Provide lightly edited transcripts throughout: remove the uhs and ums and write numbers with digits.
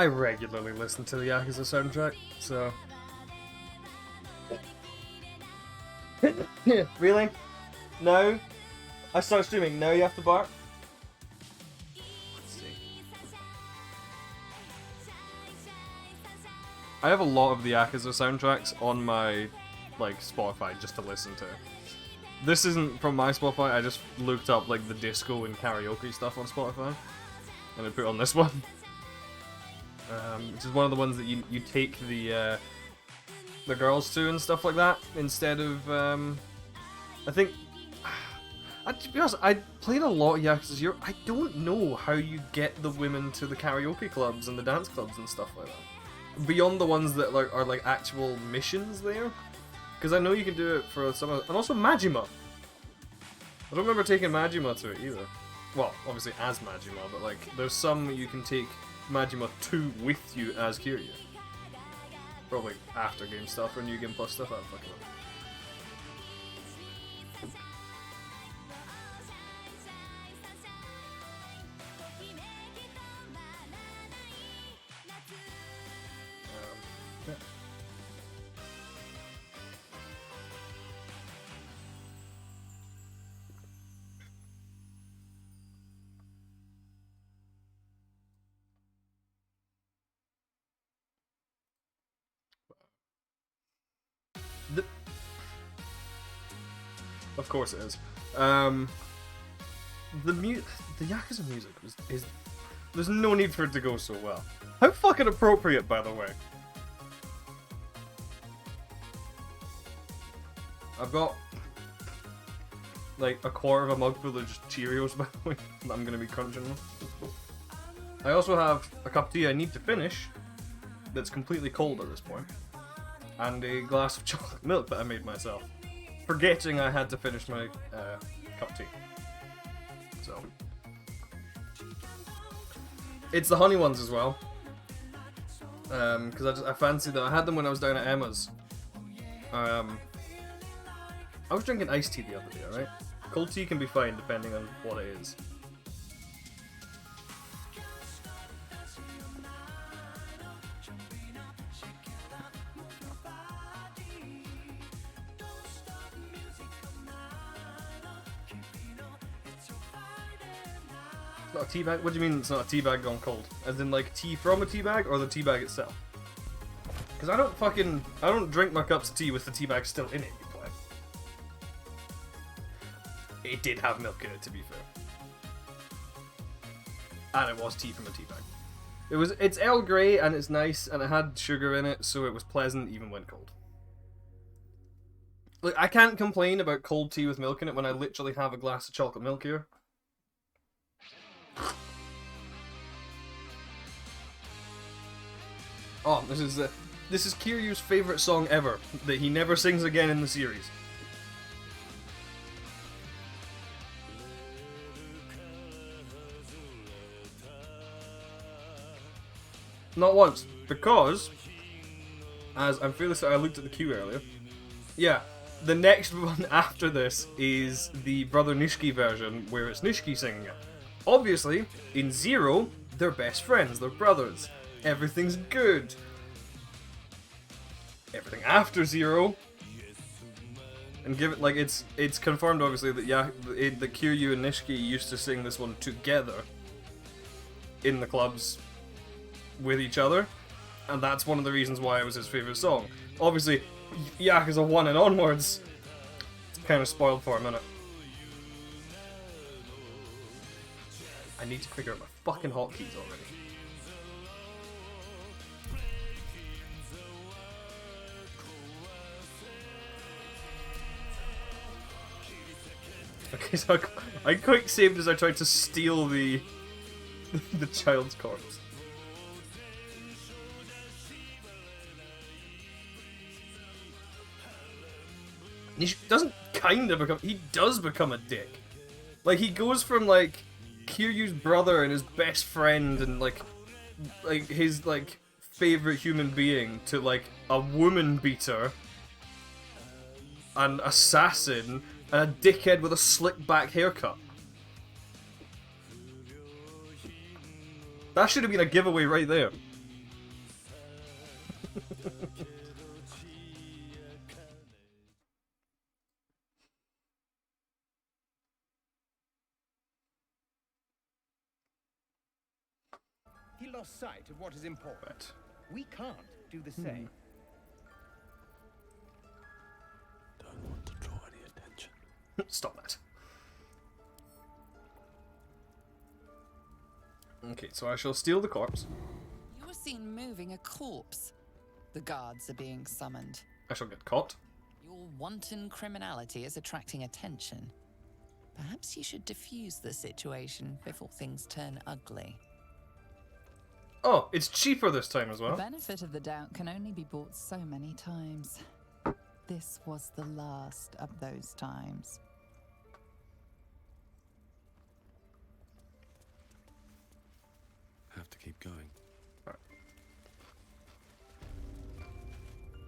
I regularly listen to the Yakuza soundtrack, so... Really? No? I start streaming, now you have to bark? Let's see. I have a lot of the Yakuza soundtracks on my, like, Spotify just to listen to. This isn't from my Spotify, I just looked up, like, the disco and karaoke stuff on Spotify. And I put on this one. Which is one of the ones that you take the girls to and stuff like that, instead of, I think... to be honest, I played a lot of Yakuza 0. I don't know how you get the women to the karaoke clubs and the dance clubs and stuff like that. Beyond the ones that are like actual missions there. Because I know you can do it for some of... And also Majima! I don't remember taking Majima to it either. Well, obviously as Majima, but like, there's some you can take Majima 2 with you as Kiryu. Probably after game stuff or new game plus stuff, I don't fucking know. Of course it is. The Yakuza music is... There's no need for it to go so well. How fucking appropriate, by the way. I've got like a quarter of a mug full of just Cheerios, by the way, that I'm gonna be crunching with. I also have a cup of tea I need to finish that's completely cold at this point, and a glass of chocolate milk that I made myself, forgetting I had to finish my cup of tea. So it's the honey ones as well, because I fancied them. I had them when I was down at Emma's. I was drinking iced tea the other day, alright? Cold tea can be fine depending on what it is. It's not a tea bag? What do you mean it's not a tea bag gone cold? As in like tea from a tea bag or the tea bag itself? Because I don't drink my cups of tea with the tea bag still in it, you play. It did have milk in it, to be fair. And it was tea from a tea bag. It's Earl Grey and it's nice and it had sugar in it, so it was pleasant even when cold. Look, I can't complain about cold tea with milk in it when I literally have a glass of chocolate milk here. Oh, this is Kiryu's favourite song ever, that he never sings again in the series. Not once, because, as I'm fairly certain, I looked at the queue earlier. Yeah, the next one after this is the Brother Nishiki version, where it's Nishiki singing it. Obviously, in Zero, they're best friends, they're brothers. Everything's good. Everything after Zero, and give it like it's confirmed obviously that that Kiryu and Nishiki used to sing this one together in the clubs with each other, and that's one of the reasons why it was his favourite song. Obviously, Yakuza 1 and onwards, it's kind of spoiled for a minute. I need to figure out my fucking hotkeys already. Okay, so I quick saved as I tried to steal the child's corpse. He doesn't kind of become... He does become a dick. Like, he goes from, like, Kiryu's brother and his best friend and, like his, like, favourite human being to, like, a woman beater, an assassin, and a dickhead with a slick back haircut. That should have been a giveaway right there. He lost sight of what is important. Right. We can't do the same. Don't want to draw any attention. Stop that. Okay, so I shall steal the corpse. You were seen moving a corpse. The guards are being summoned. I shall get caught. Your wanton criminality is attracting attention. Perhaps you should diffuse the situation before things turn ugly. Oh, it's cheaper this time as The well. benefit of the doubt can only be bought so many times. This was the last of those times. Have to keep going.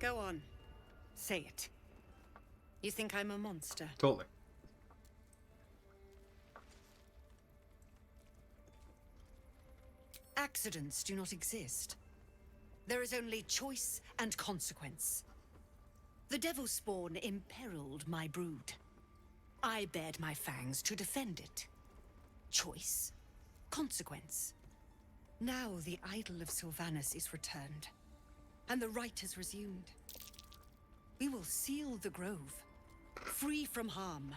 Go on. Say it. You think I'm a monster? Totally. Accidents do not exist. There is only choice and consequence. The devil spawn imperiled my brood. I bared my fangs to defend it. Choice. Consequence. Now the idol of Sylvanus is returned, and the rite has resumed. We will seal the grove, free from harm.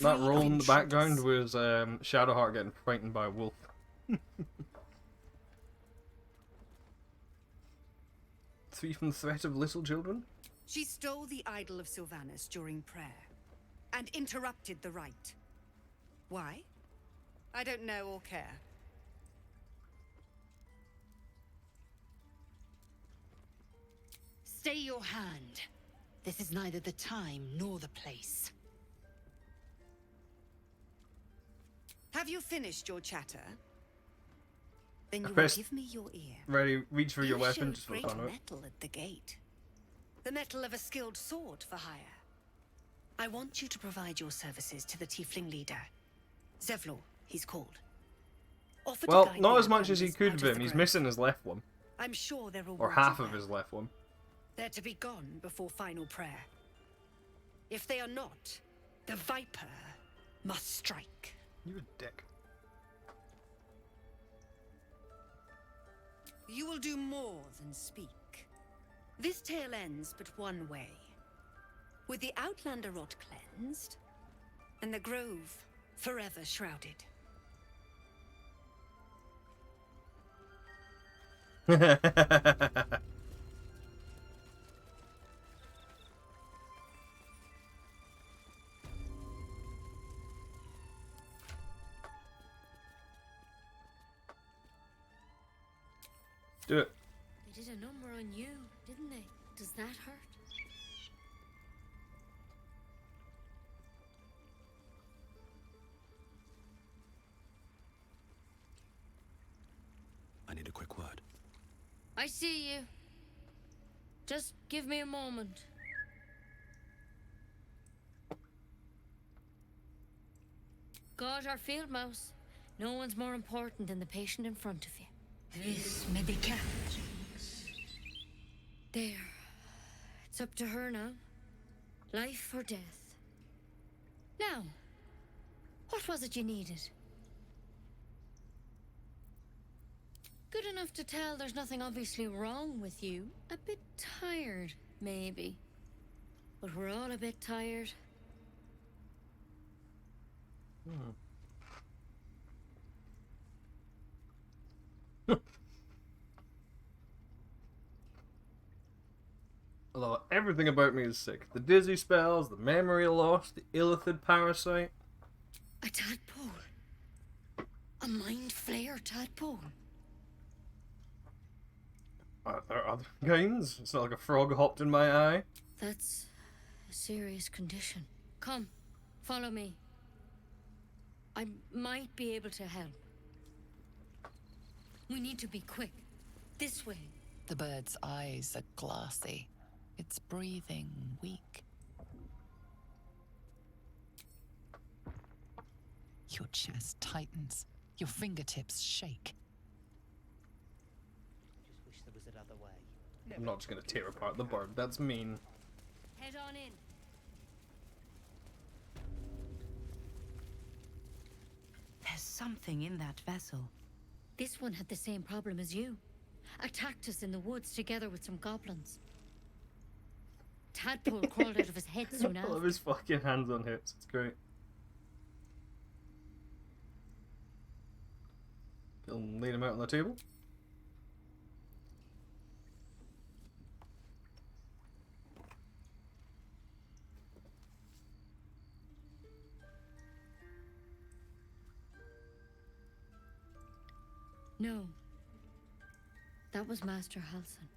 That free roll of in the background intruders. was Shadowheart getting frightened by a wolf. Free from the threat of little children? She stole the idol of Sylvanus during prayer, and interrupted the rite. Why? I don't know or care. Stay your hand. This is neither the time nor the place. Have you finished your chatter? Then you will pressed give me your ear. Ready, reach for your You weapon showed just for the great fun of it. metal at the gate. The metal of a skilled sword for hire. I want you to provide your services to the tiefling leader. Zevlor, he's called. Offer to Well, guide not the as much as he outlanders could out have of been. the He's grove. missing his left one. I'm sure they're Or half of well. his left one. They're to be gone before final prayer. If they are not, the Viper must strike. You a dick. You will do more than speak. This tale ends but one way. With the Outlander rot cleansed, and the grove forever shrouded. Do it. They did a number on you, didn't they? Does that hurt? I need a quick word. I see you. Just give me a moment. God, our field mouse. No one's more important than the patient in front of you. This may be cat. There. It's up to her now. Life or death. Now, what was it you needed? Good enough to tell there's nothing obviously wrong with you. A bit tired, maybe. But we're all a bit tired. Although everything about me is sick. The dizzy spells, the memory loss, the illithid parasite. A tadpole. A mind flayer tadpole. Are there other kinds? It's not like a frog hopped in my eye. That's a serious condition. Come, follow me. I might be able to help. We need to be quick. This way. The bird's eyes are glassy. Its breathing weak. Your chest tightens. Your fingertips shake. Just wish there was another way. I'm not just gonna tear apart the bird. That's mean. Head on in. There's something in that vessel. This one had the same problem as you. Attacked us in the woods together with some goblins. Tadpole crawled out of his head soon I love after. his fucking hands on hips. It's great. He'll lay him out on the table. No. That was Master Halsin.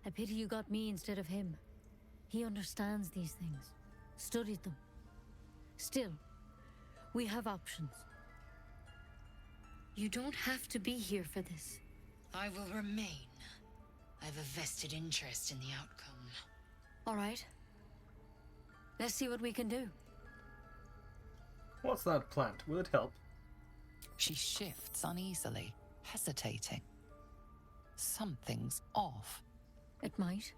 A pity you got me instead of him. He understands these things. Studied them. Still, we have options. You don't have to be here for this. I will remain. I have a vested interest in the outcome. All right. Let's see what we can do. What's that plant? Will it help? She shifts uneasily, hesitating. Something's off. It might.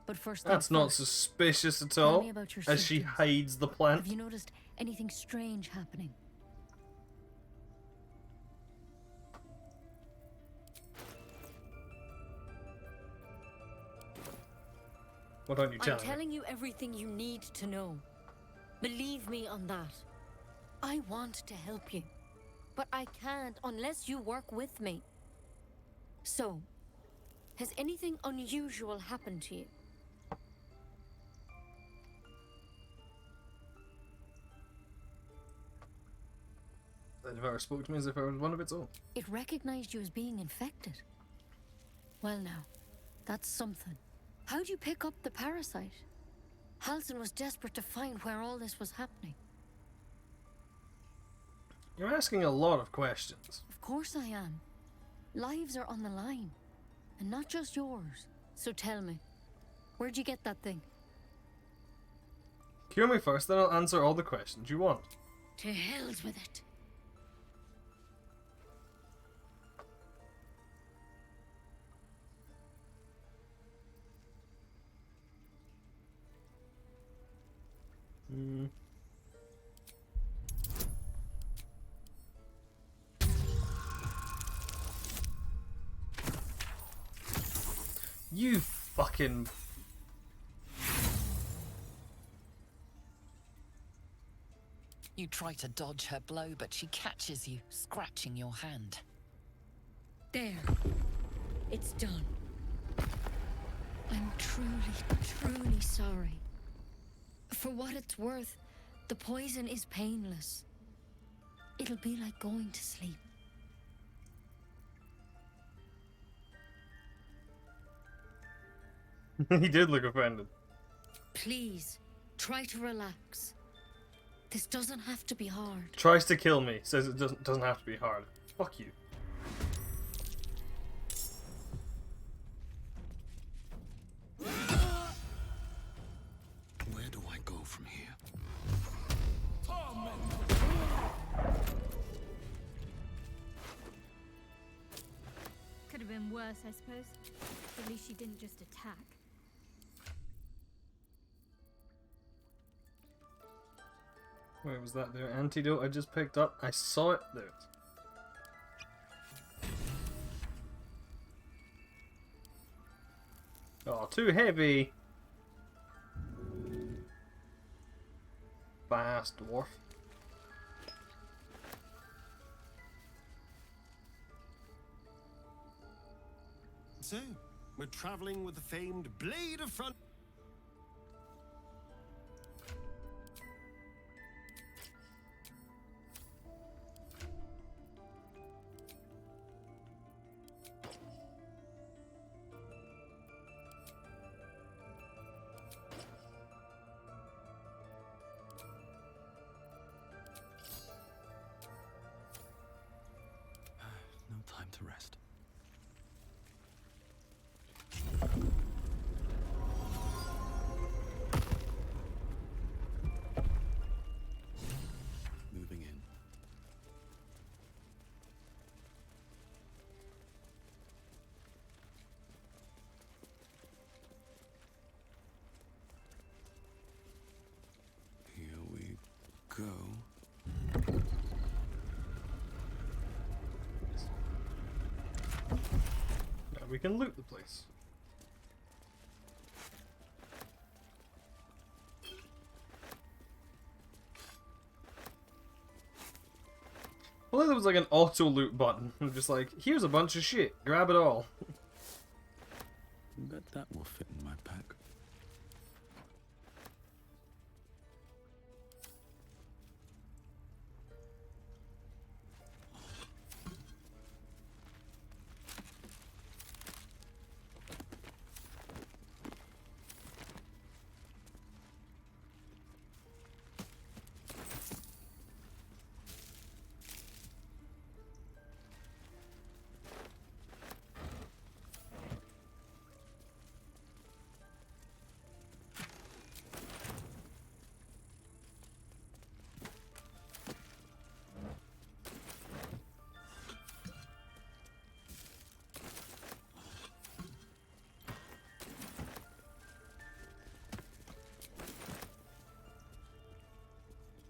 But first That's things not first. suspicious at Tell all. me about your As she symptoms. hides the plant. Have you noticed anything strange happening? What aren't you I'm telling me? telling you everything you need to know. Believe me on that. I want to help you, but I can't unless you work with me. So, has anything unusual happened to you? That if ever spoke to me as if I was one of its own. It recognized you as being infected. Well now, that's something. How'd you pick up the parasite? Halsin was desperate to find where all this was happening. You're asking a lot of questions. Of course I am. Lives are on the line. And not just yours. So tell me, where'd you get that thing? Cure me first, then I'll answer all the questions you want. To hell's with it. You fucking... You try to dodge her blow, but she catches you, scratching your hand. There. It's done. I'm truly, truly sorry. For what it's worth, the poison is painless. It'll be like going to sleep. He did look offended. Please, try to relax. This doesn't have to be hard. Tries to kill me, says it doesn't have to be hard. Fuck you. Where do I go from here? Could have been worse, I suppose. At least she didn't just attack. Wait, was that the antidote I just picked up? I saw it. There it is. Oh, too heavy. Fast dwarf. So, we're traveling with the famed Blade of Front. No time to rest. Moving in. Here we go. we can loot the place. Well, there was like an auto loot button. I'm just like, here's a bunch of shit. Grab it all. Bet that will fit in my pack.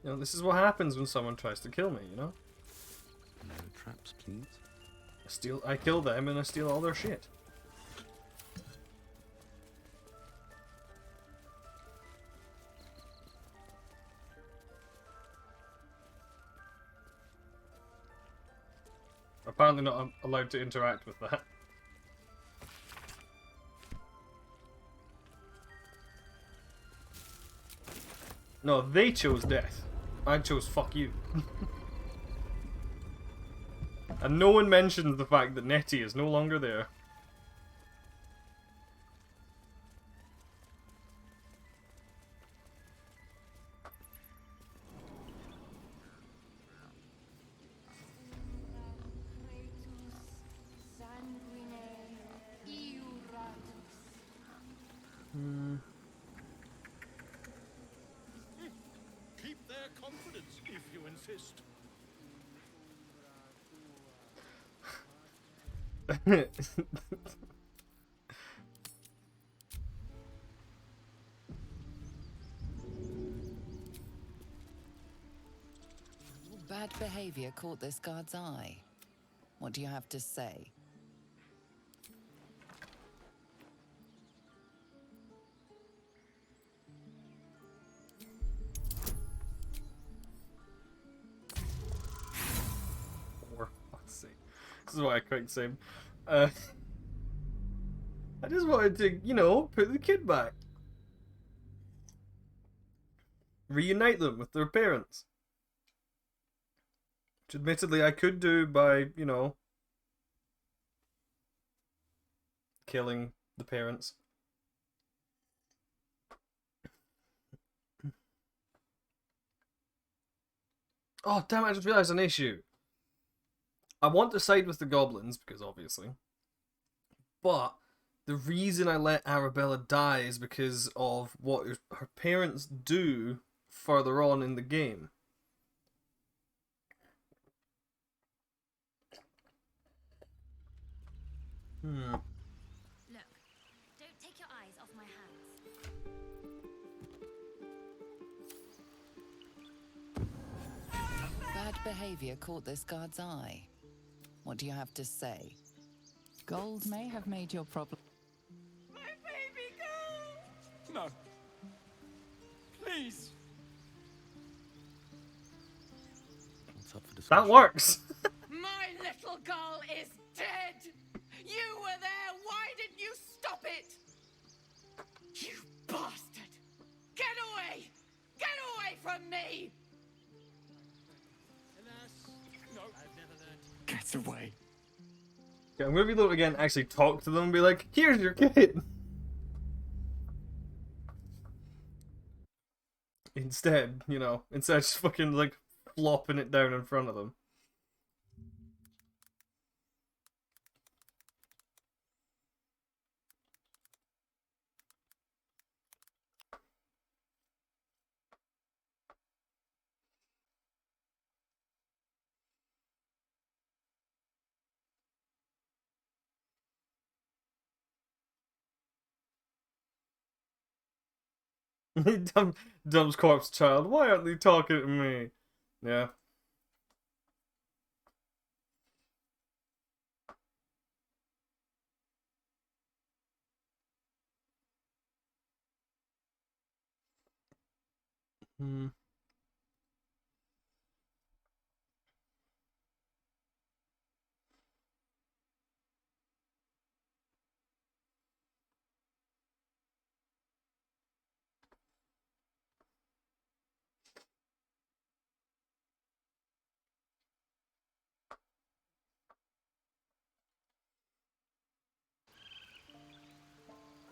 You know, this is what happens when someone tries to kill me, you know? No traps, please. I kill them and I steal all their shit. Apparently not allowed to interact with that. No, they chose death. I chose fuck you. And no one mentions the fact that Nettie is no longer there. Keep their confidence if you insist. Bad behavior caught this guard's eye. What do you have to say? For fuck's sake. This is what I quite say. I just wanted to, you know, put the kid back. Reunite them with their parents. Which admittedly I could do by, you know, killing the parents. Oh, damn it, I just realised an issue. I want to side with the goblins, because obviously. But the reason I let Arabella die is because of what her parents do further on in the game. Look, don't take your eyes off my hands. Bad behavior caught this guard's eye. What do you have to say? Gold may have made your problem. My baby girl! No. Please. What's up for discussion? That works! My little girl is dead! You were there! Why didn't you stop it? You bastard! Get away! Get away from me! No, I've never learned. Get away. Okay, I'm gonna reload again, actually talk to them and be like, here's your kid! Instead, you know, instead of just fucking like flopping it down in front of them. Dumb's corpse child, why aren't they talking to me? Yeah. Hmm.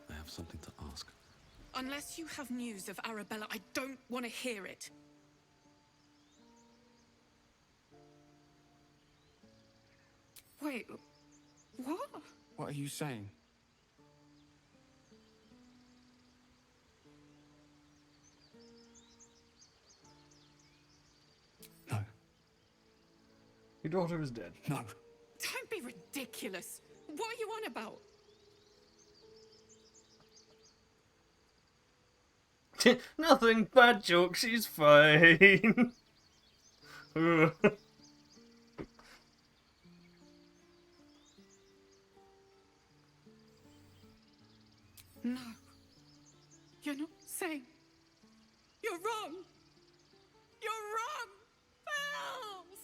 I have something to ask. Unless you have news of Arabella, I don't want to hear it. Wait, what? What are you saying? No. Your daughter is dead. No. Don't be ridiculous. What are you on about? Nothing, bad joke, she's fine. No. You're not saying. You're wrong. You're wrong. Bells!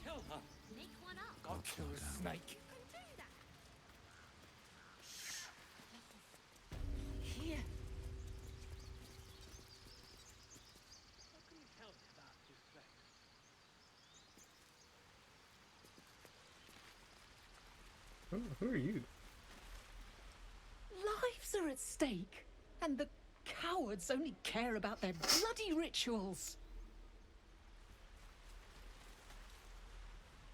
Kill her. Make one up. God, kill a snake. Here. How can you tell me about this place? Who are you? Lives are at stake, and the cowards only care about their bloody rituals.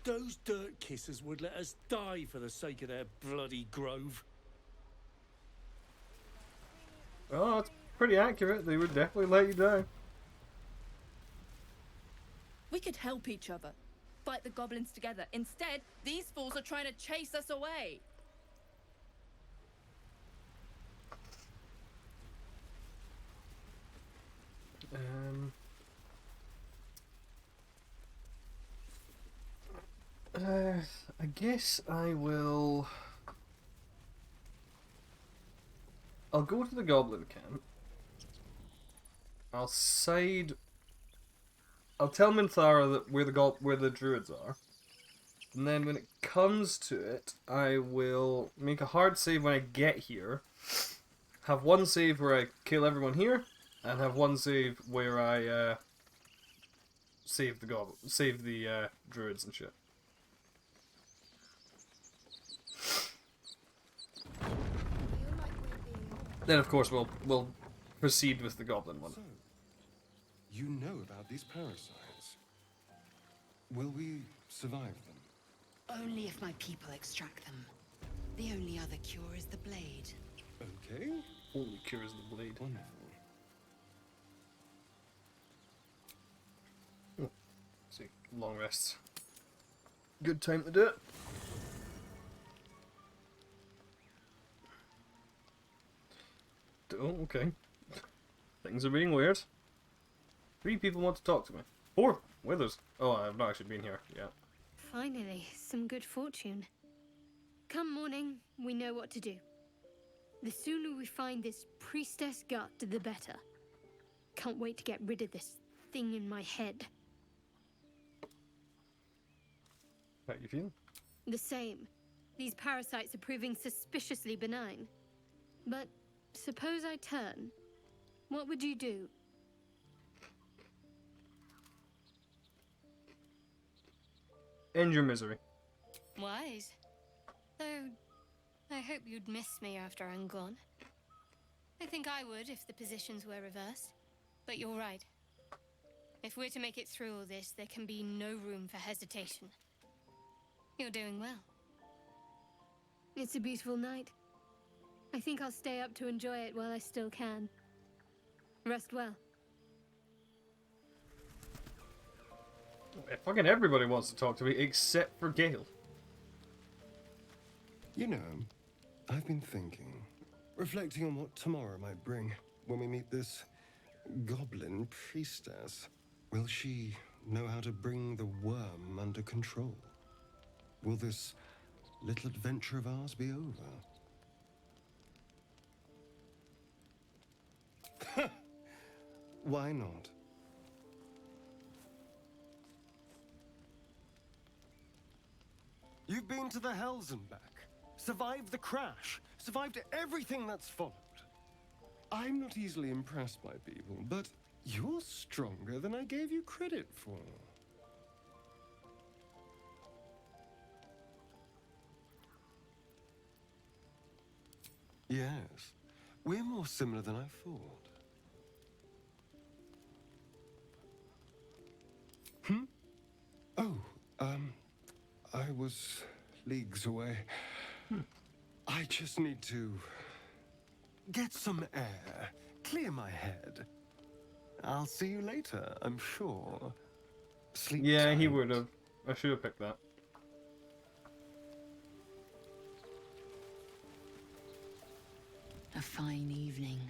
Those dirt kissers would let us die for the sake of their bloody grove. Oh, that's pretty accurate. They would definitely let you die. We could help each other. Fight the goblins together. Instead, these fools are trying to chase us away. I guess I will... I'll go to the goblin camp. I'll side... I'll tell Minthara that where the druids are. And then when it comes to it, I will make a hard save when I get here. Have one save where I kill everyone here, and have one save where I save the druids and shit. Then of course we'll proceed with the goblin one. So, you know about these parasites. Will we survive them? Only if my people extract them. The only other cure is the blade. Okay. Only cure is the blade. Wonderful. Oh, see, long rests. Good time to do it. Oh, okay. Things are being weird. 3 people want to talk to me. 4 with us. Oh, I've not actually been here yet. Finally, some good fortune. Come morning, we know what to do. The sooner we find this priestess gut, the better. Can't wait to get rid of this thing in my head. How you feeling? The same. These parasites are proving suspiciously benign. But suppose I turn. What would you do? End your misery. Wise. Though, I hope you'd miss me after I'm gone. I think I would if the positions were reversed. But you're right. If we're to make it through all this, there can be no room for hesitation. You're doing well. It's a beautiful night. I think I'll stay up to enjoy it while I still can. Rest well. Fucking everybody wants to talk to me except for Gale. You know, I've been thinking, reflecting on what tomorrow might bring when we meet this goblin priestess. Will she know how to bring the worm under control? Will this little adventure of ours be over? Why not? You've been to the Hells and back, survived the crash, survived everything that's followed. I'm not easily impressed by people, but you're stronger than I gave you credit for. Yes, we're more similar than I thought. Hmm? Oh, I was leagues away. I just need to get some air, clear my head. I'll see you later, I'm sure. Sleep Yeah, he tight. would have. I should have picked that. A fine evening,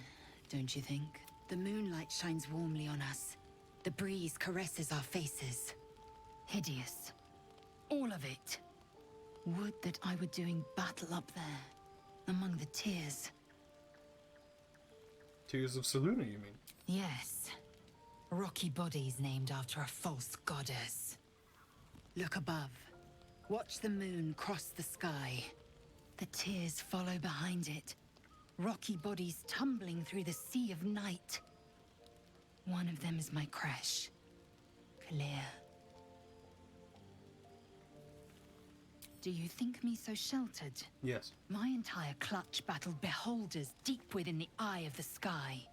don't you think? The moonlight shines warmly on us. The breeze caresses our faces. Hideous. All of it. Would that I were doing battle up there, among the tears. Tears of Selûne, you mean? Yes. Rocky bodies named after a false goddess. Look above. Watch the moon cross the sky. The tears follow behind it. Rocky bodies tumbling through the sea of night. One of them is my crash. Clear. Do you think me so sheltered? Yes. My entire clutch battled beholders deep within the eye of the sky.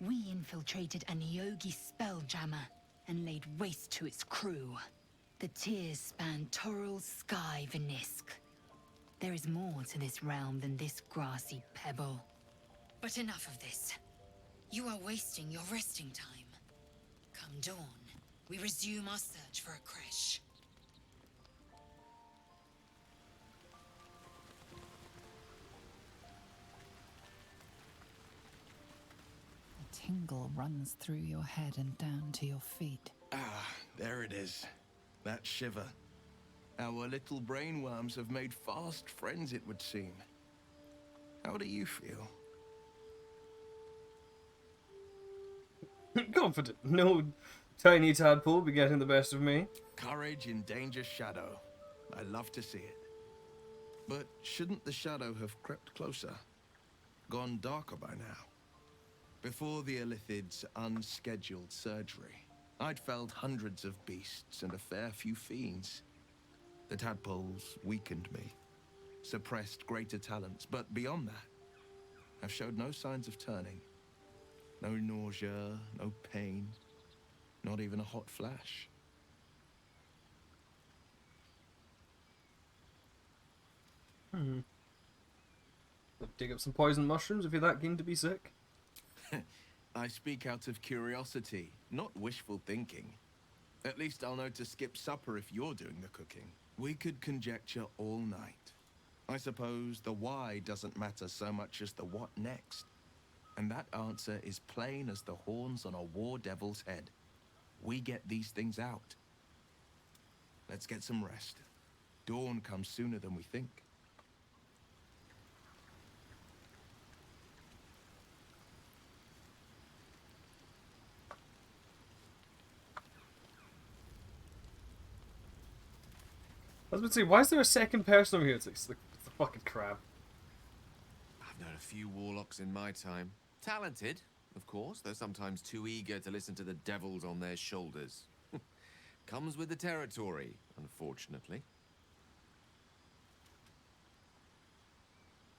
We infiltrated a Nyogi spelljammer and laid waste to its crew. The tears span Toral's sky, Vinisk. There is more to this realm than this grassy pebble. But enough of this. You are wasting your resting time. Come dawn, we resume our search for a creche. A tingle runs through your head and down to your feet. Ah, there it is. That shiver. Our little brainworms have made fast friends, it would seem. How do you feel? Confident. No tiny tadpole will be getting the best of me. Courage in danger's shadow. I love to see it. But shouldn't the shadow have crept closer? Gone darker by now? Before the Illithid's unscheduled surgery, I'd felled hundreds of beasts and a fair few fiends. The tadpoles weakened me, suppressed greater talents, but beyond that, I've showed no signs of turning. No nausea, no pain, not even a hot flash. Dig up some poison mushrooms if you're that keen to be sick. I speak out of curiosity, not wishful thinking. At least I'll know to skip supper if you're doing the cooking. We could conjecture all night. I suppose the why doesn't matter so much as the what next. And that answer is plain as the horns on a war devil's head. We get these things out. Let's get some rest. Dawn comes sooner than we think. I was about to say, why is there a second person over here? It's the fucking crab. I've known a few warlocks in my time. Talented, of course, though sometimes too eager to listen to the devils on their shoulders. Comes with the territory, unfortunately.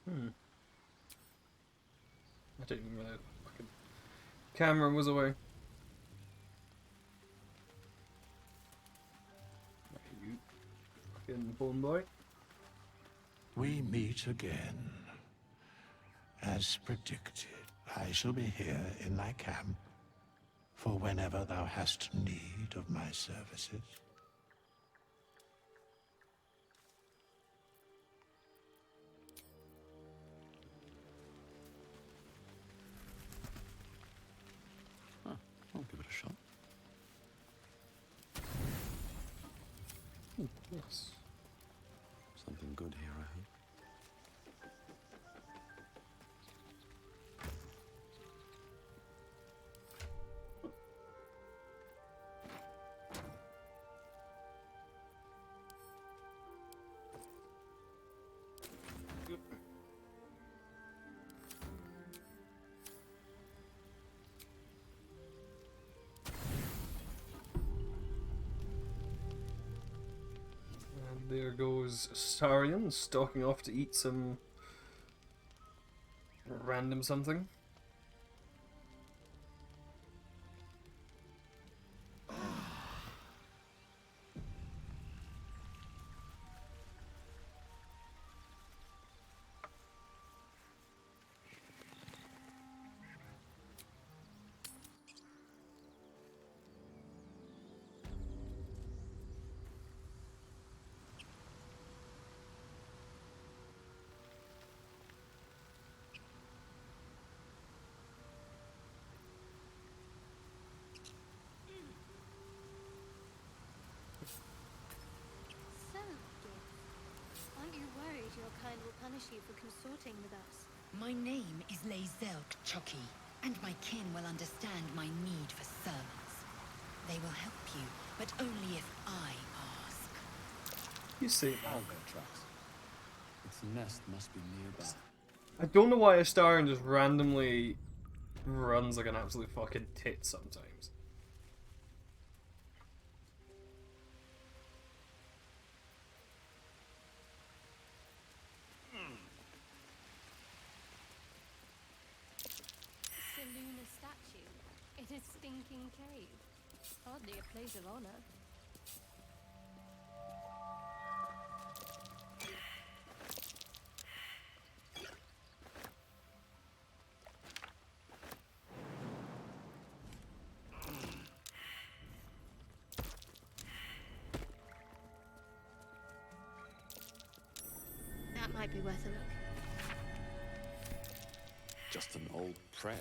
I didn't even realize the fucking camera was away. You fucking bone boy. We meet again. As predicted, I shall be here in thy camp for whenever thou hast need of my services. I'll give it a shot. Ooh, yes. Something good here, I hope. There goes Starion stalking off to eat some random something. So, Gib, aren't you worried your kind will punish you for consorting with us? My name is Lae'zel Chucky, and my kin will understand my need for servants. They will help you, but only if I ask. You see, Owlbear tracks. Its nest must be nearby. I don't know why a Starion just randomly runs like an absolute fucking tit sometimes. Seluna statue in a stinking cave. Hardly a place of honor. That might be worth a look. Just an old prayer.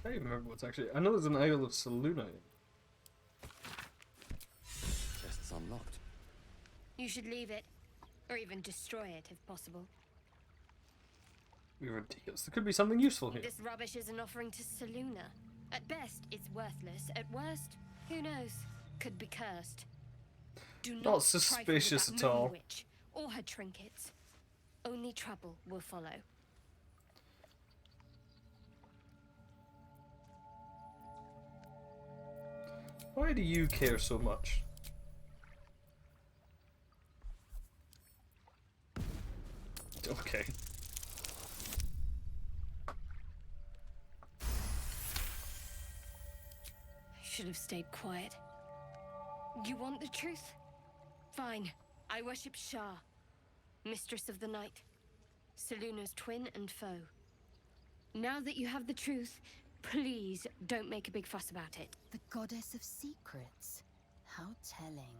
I don't even remember what's actually. I know there's an Isle of Seluna. Chest's unlocked. You should leave it, or even destroy it if possible. Be ridiculous. There could be something useful here. This rubbish is an offering to Seluna. At best, it's worthless. At worst, who knows? Could be cursed. Do not Not suspicious trifle with at that all. moon witch or her trinkets. Only trouble will follow. Why do you care so much? Okay. I should have stayed quiet. You want the truth? Fine. I worship Shah, Mistress of the Night, Seluna's twin and foe. Now that you have the truth, please don't make a big fuss about it. The goddess of secrets. How telling.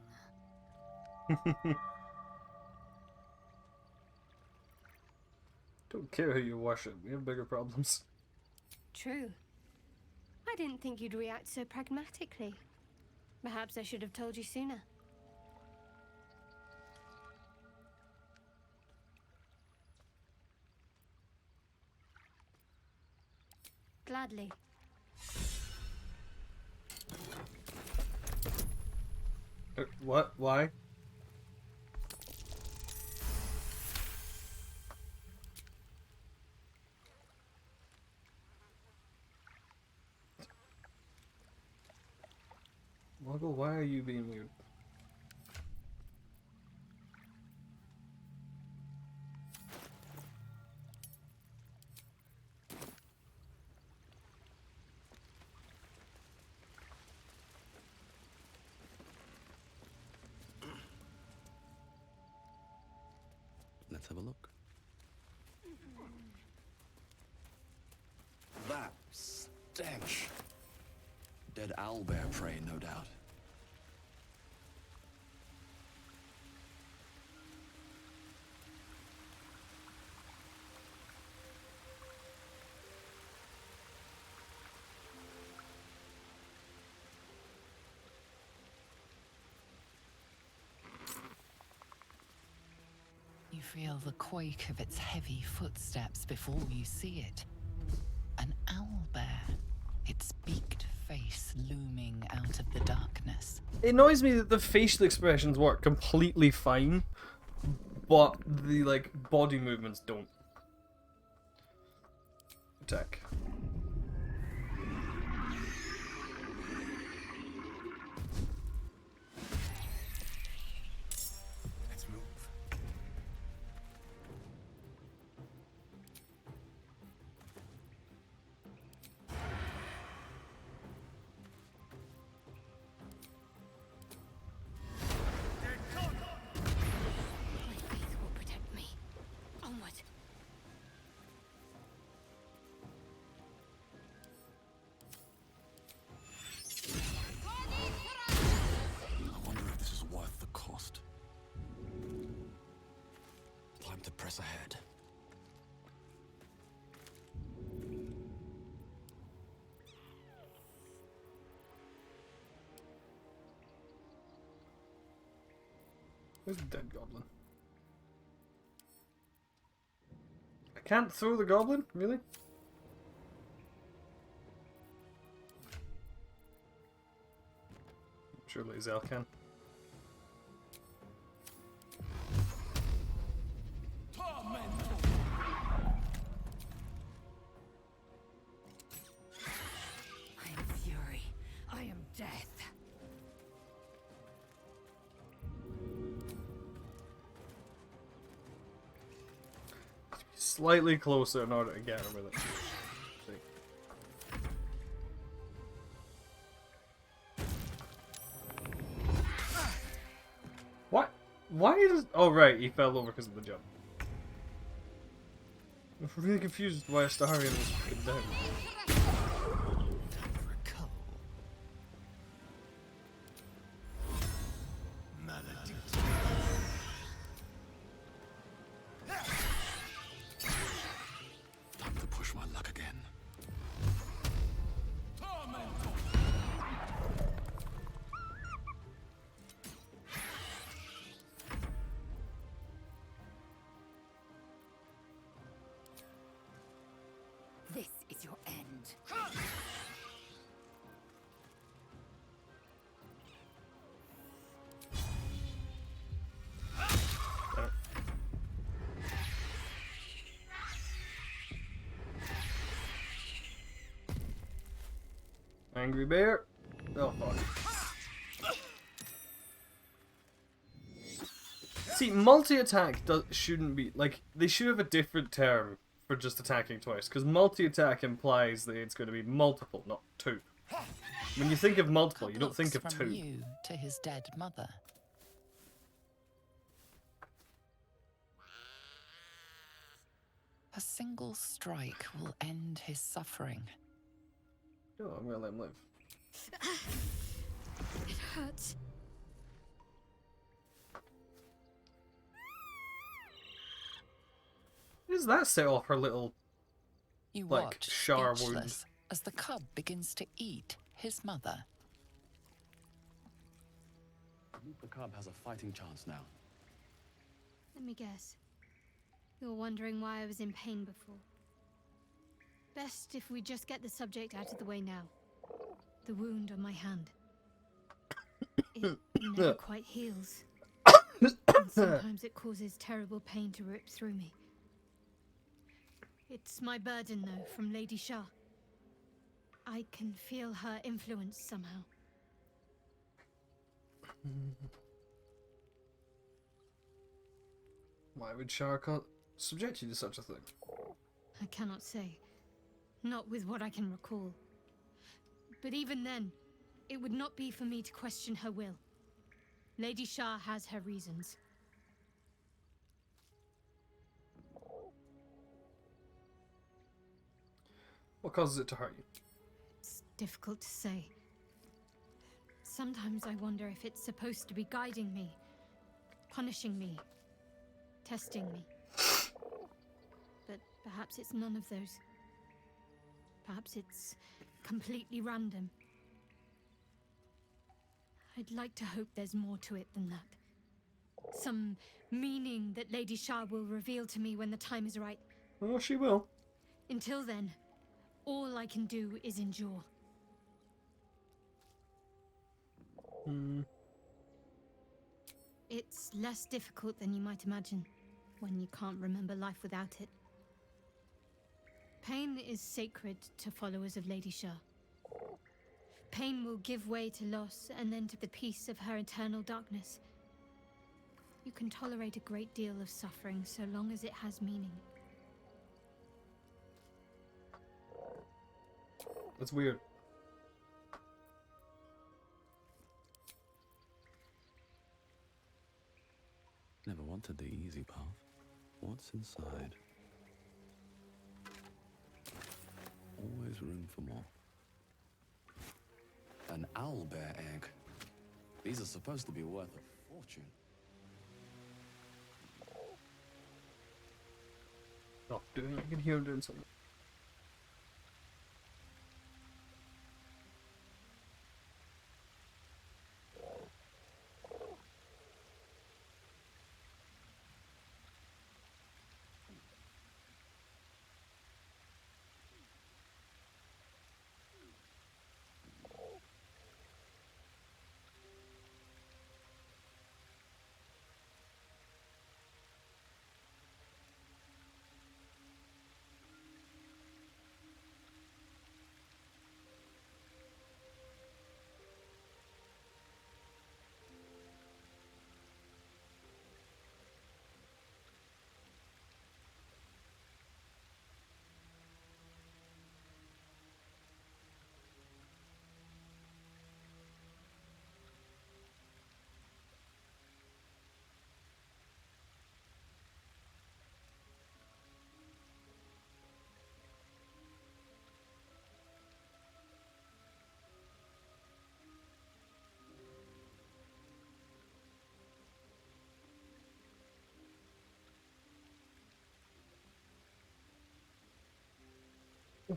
Don't care who you worship. We have bigger problems. True. I didn't think you'd react so pragmatically. Perhaps I should have told you sooner. Gladly. What? Why? Moggle, why are you being weird? Let's have a look. That stench. Dead owlbear prey, no doubt. You feel the quake of its heavy footsteps before you see it. An owlbear, its beaked face looming out of the darkness. It annoys me that the facial expressions work completely fine, but the body movements don't. Attack. Where's the dead goblin? I can't throw the goblin? Really? Surely Zell can. I am fury. I am death. Slightly closer in order to get her with it. What? Why is... Oh right, he fell over because of the jump. I'm really confused why Astarion was fucking down. Time to push my luck again. This is your end. Angry bear. Oh fuck. See, multi-attack shouldn't be like they should have a different term for just attacking twice, because multi-attack implies that it's going to be multiple, not two. When you think of multiple, you don't think of From two. you to his dead mother. A single strike will end his suffering. Oh, I'm gonna let him live. It hurts. Does that set off her little, You like, watch Shar wound? speechless as the cub begins to eat his mother. The cub has a fighting chance now. Let me guess. You're wondering why I was in pain before. Best if we just get the subject out of the way now. The wound on my hand. It never quite heals. And sometimes it causes terrible pain to rip through me. It's my burden, though, from Lady Shah. I can feel her influence somehow. Why would Shar subject you to such a thing? I cannot say. Not with what I can recall. But even then, it would not be for me to question her will. Lady Shah has her reasons. What causes it to hurt you? It's difficult to say. Sometimes I wonder if it's supposed to be guiding me, punishing me, testing me. But perhaps it's none of those. Perhaps it's completely random. I'd like to hope there's more to it than that. Some meaning that Lady Shah will reveal to me when the time is right. Oh, she will. Until then, all I can do is endure. It's less difficult than you might imagine when you can't remember life without it. Pain is sacred to followers of Lady Shah. Pain will give way to loss and then to the peace of her eternal darkness. You can tolerate a great deal of suffering so long as it has meaning. That's weird. Never wanted the easy path. What's inside? Always room for more. An owlbear egg. These are supposed to be worth a fortune. Stop doing it. I can hear him doing something.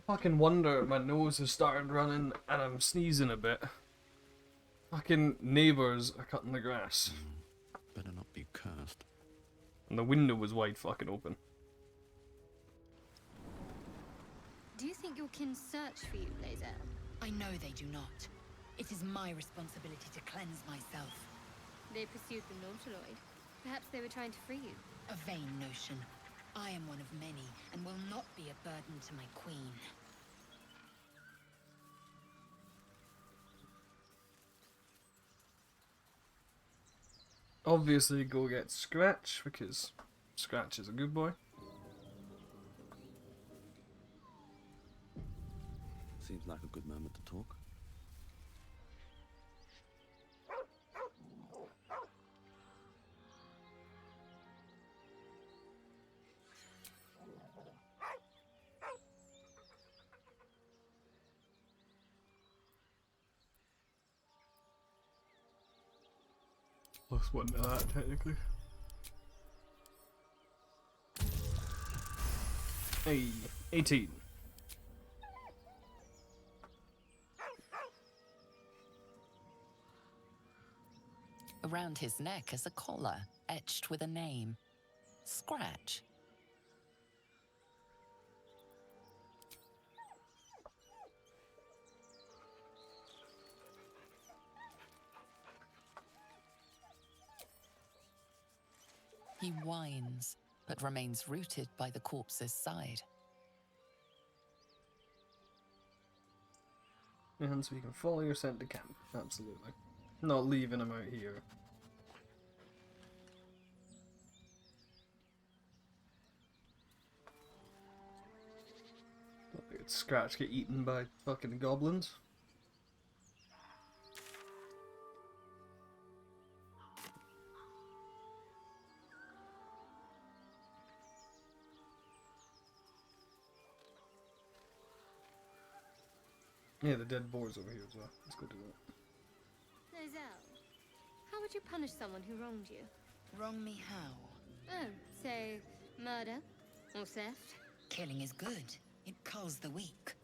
Fucking wonder my nose has started running and I'm sneezing a bit. Fucking neighbours are cutting the grass. Better not be cursed. And the window was wide fucking open. Do you think your kin search for you, Lae'zel? I know they do not. It is my responsibility to cleanse myself. They pursued the Nautiloid. Perhaps they were trying to free you. A vain notion. I am one of many, and will not be a burden to my queen. Obviously go get Scratch, because Scratch is a good boy. Seems like a good moment to talk. Plus one to that, technically. Hey, 18. Around his neck is a collar, etched with a name. Scratch. He whines, but remains rooted by the corpse's side. And so you can follow your scent to camp. Absolutely. Not leaving him out here. Let Scratch get eaten by fucking goblins. Yeah, the dead boar's over here as well. Let's go do that. Lae'zel, how would you punish someone who wronged you? Wrong me how? Oh, say, murder? Or theft? Killing is good. It culls the weak.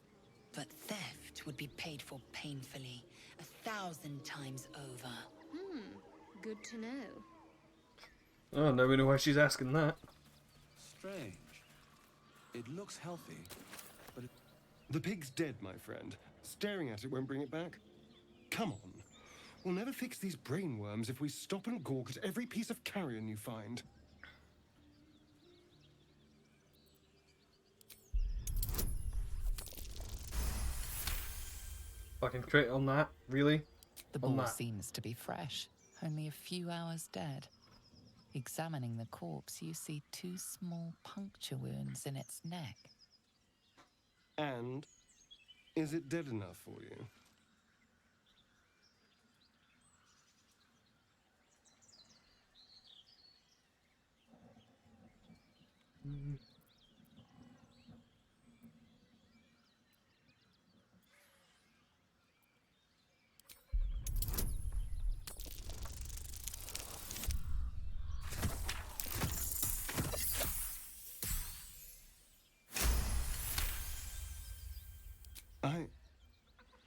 But theft would be paid for painfully, 1,000 times over. Good to know. Oh, now we know why she's asking that. Strange. It looks healthy, but it... The pig's dead, my friend. Staring at it won't bring it back. Come on. We'll never fix these brainworms if we stop and gawk at every piece of carrion you find. Fucking crit on that, really? The boar seems to be fresh, only a few hours dead. Examining the corpse, you see 2 small puncture wounds in its neck. And is it dead enough for you?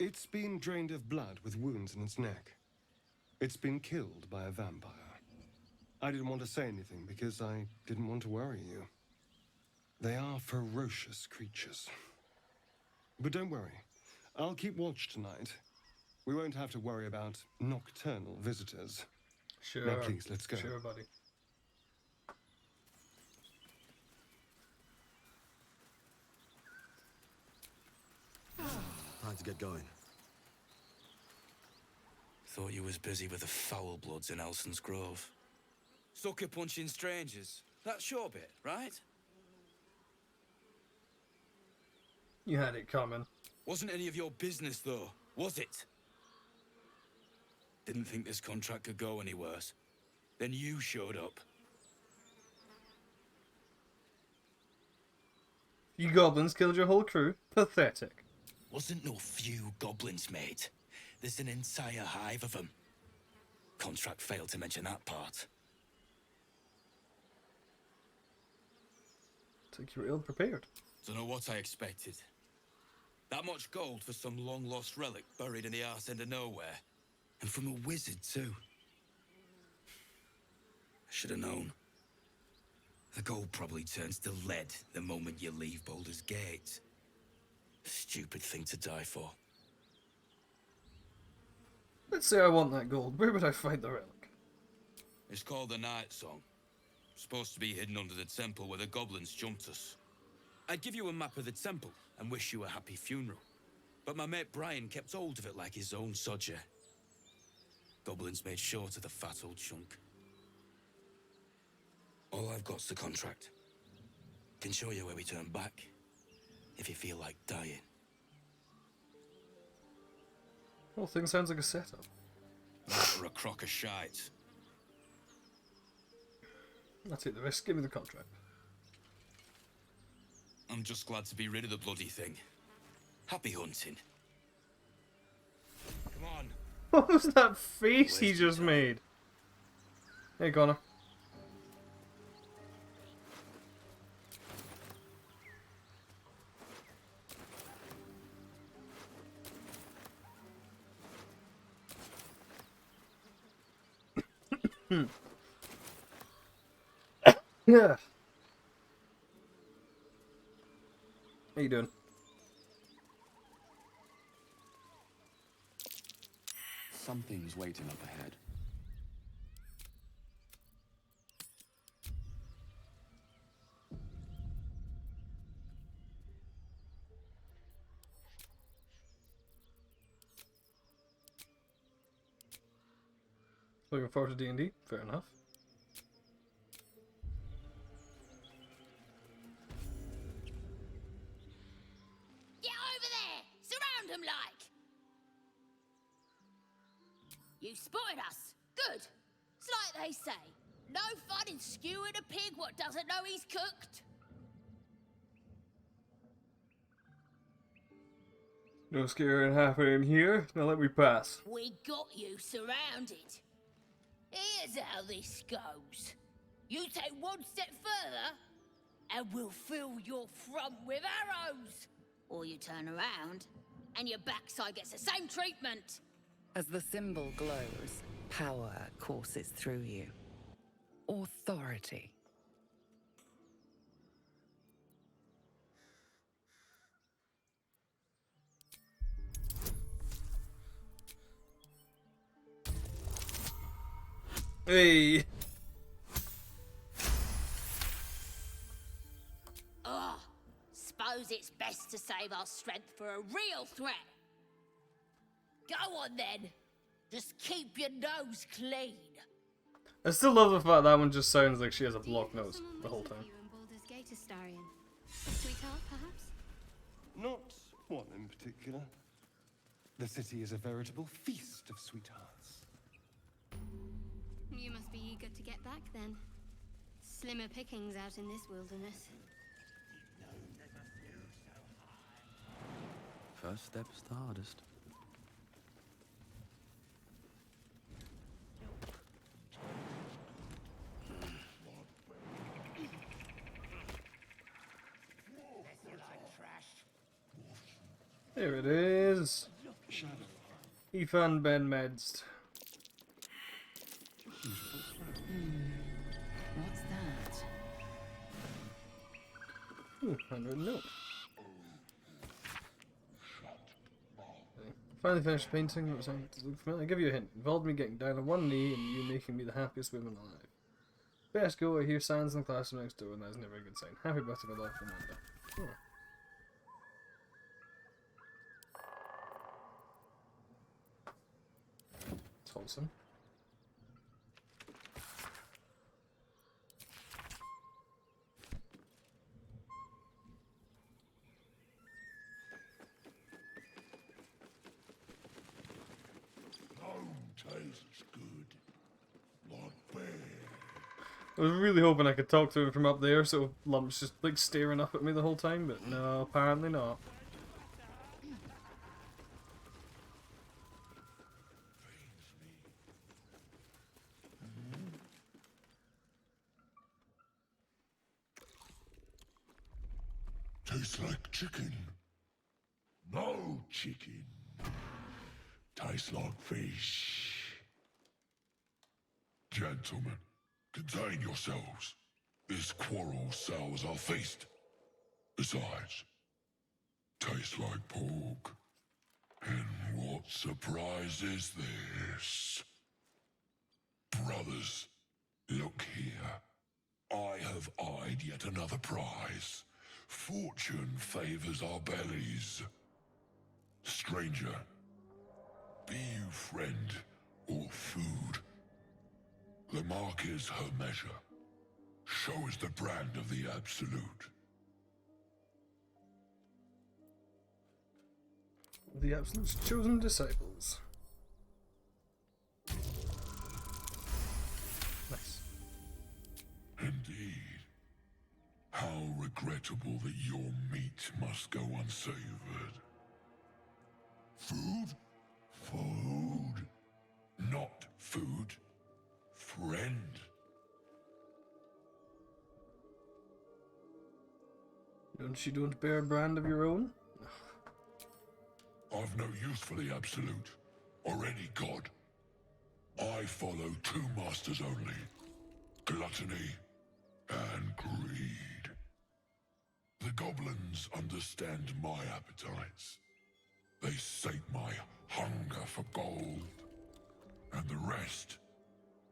It's been drained of blood with wounds in its neck. It's been killed by a vampire. I didn't want to say anything because I didn't want to worry you. They are ferocious creatures. But don't worry. I'll keep watch tonight. We won't have to worry about nocturnal visitors. Sure. Now please, let's go. Sure, buddy. Time to get going. Thought you was busy with the foul bloods in Elson's Grove. Sucker punching strangers. That's your bit, right? You had it coming. Wasn't any of your business, though, was it? Didn't think this contract could go any worse. Then you showed up. You goblins killed your whole crew? Pathetic. Wasn't no few goblins, mate. There's an entire hive of them. Contract failed to mention that part. It's like you were ill prepared. Don't know what I expected. That much gold for some long-lost relic buried in the arse end of nowhere. And from a wizard, too. I should have known. The gold probably turns to lead the moment you leave Baldur's Gate. Stupid thing to die for. Let's say I want that gold. Where would I find the relic? It's called the Night Song. Supposed to be hidden under the temple where the goblins jumped us. I'd give you a map of the temple and wish you a happy funeral. But my mate Brian kept hold of it like his own sodger. Goblins made short of the fat old chunk. All I've got's the contract. Can show you where we turn back, if you feel like dying. Whole thing sounds like a setup. That or a crock of shite. I'll take the risk. Give me the contract. I'm just glad to be rid of the bloody thing. Happy hunting. Come on. What was that face he just made? Hey, Connor. Yeah. How you doing? Something's waiting up ahead. Looking forward to D&D. Fair enough. Get over there! Surround them like! You spotted us. Good. It's like they say. No fun in skewing a pig what doesn't know he's cooked. No scaring happening here. Now let me pass. We got you surrounded. Here's how this goes. You take one step further, and we'll fill your front with arrows. Or you turn around, and your backside gets the same treatment. As the symbol glows, power courses through you. Authority. Hey. Ugh. Suppose it's best to save our strength for a real threat. Go on then. Just keep your nose clean. I still love the fact that one just sounds like she has a blocked nose the whole time. You and Baldur's Gate, Astarion. Sweetheart, perhaps? Not one in particular. The city is a veritable feast of sweethearts. You must be eager to get back then. Slimmer pickings out in this wilderness. First step's the hardest. There it is. Ethan Ben Medst. What's that? Ooh, handwritten note. Finally finished painting. What was I to look familiar? I give you a hint. Involved me getting down on one knee and you making me the happiest woman alive. Best go. I hear sounds in the classroom next door, and that's never a good sign. Happy birthday, my love, Amanda. Oh. It's wholesome. Tastes good. Like bear. I was really hoping I could talk to him from up there, so Lump's just like staring up at me the whole time, but no, apparently not. Tastes like chicken. Nice. chicken. Tastes like fish. Gentlemen, contain yourselves. This quarrel sours our feast. Besides, tastes like pork. And what surprise is this? Brothers, look here. I have eyed yet another prize. Fortune favors our bellies. Stranger, be you friend or food. The mark is her measure. Show us the brand of the absolute. The Absolute's chosen disciples. Nice. Indeed. How regrettable that your meat must go unsavored. Food? Food. Not food. Friend. Don't bear a brand of your own? I've no use for the Absolute, or any god. I follow two masters only. Gluttony and greed. The goblins understand my appetites. They sate my hunger for gold. And the rest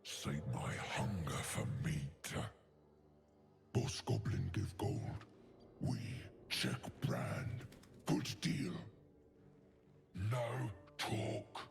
sate my hunger for meat. Boss Goblin give gold. We check brand. Good deal. No talk.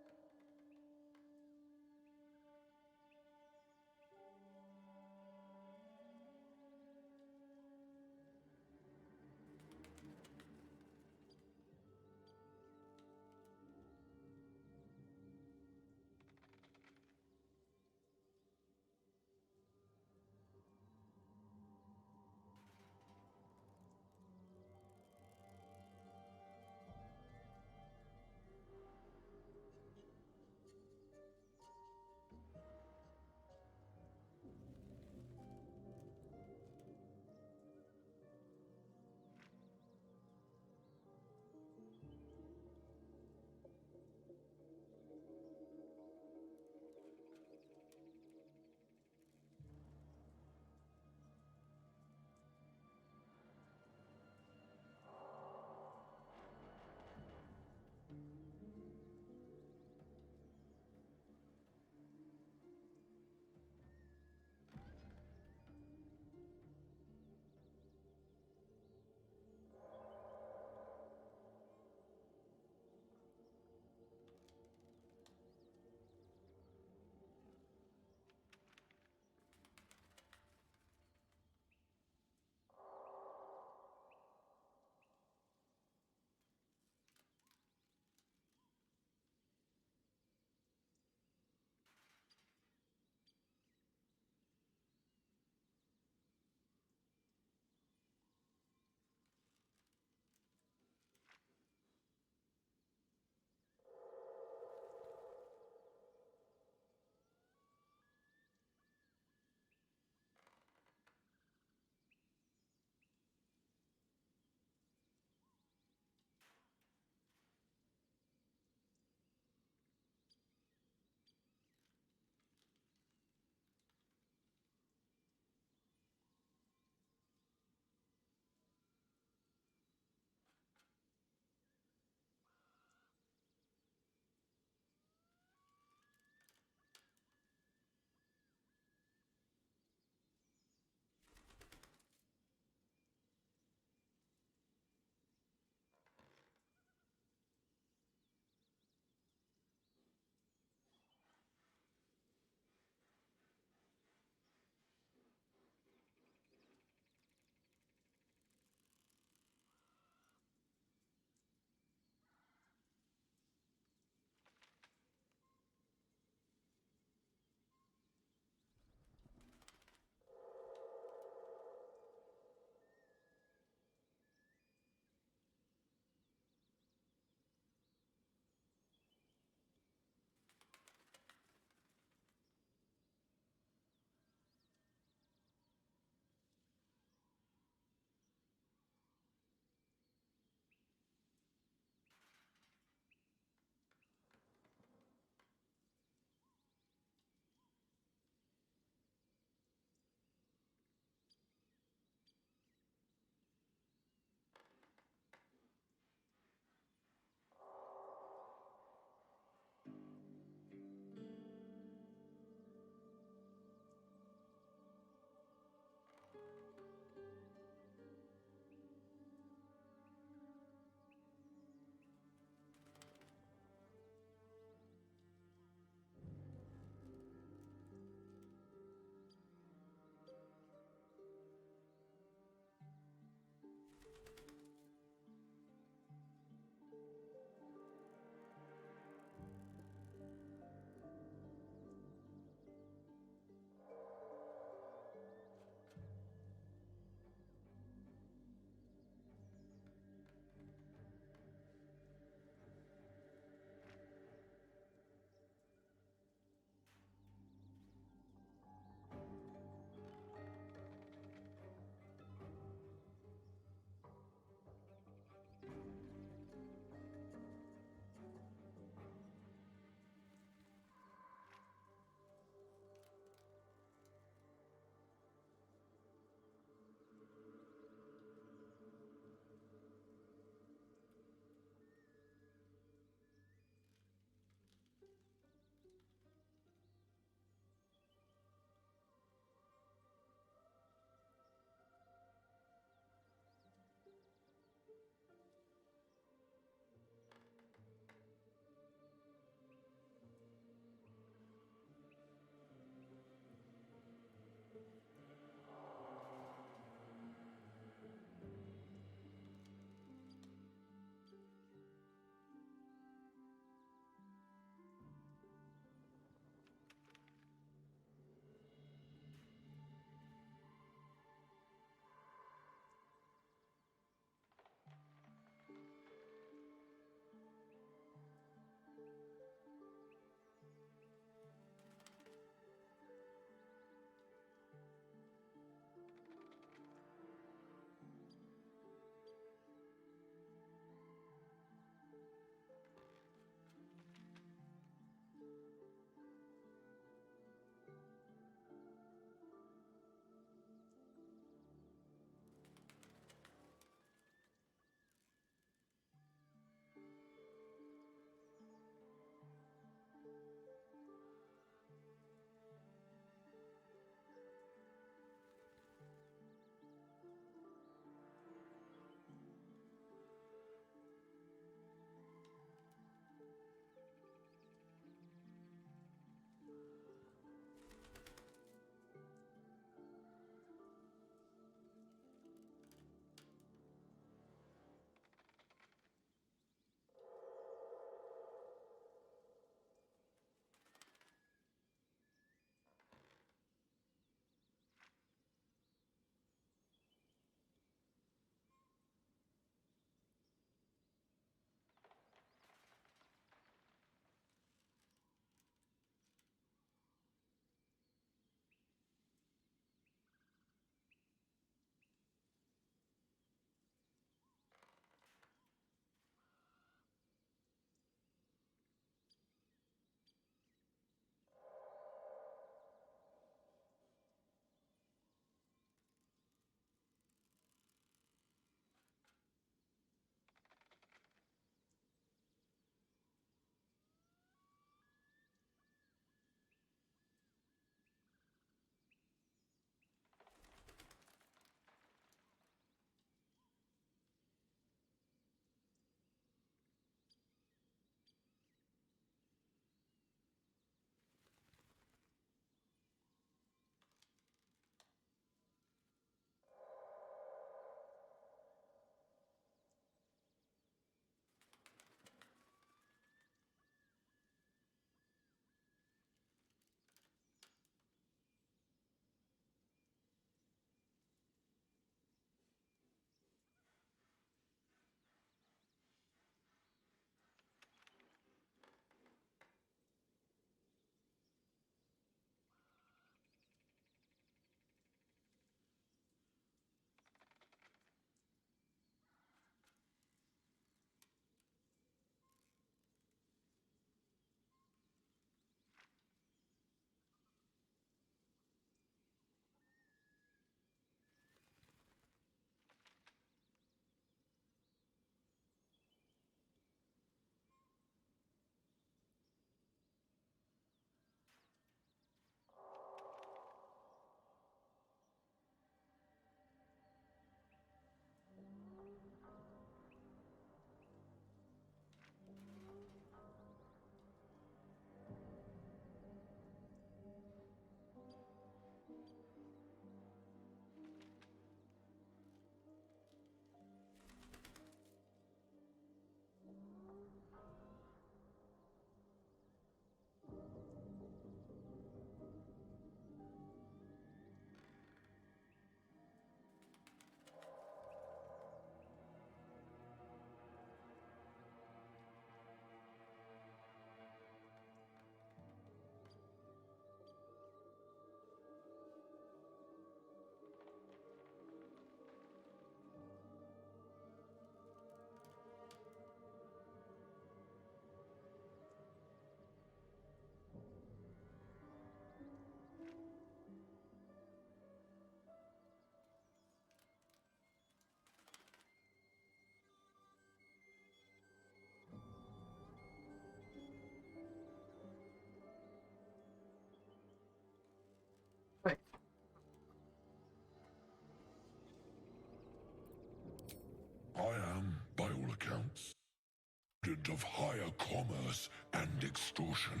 instrument of higher commerce and extortion.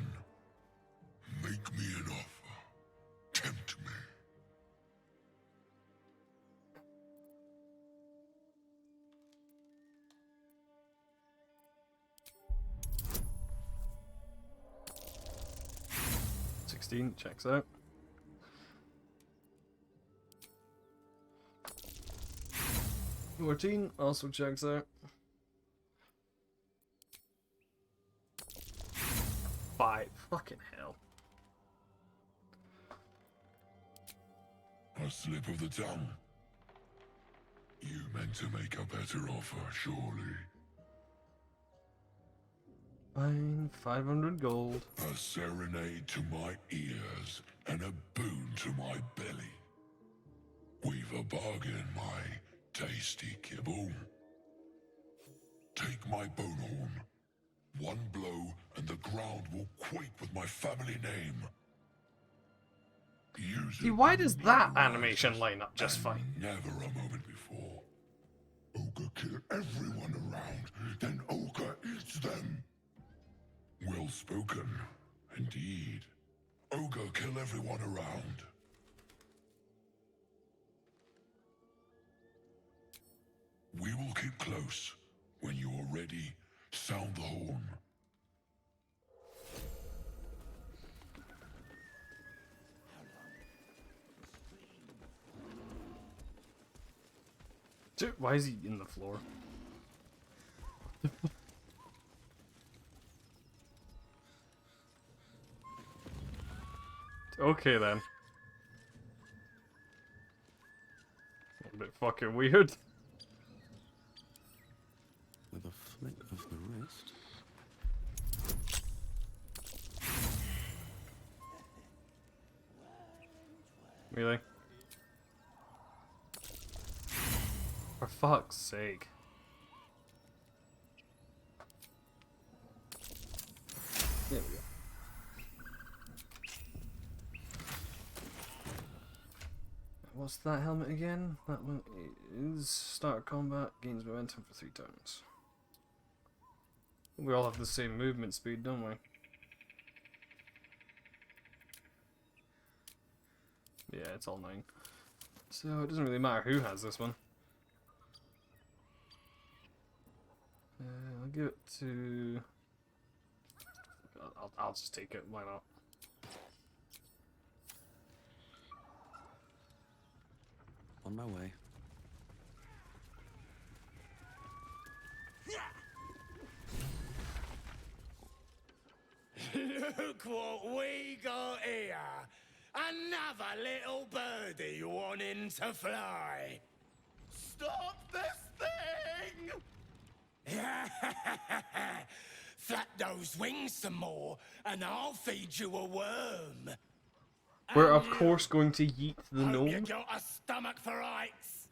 Make me an offer. Tempt me. Checks out. $14 also checks out. 5. Fucking hell. A slip of the tongue. You meant to make a better offer, surely. Fine, 500 gold. A serenade to my ears and a boon to my belly. We've a bargain, my tasty kibble. Take my bone horn. One blow and the ground will quake with my family name. Use See, it why when does blood that rises, animation line up just and fine? Never a moment before. Ogre kill everyone around, then Ogre eats them. Well spoken, indeed. Ogre kill everyone around. We will keep close. When you are ready, sound the horn. Dude, why is he in the floor? Okay then. A bit fucking weird. With a flick of the wrist. Really? For fuck's sake. There we go. What's that helmet again? That one is start combat, gains momentum for 3 turns. We all have the same movement speed, don't we? Yeah, it's all 9. So it doesn't really matter who has this one. I'll give it to... I'll just take it, why not? On my way. Look what we got here! Another little birdie wanting to fly! Stop this thing! Flap those wings some more, and I'll feed you a worm. We're of course going to yeet the Hope you gnome. got a stomach for rights.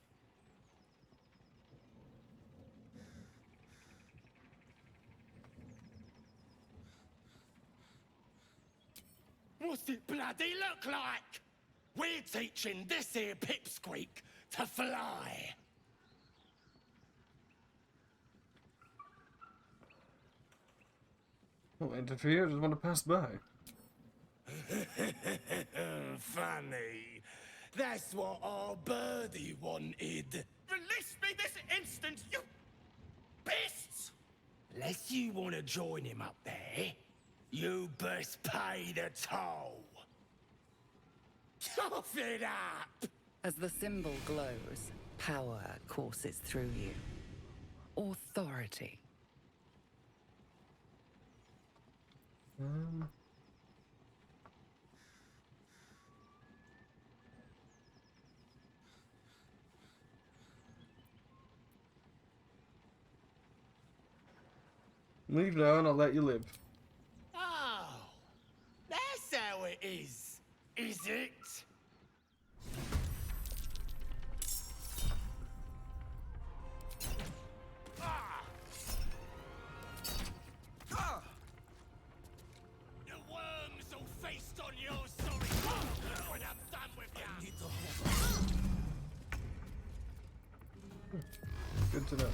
What's it bloody look like? We're teaching this here pipsqueak to fly. Don't interfere, just want to pass by. Funny. That's what our birdie wanted. Release me this instant, you beasts! Unless you want to join him up there, you best pay the toll. Cough it up! As the symbol glows, power courses through you. Authority. Leave now and I'll let you live. Oh, that's how it is it? The worms will feast on your sorry when I'm done with you. Good to know.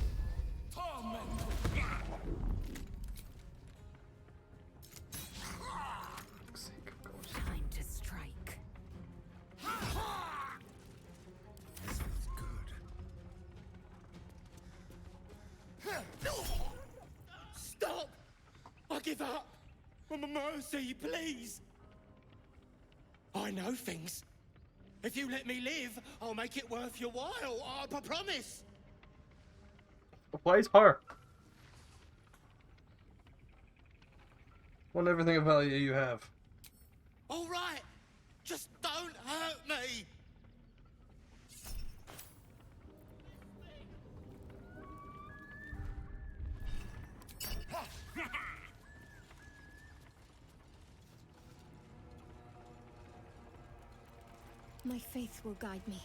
Stop! I give up! Mercy, please! I know things. If you let me live, I'll make it worth your while. I promise. Why is her? Want everything of value you have. All right. Just don't hurt me. My faith will guide me.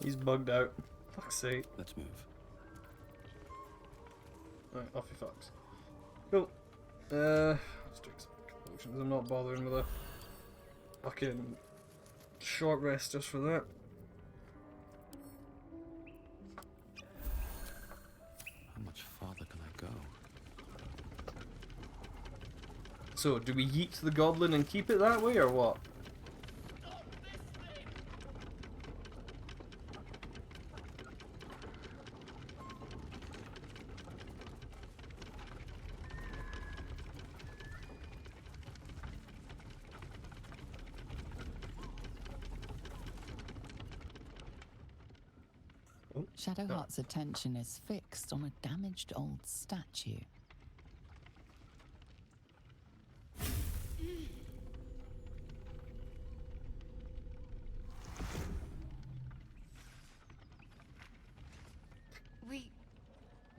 He's bugged out. Fuck's sake. Let's move. Alright, off you fucks. Cool. Let's drink some potions. I'm not bothering with a fucking short rest just for that. How much farther can I go? So, do we yeet the goblin and keep it that way, or what? Shadowheart's attention is fixed on a damaged old statue.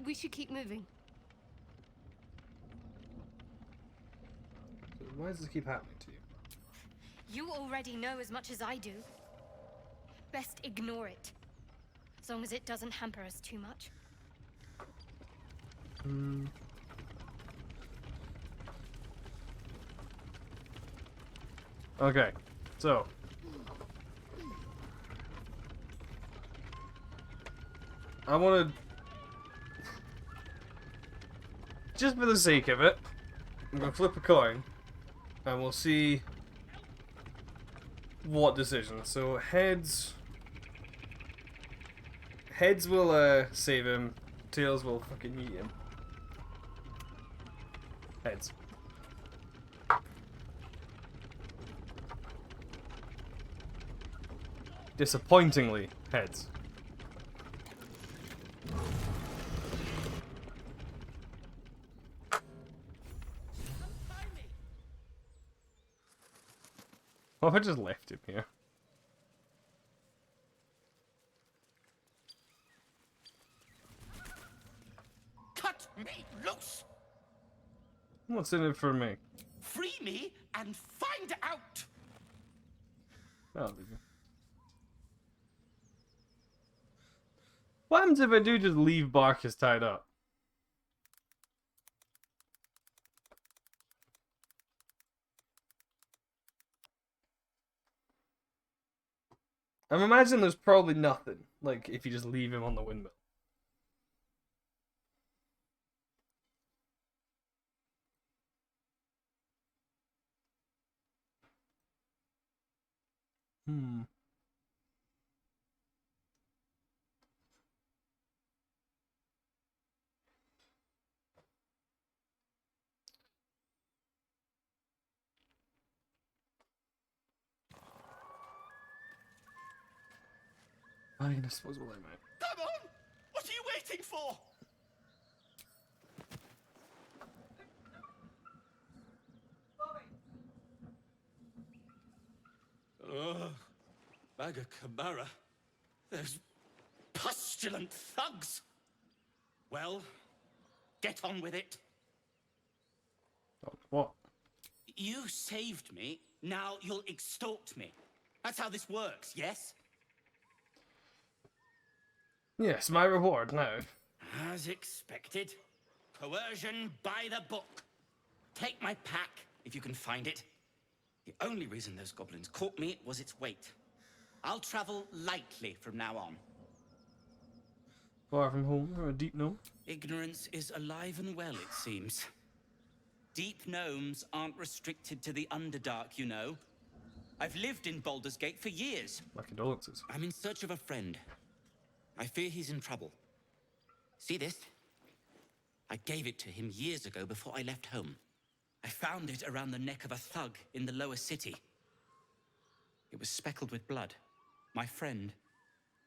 We should keep moving. So why does this keep happening to you? You already know as much as I do. Best ignore it. As long as it doesn't hamper us too much. Okay, so I want to, just for the sake of it, I'm gonna flip a coin, and we'll see what decision. So heads will save him, tails will fucking eat him. Heads. Disappointingly, heads. What if I just left him here? Cut me loose! What's in it for me? Free me and find out! I'll leave you. What happens if I do just leave Barkus tied up? I'm imagining there's probably nothing, like, if you just leave him on the windmill. I mean, I suppose we'll let him out. Come on! What are you waiting for? Ugh. Bag of Chimera. Those pustulant thugs. Well, get on with it. What? You saved me, now you'll extort me. That's how this works, yes? Yes, my reward now. As expected. Coercion by the book. Take my pack, if you can find it. The only reason those goblins caught me was its weight. I'll travel lightly from now on. Far from home, or a deep gnome? Ignorance is alive and well, it seems. Deep gnomes aren't restricted to the Underdark, you know. I've lived in Baldur's Gate for years. My condolences. I'm in search of a friend. I fear he's in trouble. See this? I gave it to him years ago before I left home. I found it around the neck of a thug in the lower city. It was speckled with blood. My friend,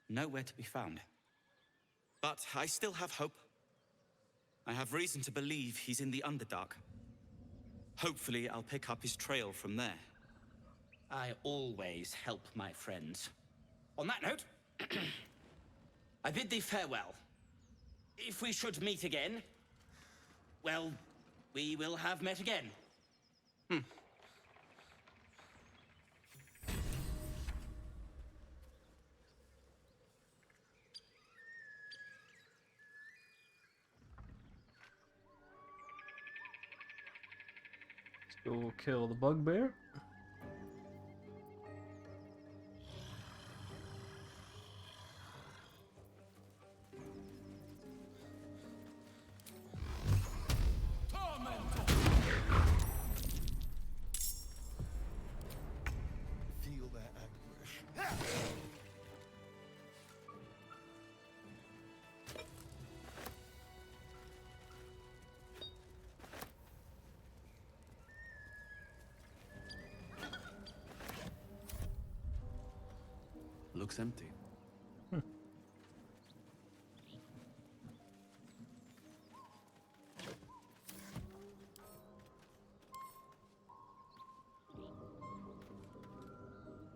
nowhere to be found. But I still have hope. I have reason to believe he's in the Underdark. Hopefully, I'll pick up his trail from there. I always help my friends. On that note, I bid thee farewell. If we should meet again, well, we will have met again. Go kill the bugbear. Feel their anguish. Looks empty.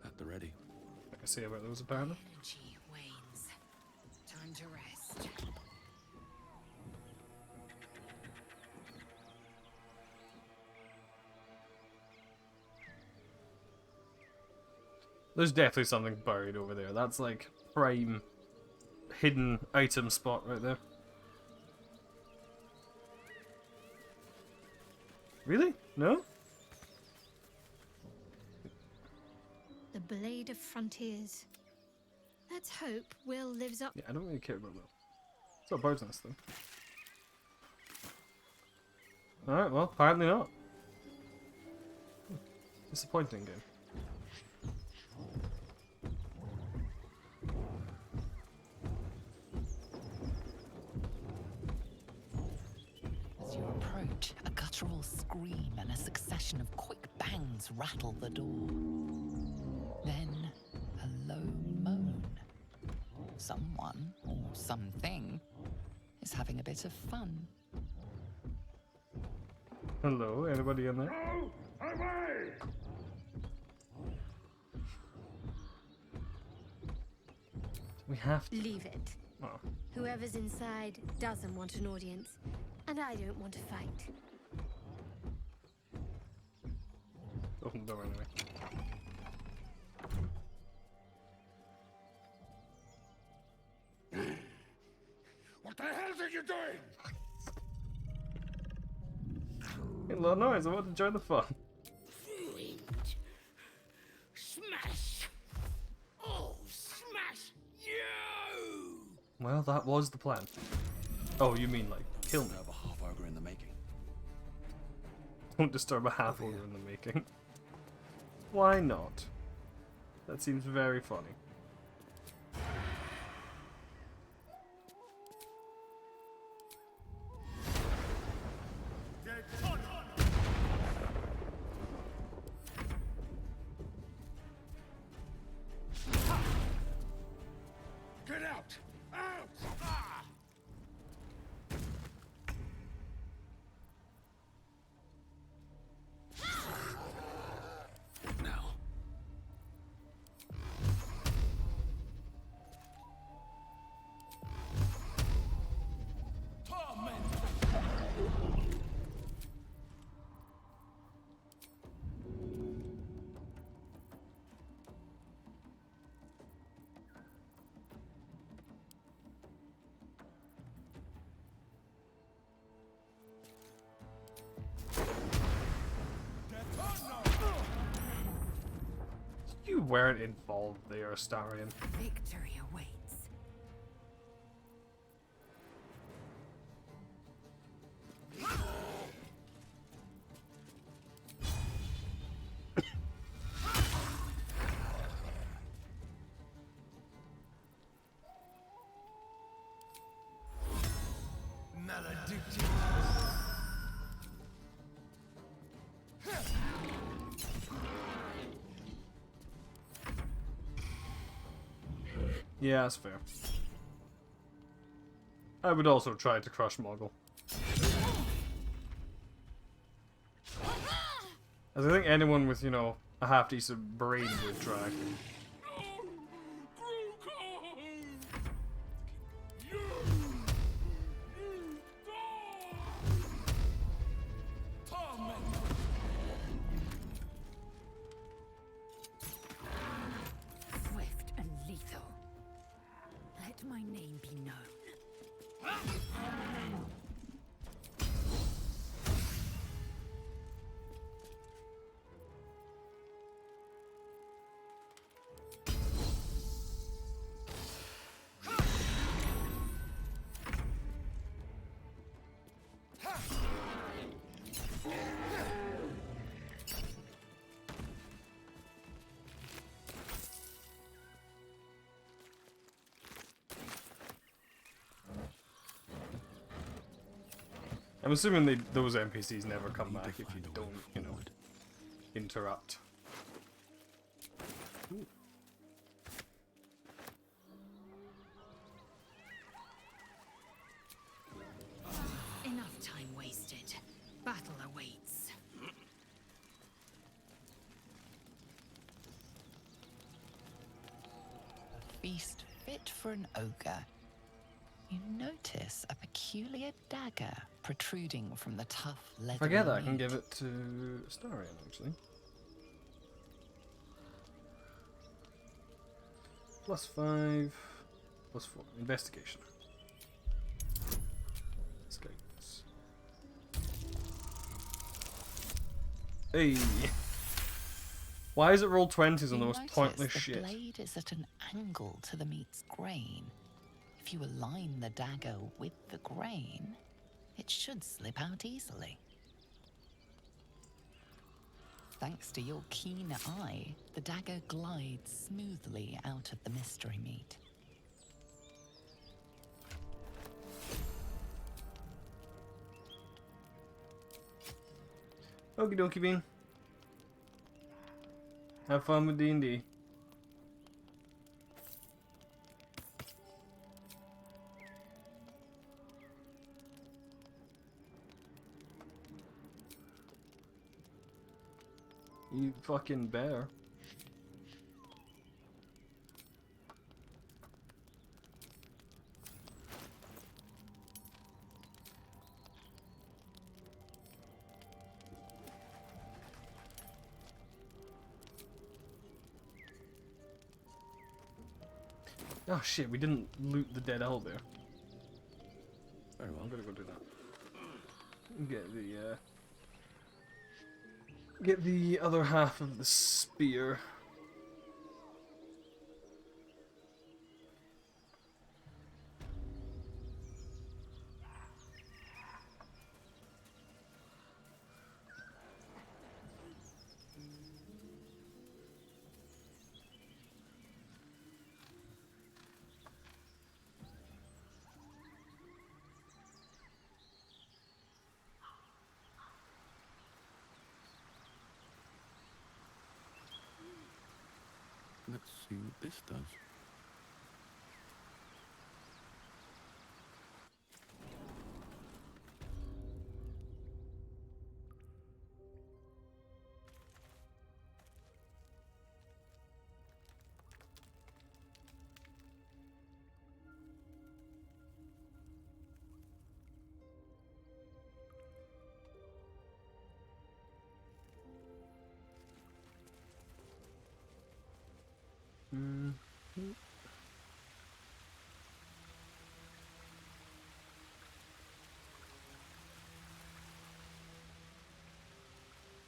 At the ready. I can see about those apparently. Energy wanes. Time to rest. There's definitely something buried over there. That's like prime hidden item spot right there. Really? No? The Blade of Frontiers. Let's hope Will lives up. Yeah, I don't really care about Will. It's not a bird's nest though. Alright, well, apparently not. Disappointing game. As you approach, a guttural scream and a succession of quick bangs rattle the door. Then, a low moan. Someone, or something, is having a bit of fun. Hello, anybody in there? Away! We have to. Leave it. Oh. Whoever's inside doesn't want an audience, and I don't want to fight. Open the door anyway. What the hell are you doing? Hey, little noise, I want to join the fun. Ruined. Smash. Oh, smash you! Well, that was the plan. Oh, you mean like kill me? Have a half ogre in the making. Don't disturb a half ogre in the making. Why not? That seems very funny. Get out! Out! Ah! Now. You weren't involved there, Astarion. Victory awaits. Yeah, that's fair. I would also try to crush Moggle. As I think anyone with, you know, a half-decent brain would try. Swift and lethal. Let my name be known. I'm assuming those NPCs never come back if you don't, you know, interrupt. Ooh. Enough time wasted. Battle awaits. A feast fit for an ogre. You notice a peculiar dagger protruding from the tough leather. If I get that, I can give it to Starion, actually. +5, +4. Investigation. Scouts. Hey! Why is it roll 20s on the most pointless shit? The blade is at an angle to the meat's grain. If you align the dagger with the grain, it should slip out easily. Thanks to your keen eye, the dagger glides smoothly out of the mystery meat. Okie dokie bean. Have fun with D&D. You fucking bear. Oh shit, we didn't loot the dead owl there. Very well, I'm gonna go do that. Get the other half of the spear. Let's see what this does.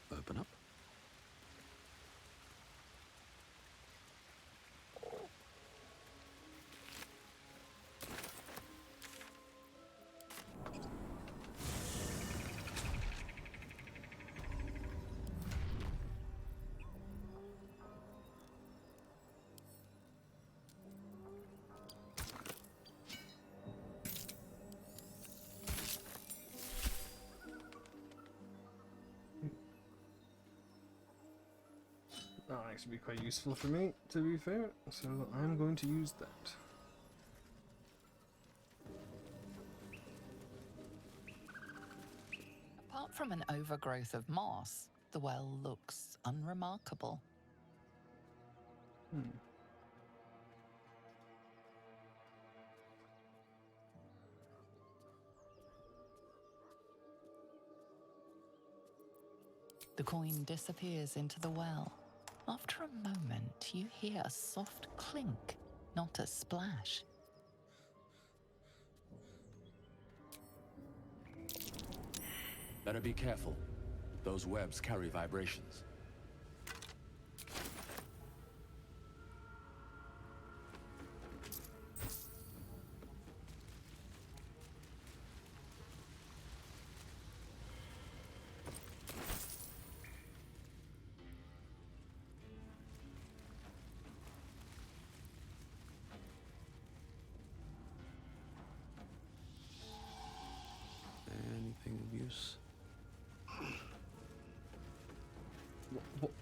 Open up. actually be quite useful for me, to be fair, so I'm going to use that. Apart from an overgrowth of moss, the well looks unremarkable. The coin disappears into the well. After a moment, you hear a soft clink, not a splash. Better be careful. Those webs carry vibrations. Anything of use?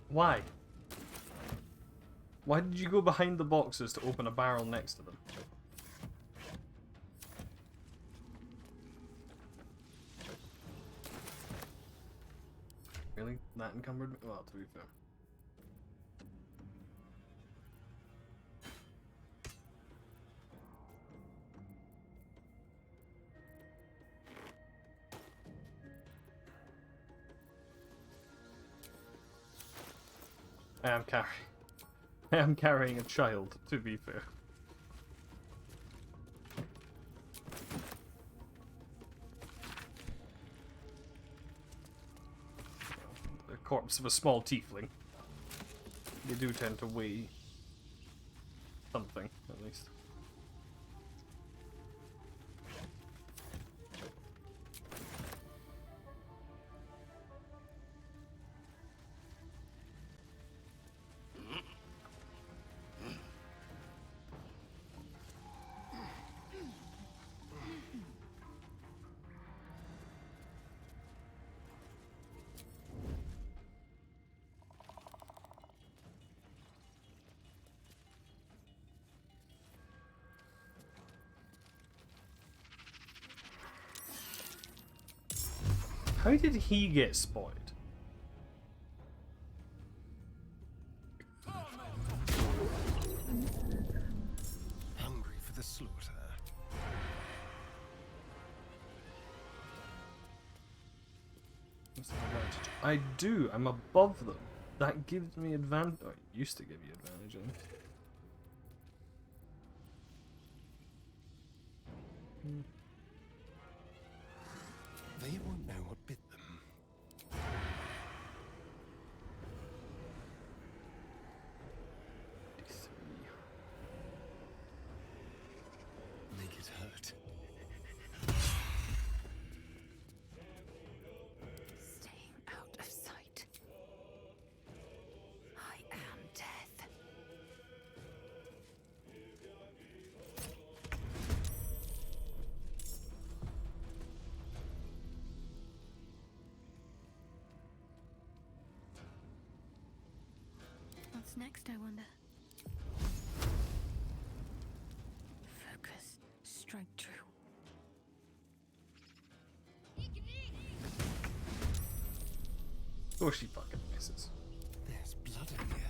Why? Why did you go behind the boxes to open a barrel next to them? Really? That encumbered me? Well, to be fair. I am carrying a child, to be fair. The corpse of a small tiefling. They do tend to weigh something, at least. How did he get spotted? Hungry for the slaughter. What's the advantage? I do. I'm above them. That gives me advantage. Oh, it used to give you advantage. I think. They won't know what bit them. Make it hurt. Staying out of sight. I am death. What's next, I wonder? Focus. Strike true. Oh, she fucking misses. There's blood in the air.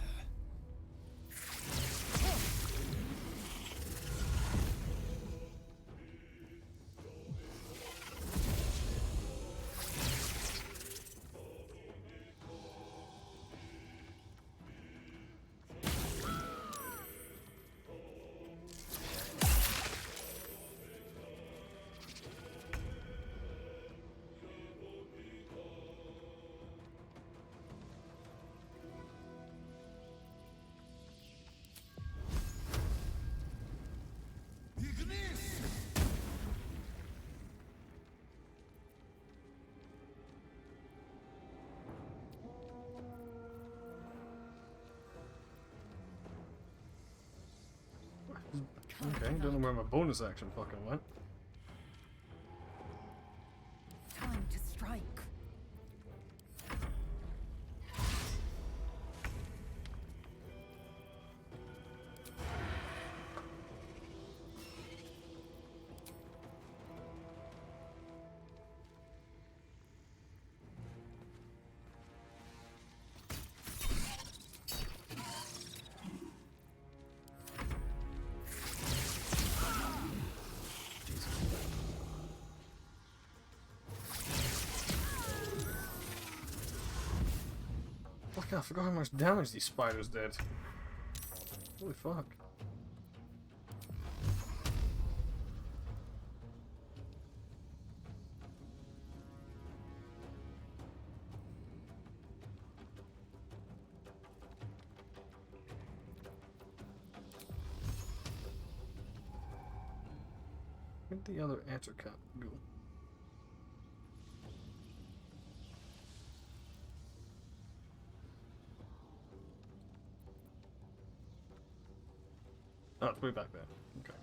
Okay, don't know where my bonus action fucking went. Time to strike. God, I forgot how much damage these spiders did. Holy fuck. Where'd the other answer cat go? Oh, it's way back there. Okay.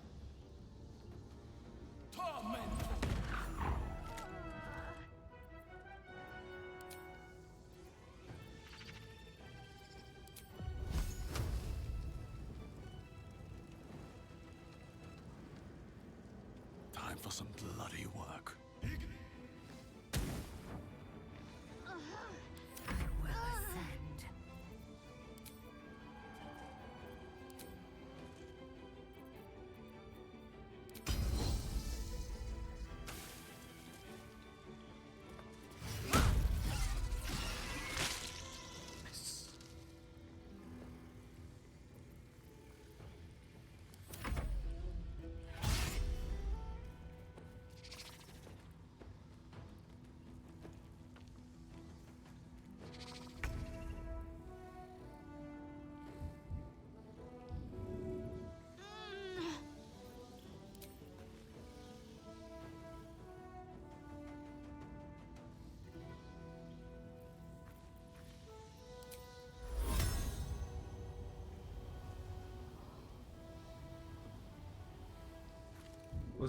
Time for some bloody work. I will ascend.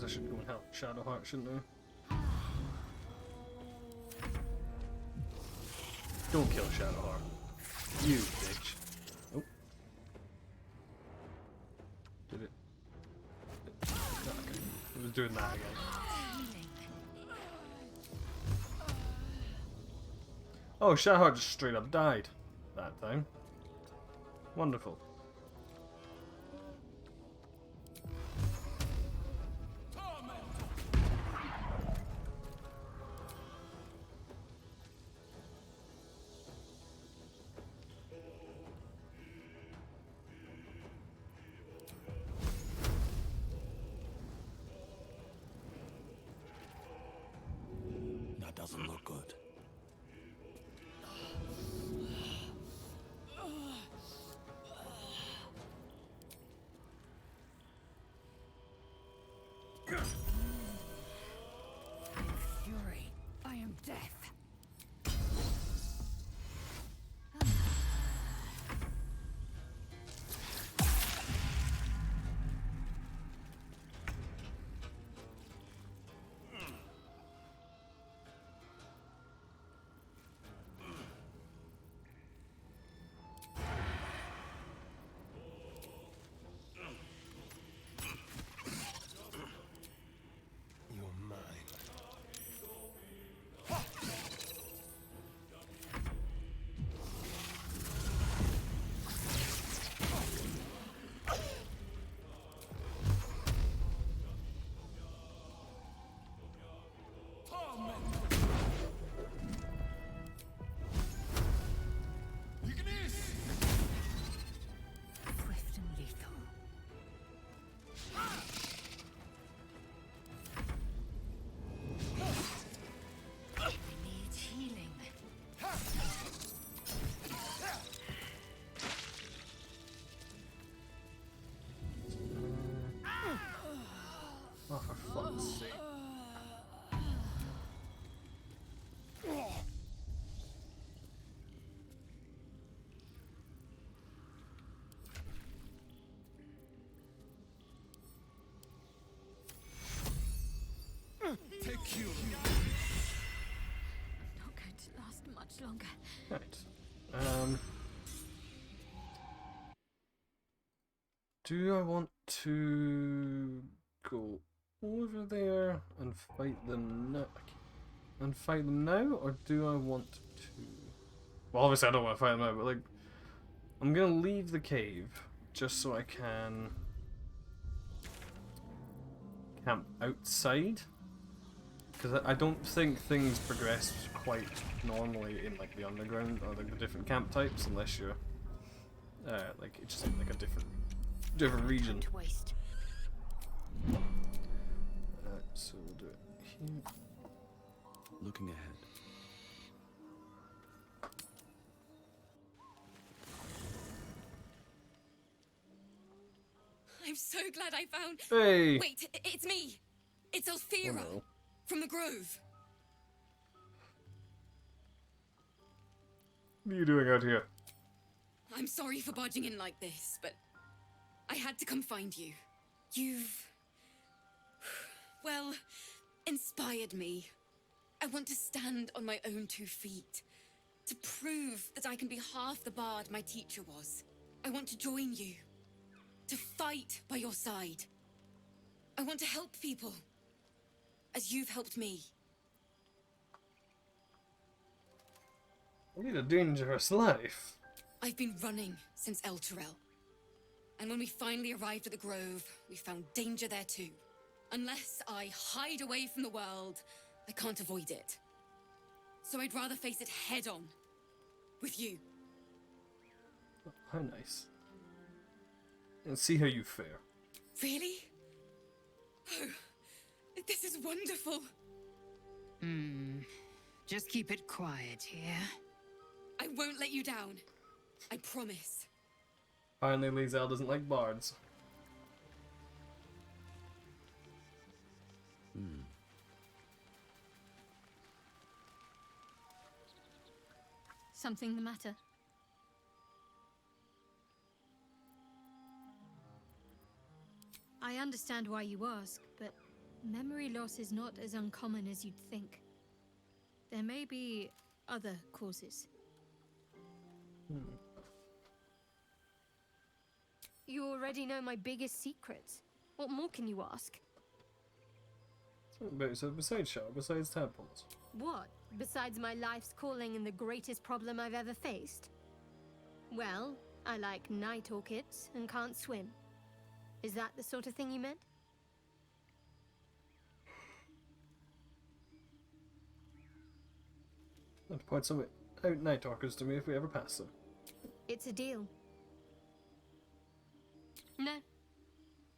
I should go and help Shadowheart, shouldn't I? Don't kill Shadowheart. You bitch. Oh. Did it? No, okay. It was doing that again. Oh, Shadowheart just straight up died that time. Wonderful. That doesn't look good. Fury. I am death. You're mine. Swift and lethal. I need healing. Oh, for fuck's sake. Take you. Not going to last much longer. Right. Do I want to go over there and fight them now? Or do I want to? Well, obviously I don't want to fight them now, but like, I'm gonna leave the cave just so I can camp outside. because I don't think things progress quite normally in like the underground or like the different camp types unless you're like it's just in like a different region. To waste. So we'll do it here. Looking ahead. I'm so glad I found. Hey. Wait, it's me. It's Althera Oh, no. from the Grove. What are you doing out here? I'm sorry for barging in like this, but I had to come find you. You've, well, inspired me. I want to stand on my own 2 feet, to prove that I can be half the bard my teacher was. I want to join you, to fight by your side. I want to help people, as you've helped me. Lead a dangerous life. I've been running since El Turel. And when we finally arrived at the Grove, we found danger there too. Unless I hide away from the world, I can't avoid it. So I'd rather face it head on. With you. How nice. And see how you fare. Really? Oh, this is wonderful. Just keep it quiet here. I won't let you down. I promise. Finally, Lizelle doesn't like bards. Something the matter? I understand why you ask, but memory loss is not as uncommon as you'd think. There may be other causes. You already know my biggest secrets. What more can you ask? So besides Shaw, besides tadpoles. What, besides my life's calling and the greatest problem I've ever faced? Well, I like night orchids and can't swim. Is that the sort of thing you meant? I'd point some out night orchids to me if we ever pass them. It's a deal. No,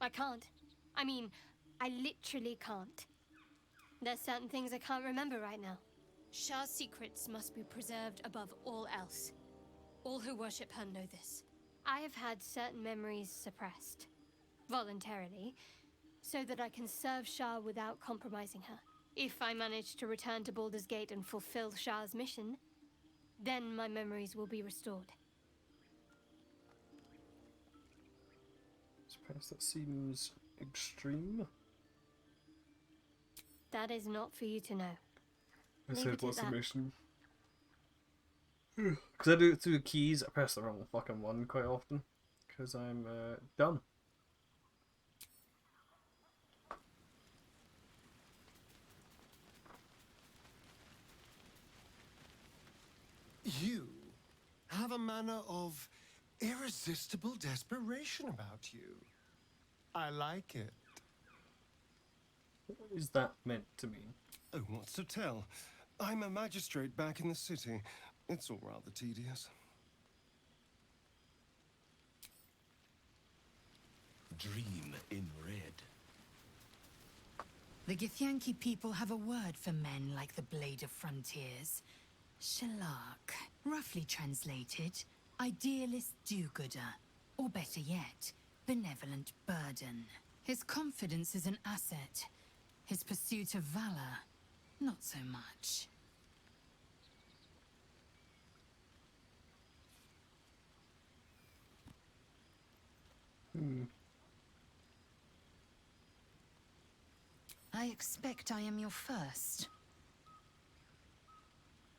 I can't. I mean, I literally can't. There's certain things I can't remember right now. Shah's secrets must be preserved above all else. All who worship her know this. I have had certain memories suppressed, voluntarily, so that I can serve Shah without compromising her. If I manage to return to Baldur's Gate and fulfill Shah's mission, then my memories will be restored. Perhaps that seems extreme. That is not for you to know. I Leave said, it what's at the that. mission? Because I do it through the keys, I press the wrong fucking one quite often. Because I'm dumb. You have a manner of irresistible desperation about you. I like it. What is that meant to mean? Oh, what's to tell? I'm a magistrate back in the city. It's all rather tedious. Dream in red. The Githyanki people have a word for men like the Blade of Frontiers. Shalak. Roughly translated, idealist do-gooder. Or better yet, benevolent burden. His confidence is an asset. His pursuit of valor, not so much. I expect I am your first.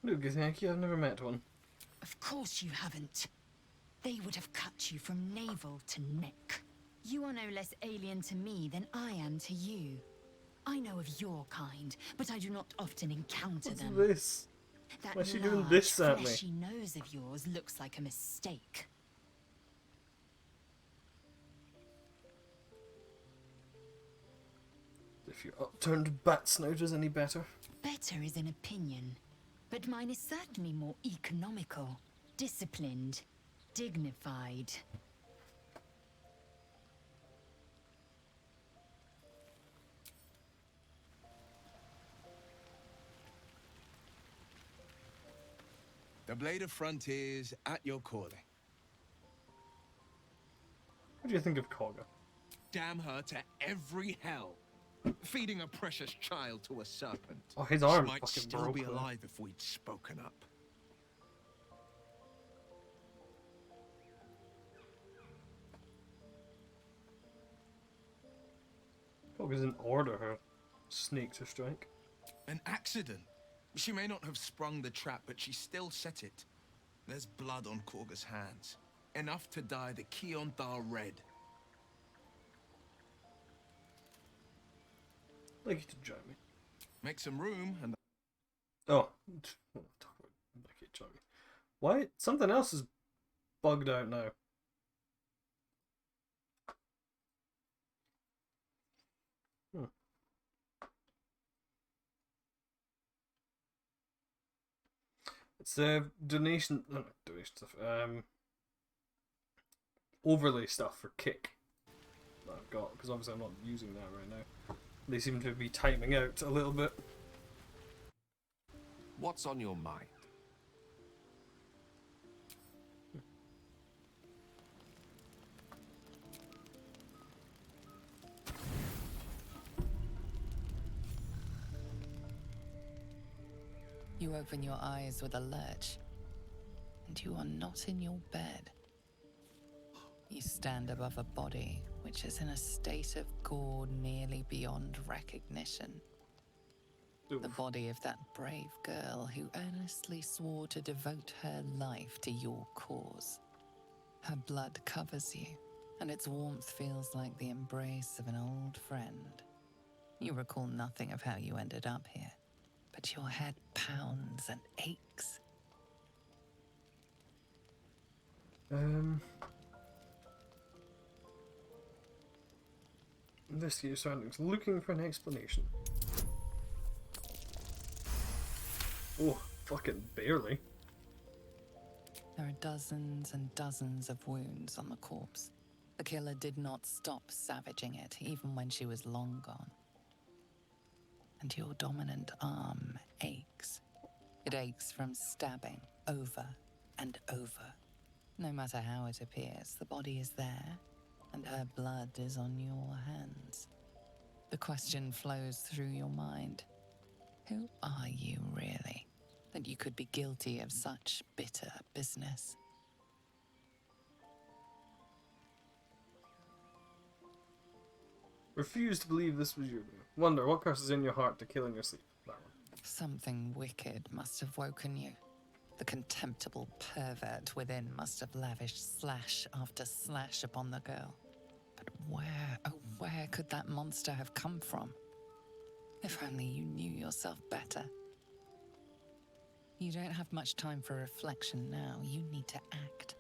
Look, thank you. I've never met one. Of course you haven't. They would have cut you from navel to neck. You are no less alien to me than I am to you. I know of your kind, but I do not often encounter What's them. this? That Why is she large, doing this at me? fleshy nose of yours looks like a mistake. If your upturned bat snout is any better. matter is an opinion, but mine is certainly more economical, disciplined, dignified. The Blade of Frontiers at your calling. What do you think of Kogha? Damn her to every hell. Feeding a precious child to a serpent. Oh, his arm She might fucking still broke be there. alive if we'd spoken up. Kogha didn't order her snake to strike. An accident. She may not have sprung the trap, but she still set it. There's blood on Kogha's hands. Enough to dye the Keonthar red. Like you to join me. Make some room and... Oh. Talk about like you join me. Why? Something else is bugged out now. It's a donation, no, not donation stuff, overlay stuff for Kick that I've got, because obviously I'm not using that right now. They seem to be timing out a little bit. What's on your mind? You open your eyes with a lurch, and you are not in your bed. You stand above a body which is in a state of gore nearly beyond recognition. Oof. The body of that brave girl who earnestly swore to devote her life to your cause. Her blood covers you, and its warmth feels like the embrace of an old friend. You recall nothing of how you ended up here, but your head pounds and aches. Investigate your surroundings, looking for an explanation. Oh, fucking barely. There are dozens and dozens of wounds on the corpse. The killer did not stop savaging it, even when she was long gone. And your dominant arm aches. It aches from stabbing over and over. No matter how it appears, the body is there, and her blood is on your hands. The question flows through your mind. Who are you really, that you could be guilty of such bitter business? Refuse to believe this was you. Wonder what curse is in your heart to kill in your sleep. That one. Something wicked must have woken you. The contemptible pervert within must have lavished slash after slash upon the girl. But where, oh where could that monster have come from? If only you knew yourself better. You don't have much time for reflection now. You need to act.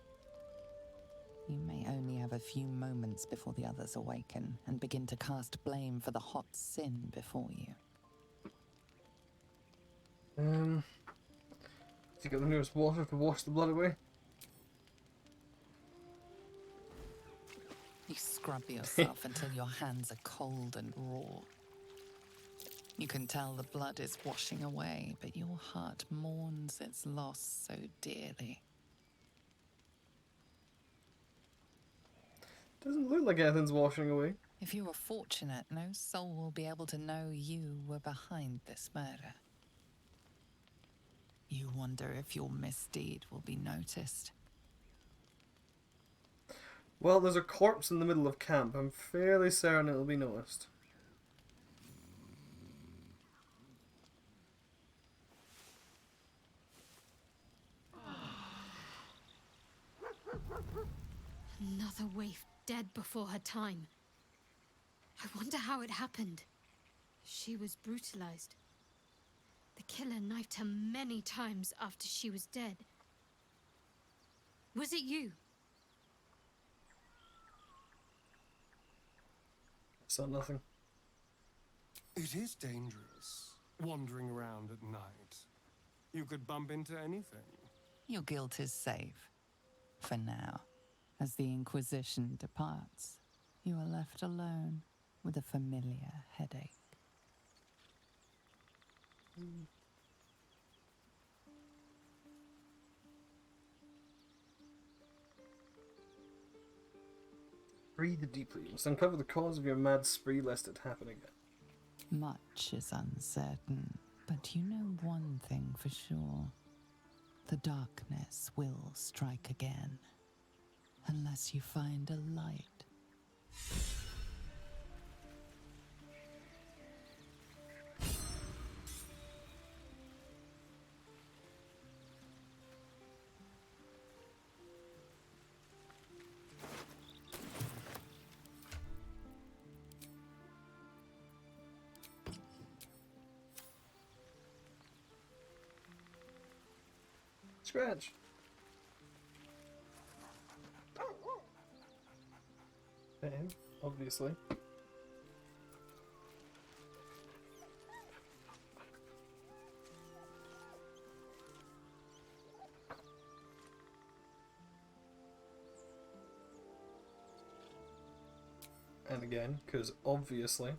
You may only have a few moments before the others awaken and begin to cast blame for the hot sin before you. To get the nearest water to wash the blood away. You scrub yourself until your hands are cold and raw. You can tell the blood is washing away, but your heart mourns its loss so dearly. Doesn't look like anything's washing away. If you are fortunate, no soul will be able to know you were behind this murder. You wonder if your misdeed will be noticed. Well, there's a corpse in the middle of camp. I'm fairly certain it'll be noticed. Another waif dead before her time. I wonder how it happened. She was brutalized. The killer knifed her many times after she was dead. Was it you? Saw nothing. It is dangerous wandering around at night. You could bump into anything. Your guilt is safe. For now. As the Inquisition departs, you are left alone with a familiar headache. Breathe deeply. You must uncover the cause of your mad spree lest it happen again. Much is uncertain, but you know one thing for sure. The darkness will strike again, unless you find a light. Scratch! Him, obviously. And again, because obviously.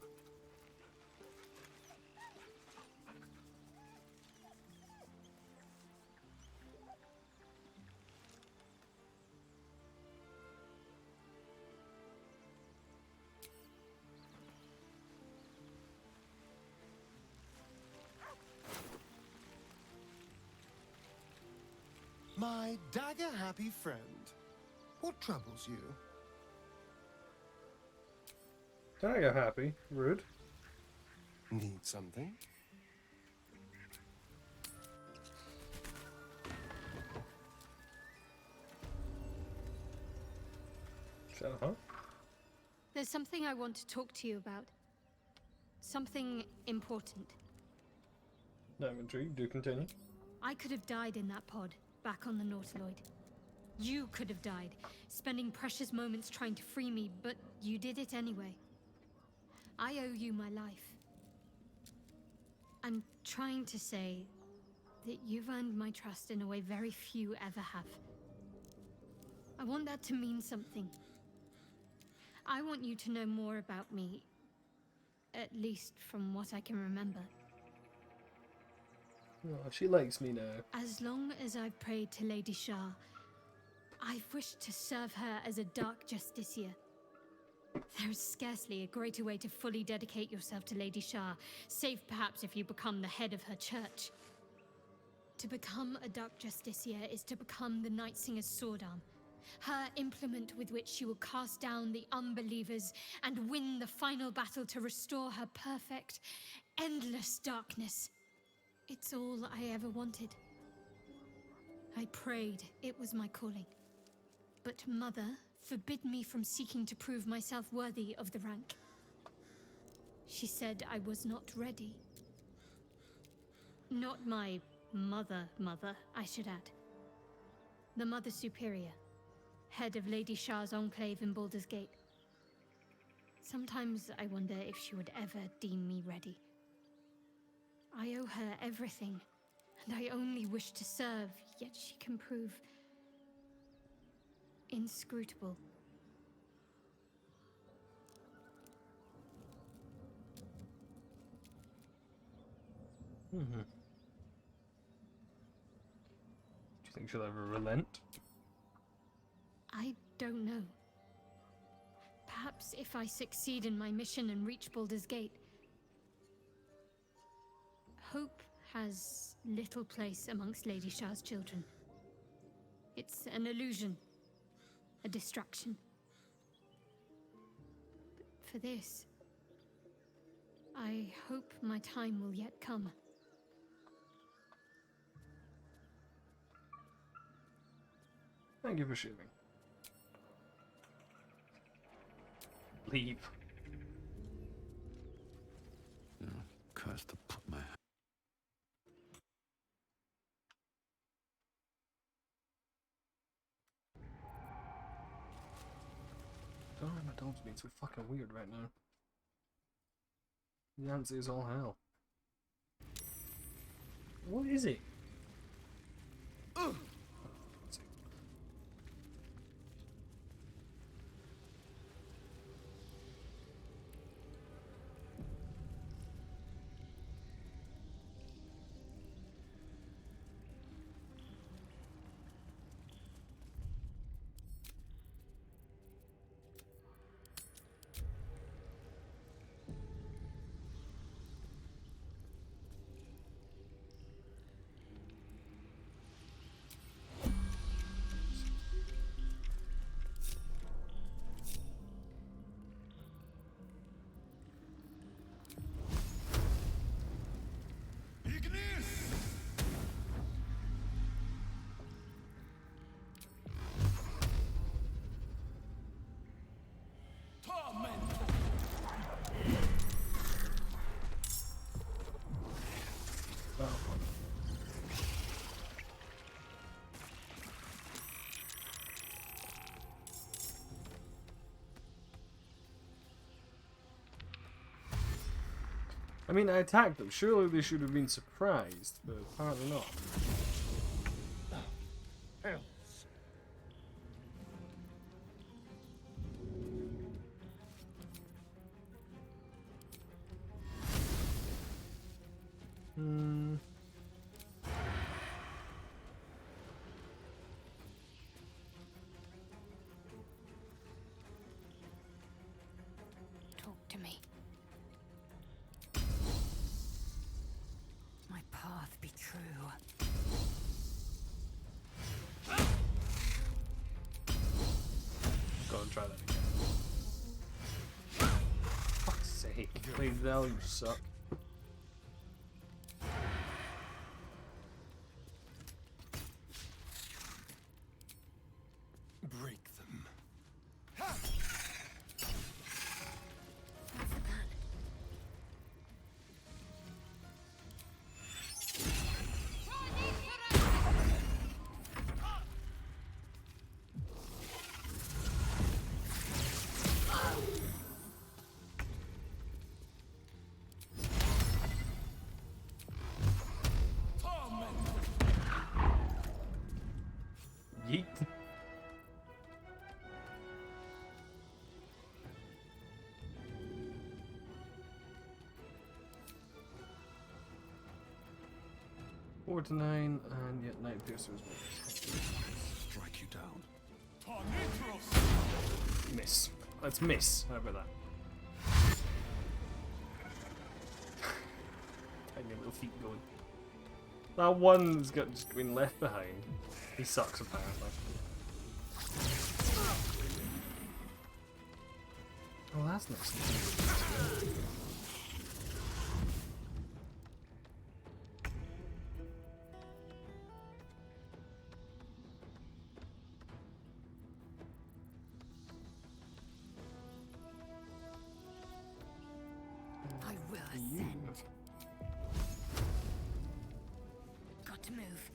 My dagger-happy friend, what troubles you? Don't go happy. Rude. Need something? Huh? There's something I want to talk to you about. Something important. No, I'm intrigued. Do continue. I could have died in that pod, back on the Nautiloid. You could have died, spending precious moments trying to free me, but you did it anyway. I owe you my life. I'm trying to say that you've earned my trust in a way very few ever have. I want that to mean something. I want you to know more about me, at least from what I can remember. Oh, she likes me now. As long as I've prayed to Lady Shah, I've wished to serve her as a Dark Justiciar. There is scarcely a greater way to fully dedicate yourself to Lady Shah, save perhaps if you become the head of her church. To become a Dark Justiciar is to become the Night Singer's sword arm, her implement with which she will cast down the unbelievers and win the final battle to restore her perfect, endless darkness. It's all I ever wanted. I prayed it was my calling. But Mother forbid me from seeking to prove myself worthy of the rank. She said I was not ready. Not my mother, I should add. The Mother Superior, head of Lady Shah's enclave in Baldur's Gate. Sometimes I wonder if she would ever deem me ready. I owe her everything, and I only wish to serve, yet she can prove inscrutable. Do you think she'll ever relent? I don't know. Perhaps if I succeed in my mission and reach Baldur's Gate. Hope has little place amongst Lady Shah's children. It's an illusion, a distraction. But for this, I hope my time will yet come. Thank you for sharing. Leave. Curse to put my... Don't know why my dog's being so fucking weird right now. The answer is all hell. What is it? I mean, I attacked them. Surely they should have been surprised, but apparently not. Hmm. Talk to me. My path be true. Go and try that again. Fuck's sake. Please, Val, you suck. Break them. Yeet. Four to 9, and yet 9 piercers will Strike you down. miss. Let's miss. How about that? Tiny little feet going. That one's got just been left behind. He sucks apparently. Oh, that's nice. I will ascend. Got to move.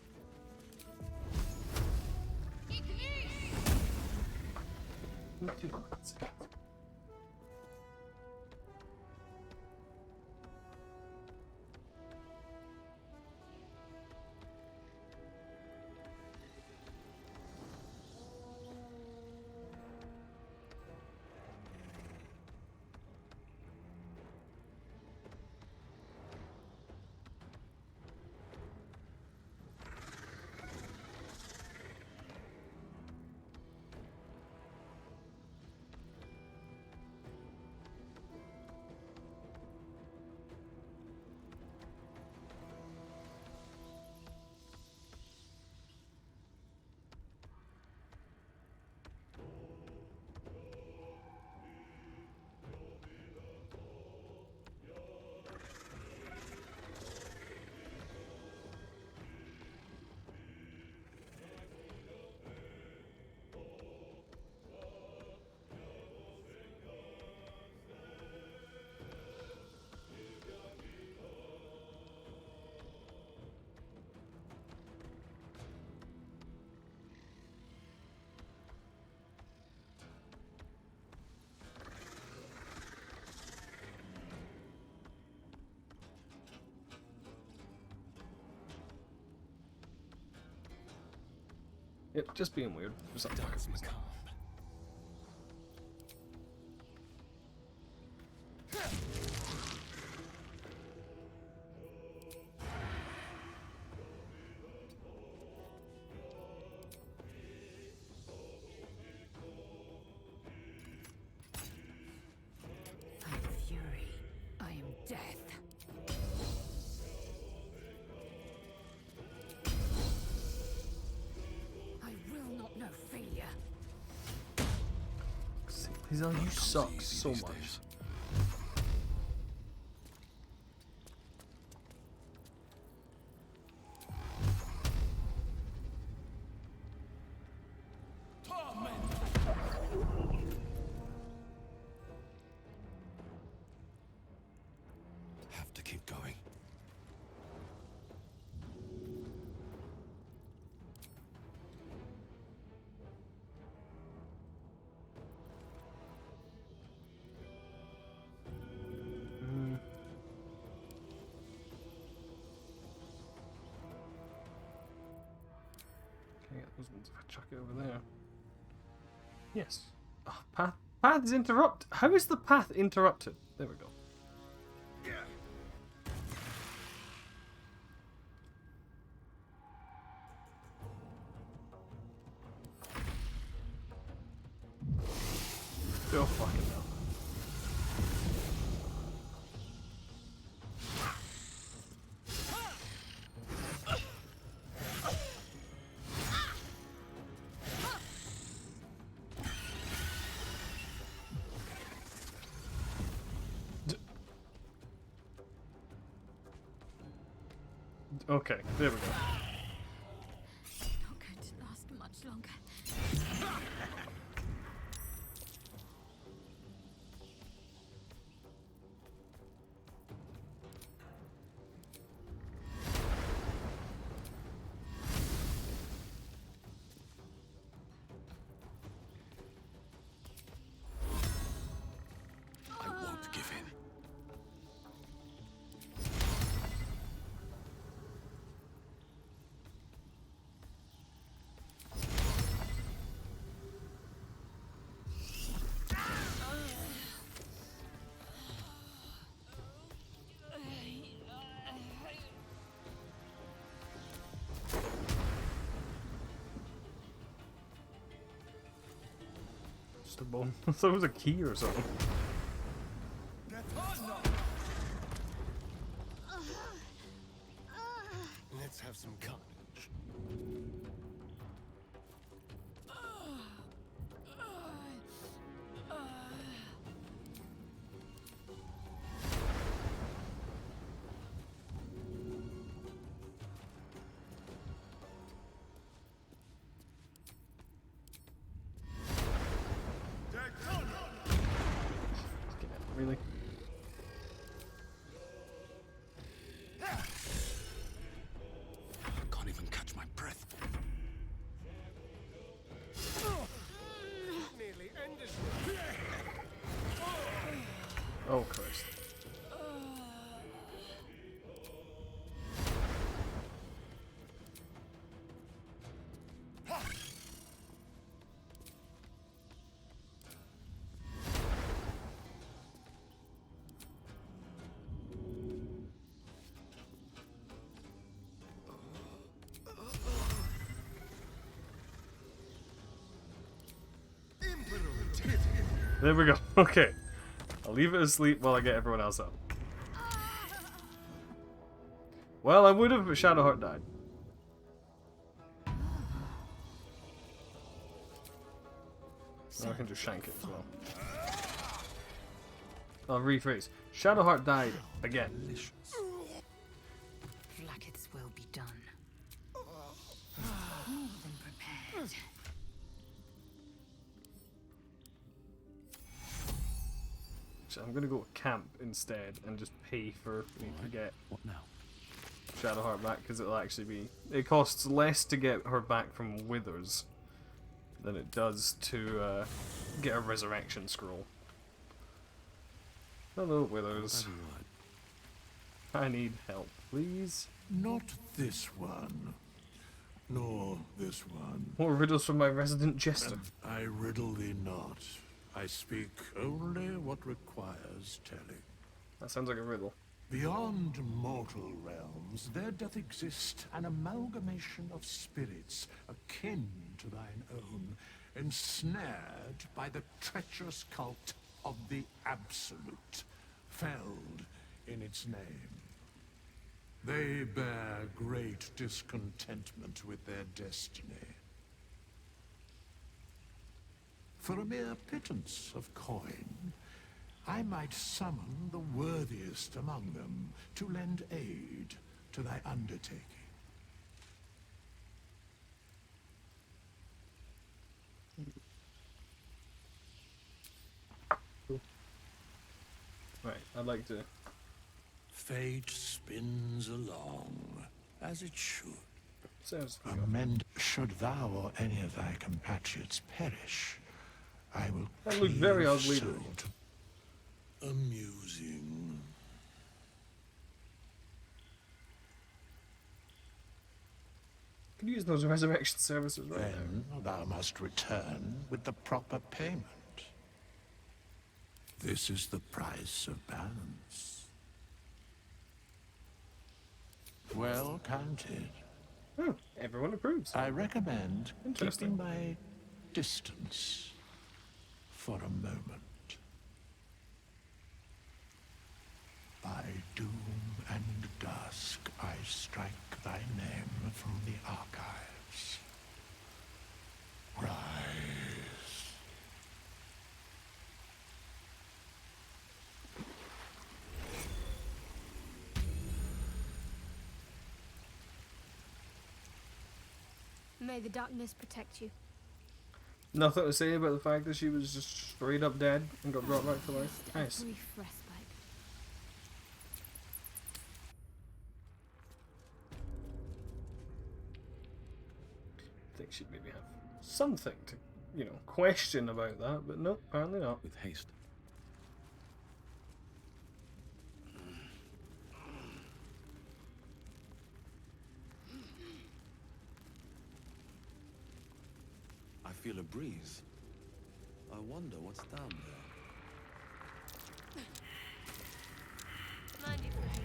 Yep, just being weird. For some fucking reason. I am fury. I am death. I will not know failure. Lisa, you suck so much. Have to keep going. Can I get those ones if I chuck it over there? Yes. Oh, path is interrupted. How is the path interrupted? There we go. Oh fucking hell. Okay, there we go. Not going to last much longer. I won't give in. Just a bone. I thought it was a key or something. Let's have some carnage. Really? I can't even catch my breath. Nearly ended. Oh Christ. There we go. Okay. I'll leave it asleep while I get everyone else up. Well, I would have, but Shadowheart died. So I can just shank it as well. I'll rephrase. Shadowheart died again. Flackets will be done. More than prepared. So I'm gonna go with camp instead and just pay for me to get What now? Shadowheart back because it'll actually be. It costs less to get her back from Withers than it does to get a resurrection scroll. Hello, Withers. I need help, please. Not this one. nor this one. More riddles from my resident jester. I riddle thee not. I speak only what requires telling. That sounds like a riddle. Beyond mortal realms, there doth exist an amalgamation of spirits akin to thine own, ensnared by the treacherous cult of the Absolute, felled in its name. They bear great discontentment with their destiny. For a mere pittance of coin, I might summon the worthiest among them to lend aid to thy undertaking. Right, I'd like to... Fate spins along, as it should. Sounds Amend, should thou or any of thy compatriots perish, I will that looked very ugly. so to... Amusing. Could use those resurrection services right Then thou must return with the proper payment. This is the price of balance. Well counted. Oh, everyone approves. I recommend Interesting. keeping my distance for a moment. By doom and dusk I strike thy name from the archives. Rise. May the darkness protect you. Nothing to say about the fact that she was just straight up dead and got brought back to life. Just a Nice. brief respite. I think she'd maybe have something to, you know, question about that, but no, apparently not. With haste. I feel a breeze. I wonder what's down there. Mind you, Frank,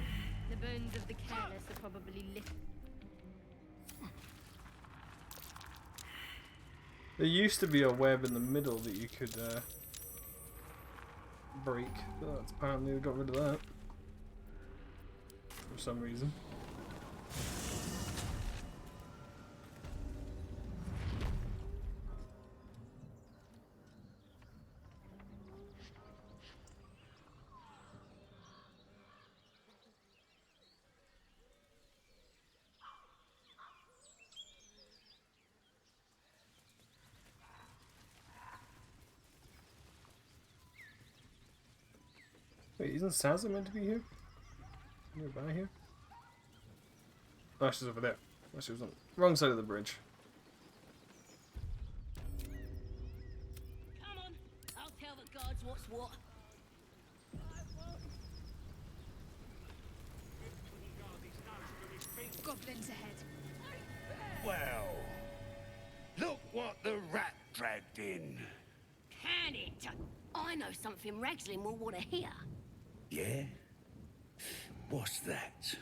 the bones of the careless are probably lit. There used to be a web in the middle that you could break, but that's apparently they got rid of that for some reason. Wait, isn't Sansa meant to be here? Nearby here? Oh, she's over there. Oh, she was on the wrong side of the bridge. Come on, I'll tell the gods what's what. Goblins ahead. Well, look what the rat dragged in. Can it? I know something Ragslin will want to hear. Yeah? What's that?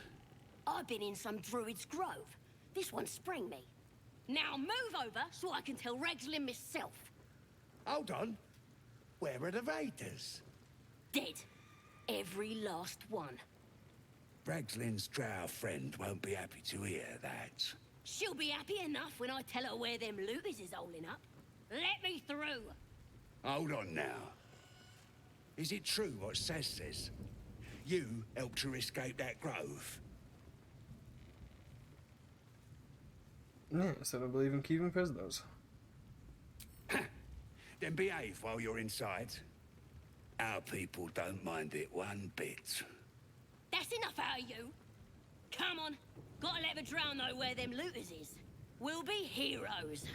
I've been in some druid's grove. This one sprang me. Now move over so I can tell Ragslin myself. Hold on. Where are the raiders? Dead. Every last one. Ragslin's drow friend won't be happy to hear that. She'll be happy enough when I tell her where them looters is holding up. Let me through. Hold on now. Is it true what Saz says? You helped her escape that grove? Yeah, so I don't believe in keeping prisoners. Then behave while you're inside. Our people don't mind it one bit. That's enough out of you. Come on. Gotta let the drow know where them looters is. We'll be heroes.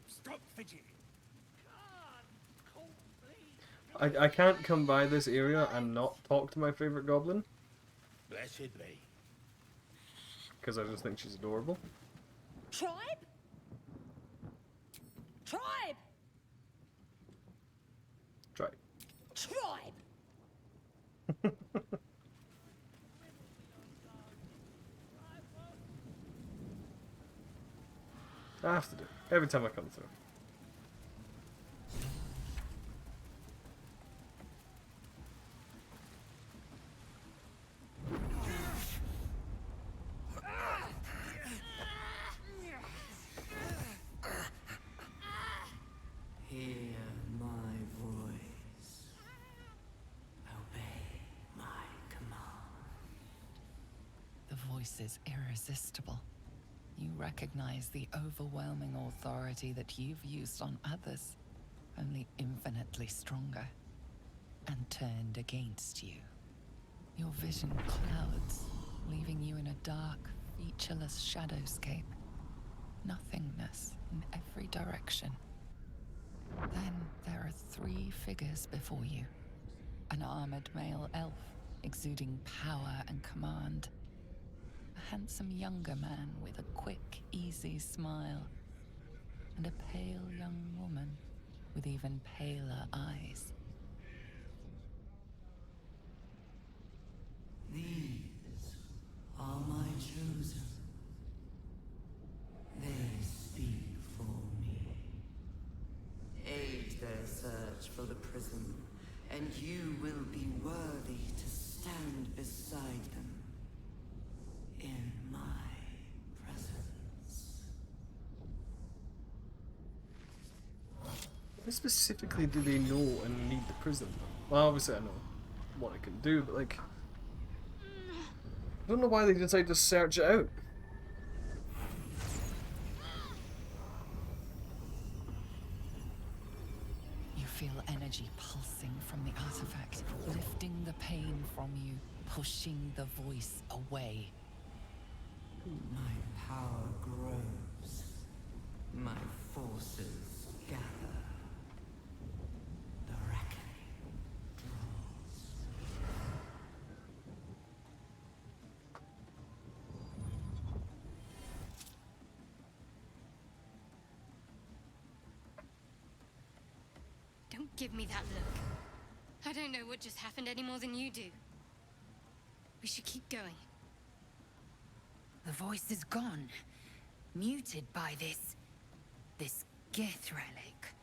Stop fidgeting. I can't come by this area and not talk to my favorite goblin. Bless where should we? Because I just think she's adorable. Tribe? Tribe! Try. Tribe! I have to do it every time I come through. Hear my voice. Obey my command. The voice is irresistible. You recognize the overwhelming authority that you've used on others, only infinitely stronger, and turned against you. Your vision clouds, leaving you in a dark, featureless shadowscape. Nothingness in every direction. Then there are 3 figures before you. An armored male elf, exuding power and command. A handsome younger man with a quick, easy smile. And a pale young woman with even paler eyes. These are my chosen. They speak for me. Aid their search for the prism, and you will be worthy to stand beside them in my presence. Why specifically do they know and need the prism? Well, obviously I know what it can do, but like, I don't know why they decide to search it out. You feel energy pulsing from the artifact, lifting the pain from you, pushing the voice away. My power grows. My forces gather. The reckoning draws. Don't give me that look. I don't know what just happened any more than you do. We should keep going. The voice is gone. Muted by this Gith relic.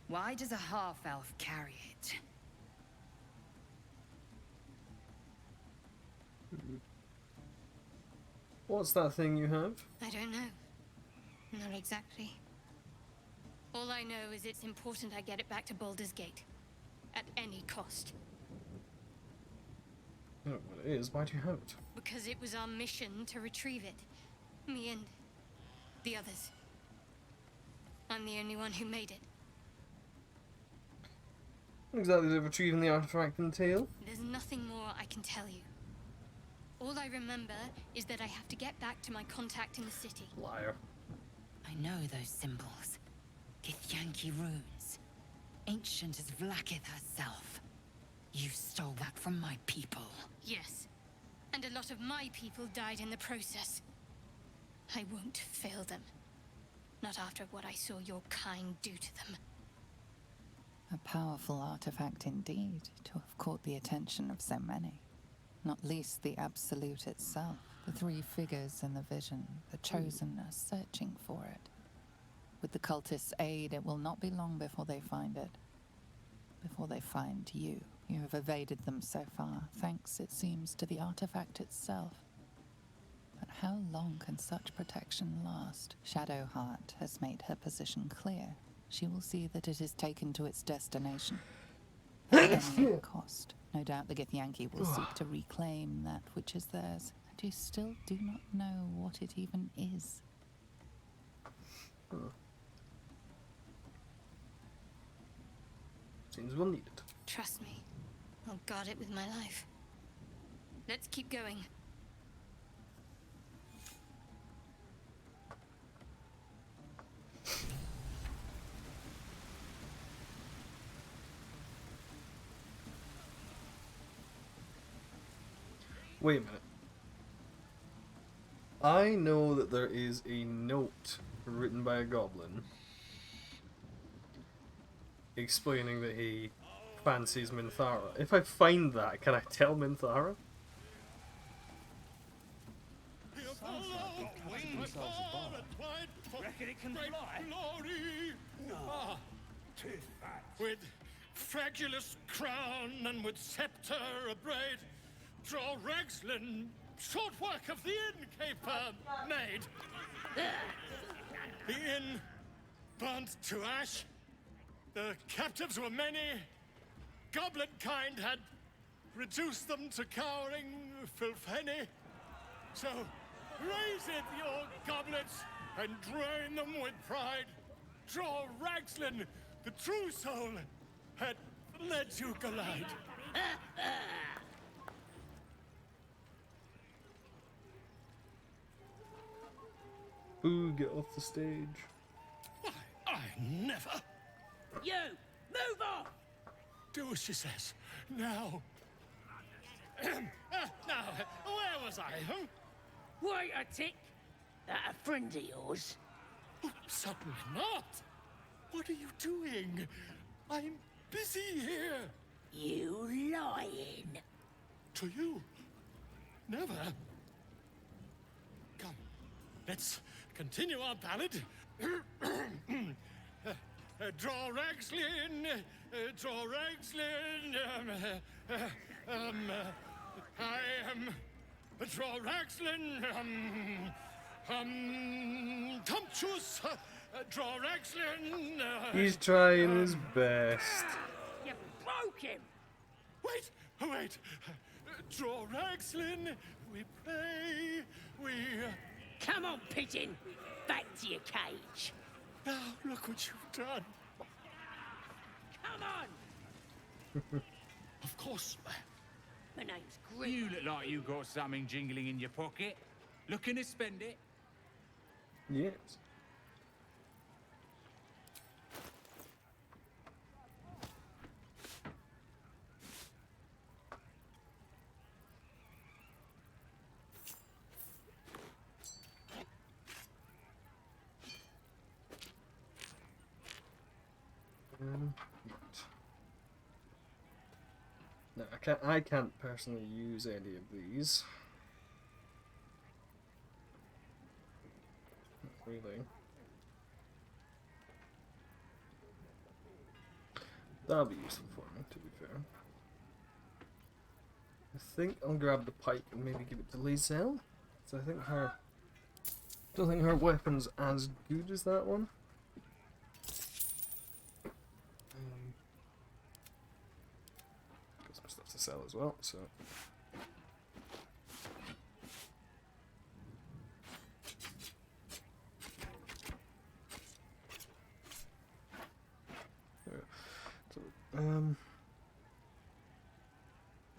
Why does a half-elf carry it? What's that thing you have? I don't know. Not exactly. All I know is it's important I get it back to Baldur's Gate. At any cost. I don't know what it is. Why do you have it? Because it was our mission to retrieve it. Me and the others. I'm the only one who made it. What exactly did retrieving the artifact entail? There's nothing more I can tell you. All I remember is that I have to get back to my contact in the city. Liar. I know those symbols. Githyanki runes. Ancient as Vlaakith herself. You stole that from my people. Yes. And a lot of my people died in the process. I won't fail them. Not after what I saw your kind do to them. A powerful artifact indeed, to have caught the attention of so many. Not least the Absolute itself. The 3 figures in the vision, the Chosen, are searching for it. With the cultists' aid, it will not be long before they find it. Before they find you. You have evaded them so far, thanks, it seems, to the artifact itself. But how long can such protection last? Shadowheart has made her position clear. She will see that it is taken to its destination. At any cost. No doubt the Githyanki will seek to reclaim that which is theirs. And you still do not know what it even is. Seems we'll need it. Trust me. I'll guard it with my life. Let's keep going. Wait a minute. I know that there is a note written by a goblin explaining that he fancies Minthara. If I find that, can I tell Minthara? Reckon it can fly? Ah, with fragulous crown and with scepter abraid, draw Ragslin, short work of the innkeeper made. The inn burnt to ash. The captives were many. Goblin kind had reduced them to cowering filfhenny. So raise it, your goblets, and drain them with pride. Draw Ragslin, the true soul, had led you glide. Boo, get off the stage. I never. You! Move off! Do as she says. Now. Now, where was I? Wait a tick. That a friend of yours? Oh, certainly not. What are you doing? I'm busy here. You lying. To you? Never. Come, let's continue our ballad. Draw Ragslin, draw Ragslin. I am draw Ragslin. Tumptuous. Draw Ragslin. He's trying his best. You broke him. Wait, wait. Draw Ragslin. We play. We. Come on, pigeon. Back to your cage. Now look what you've done. Come on. Of course. My name's Grim. You look like you got something jingling in your pocket. Looking to spend it? Yes. No, I can't personally use any of these. Not really. That'll be useful for me, to be fair. I think I'll grab the pike and maybe give it to Lizelle. So I think don't think her weapon's as good as that one. Got some stuff to sell as well, so.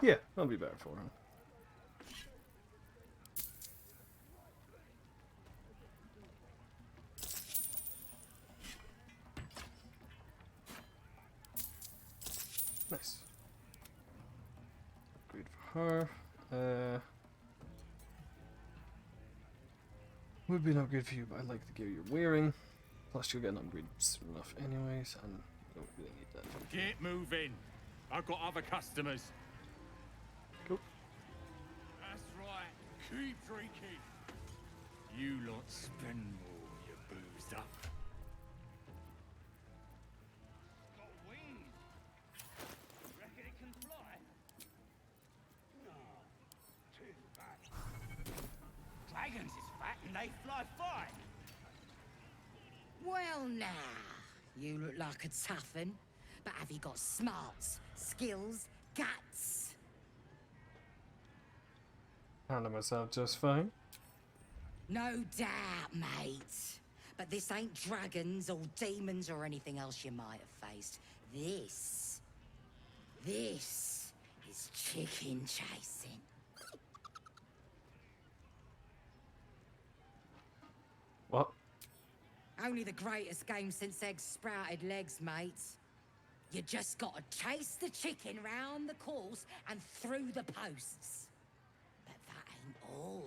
Yeah, that'll be better for him. Nice. Upgrade for her. Would be an upgrade for you, but I like the gear you're wearing. Plus, you'll get an upgrade soon enough, anyways, and you don't really need that. Get moving. I've got other customers. Cool. That's right. Keep drinking. You lot spend more, you boozed up. Got wings. Reckon it can fly? No. Too fat. Dragons is fat and they fly fine. Well, now, you look like a toughen, but have you got smarts, skills, guts? Handle myself just fine. No doubt, mate. But this ain't dragons or demons or anything else you might have faced. This is chicken chasing. What? Only the greatest game since eggs sprouted legs, mate. You just gotta chase the chicken round the course and through the posts. But Oh.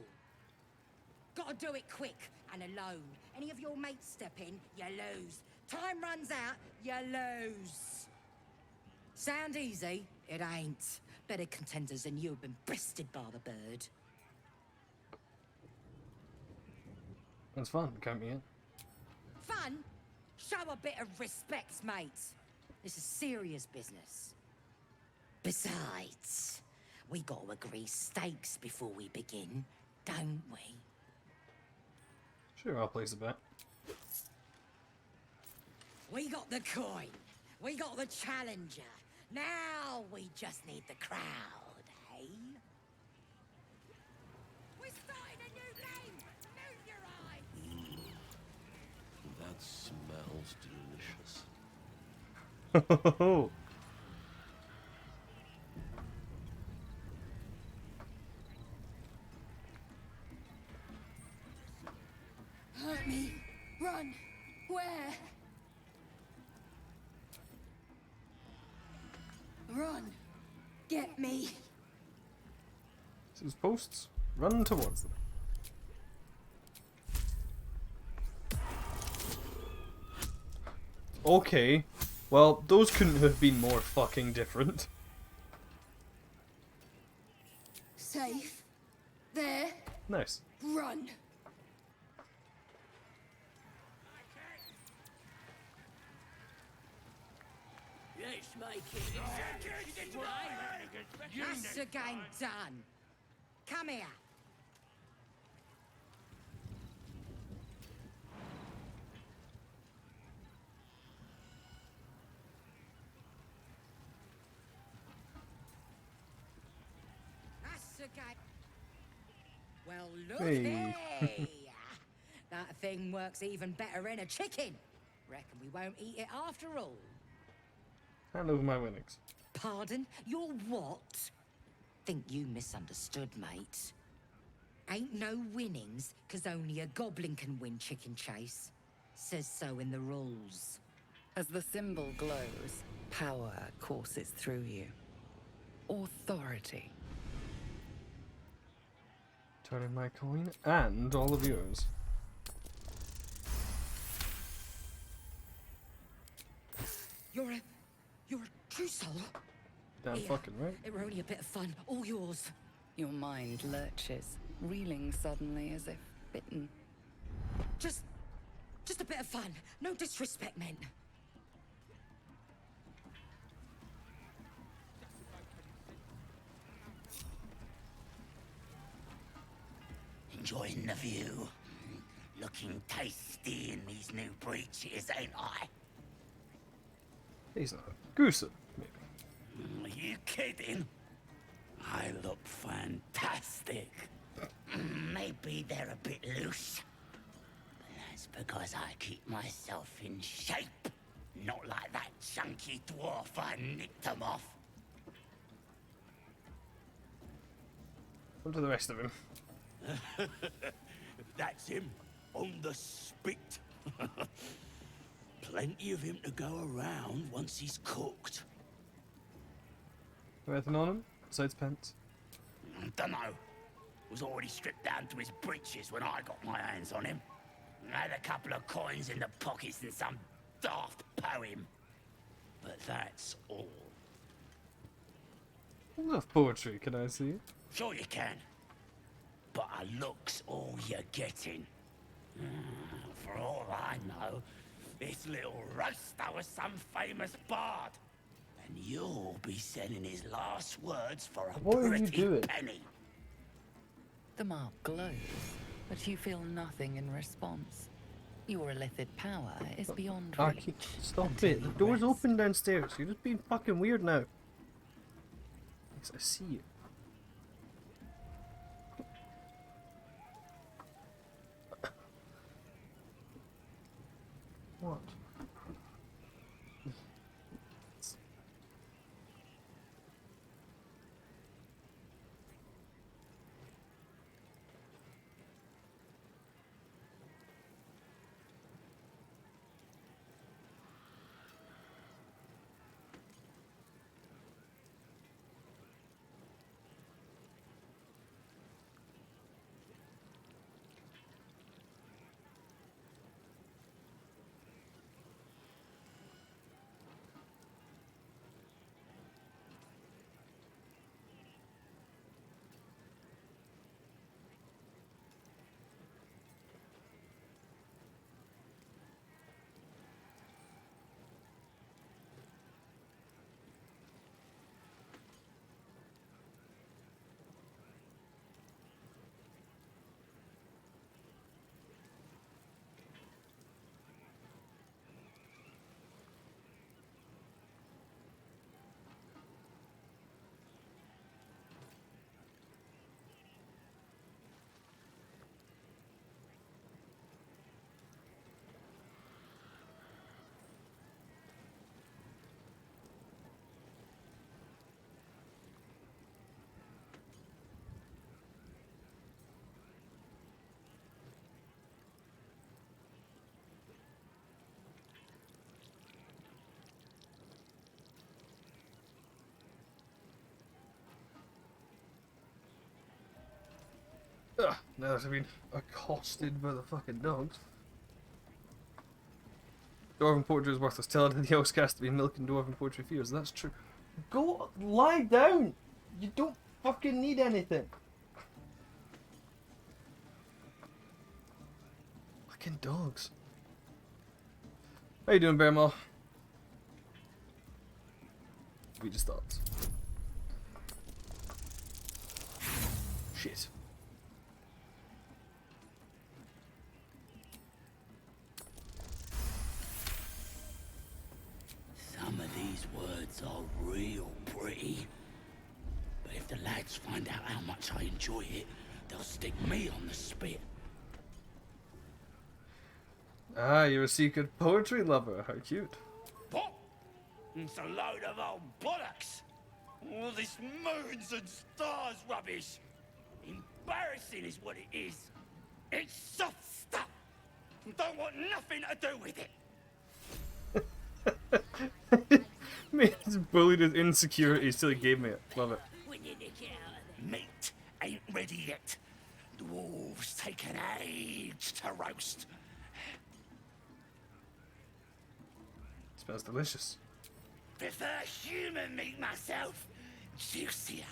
Gotta do it quick and alone. Any of your mates step in, you lose. Time runs out, you lose. Sound easy? It ain't. Better contenders than you have been bested by the bird. That's fun, count me in. Fun? Show a bit of respect, mate. This is serious business. Besides, we gotta agree stakes before we begin, don't we? Sure, I'll place a bet. We got the coin. We got the challenger. Now we just need the crowd, eh? We're starting a new game! Move your eyes! That smells delicious. Hurt me. Run. Where? Run. Get me. These posts, run towards them. Okay, well, those couldn't have been more fucking different. Safe. There. Nice. Run. Let's make it That's the game done. Come here. That's the game. Well, look Hey. here. That thing works even better in a chicken. Reckon we won't eat it after all. Hand over my winnings. Pardon? You're what? Think you misunderstood, mate. Ain't no winnings, 'cause only a goblin can win chicken chase. Says so in the rules. As the symbol glows, power courses through you. Authority. Turn in my coin and all of yours. You're a true soul. Damn Here, fucking right. It were only a bit of fun, all yours. Your mind lurches, reeling suddenly as if bitten. Just a bit of fun. No disrespect meant. Enjoying the view. Looking tasty in these new breeches, ain't I? He's not gruesome, maybe. Are you kidding? I look fantastic. Maybe they're a bit loose. But that's because I keep myself in shape. Not like that chunky dwarf I nicked them off. On to the rest of him. That's him, on the spit. Plenty of him to go around once he's cooked. Anything on him besides pants? Dunno. Was already stripped down to his breeches when I got my hands on him. Had a couple of coins in the pockets and some daft poem. But that's all. Enough poetry, can I see? Sure you can. But a look's all you're getting. For all I know, this little roaster was some famous bard. And you'll be sending his last words for a What are you pretty doing? penny. The mark glows, but you feel nothing in response. Your illithid power is beyond reach. Stop until it. The you door's rest. open downstairs. You're just being fucking weird now. Yes, I see you. What? Ugh, now that I've been accosted by the fucking dogs. Dwarven poetry is worthless. Tell it to the elves cast to be milking dwarven poetry fears. That's true. Go lie down! You don't fucking need anything. Fucking dogs. How you doing, Bearmaw? We just thought. Shit. Some of these words are real pretty. But if the lads find out how much I enjoy it, they'll stick me on the spit. Ah, you're a secret poetry lover. How cute. What? It's a load of old bollocks. All this moons and stars rubbish. Embarrassing is what it is. It's soft stuff. Don't want nothing to do with it. He's bullied his insecurities till he gave me it. Love it. When you nick it out of there. Meat ain't ready yet. Dwarves take an age to roast. Smells delicious. Prefer human meat myself. Juicier.